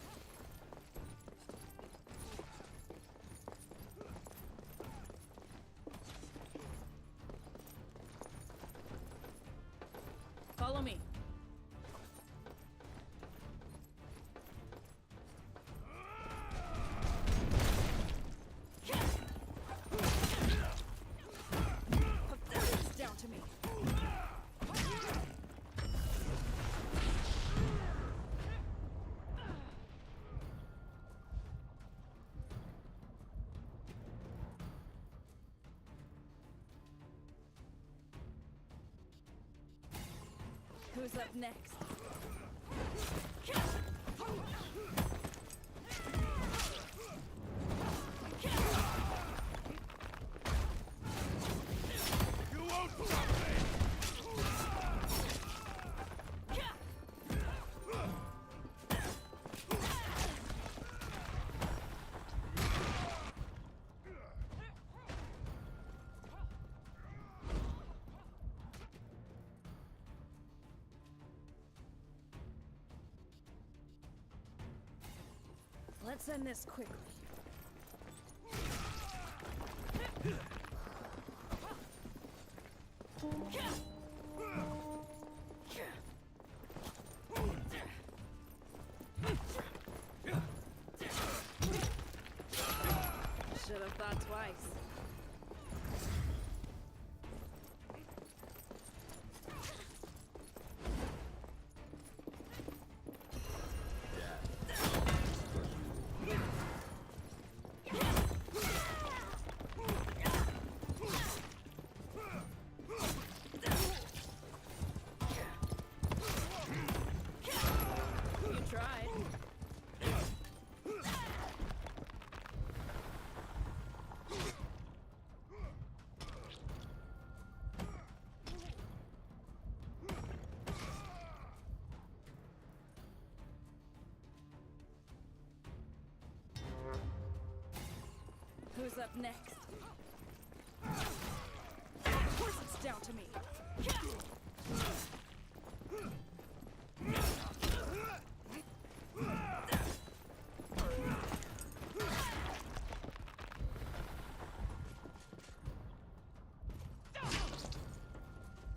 Follow me. It's down to me. Who's up next? You won't stop me! Let's end this quickly. Should have thought twice. You tried. Who's up next? Of course it's down to me.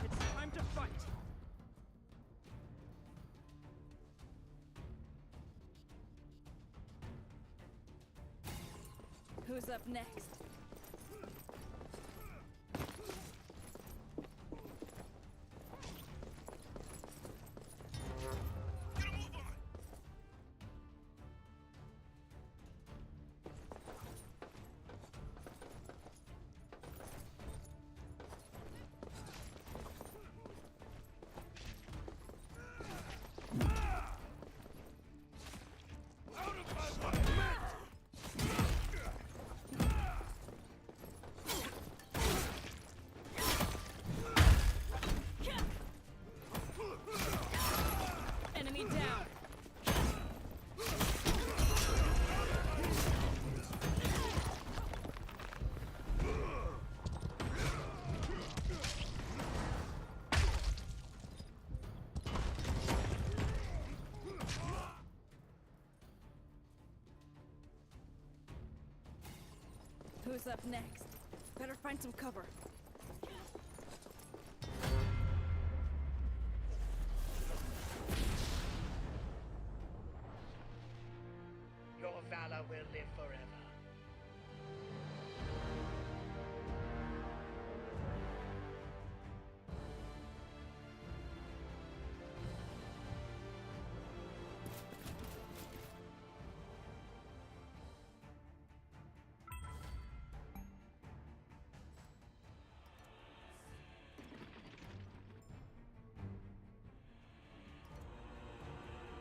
It's time to fight. Who's up next? Who's up next? Better find some cover.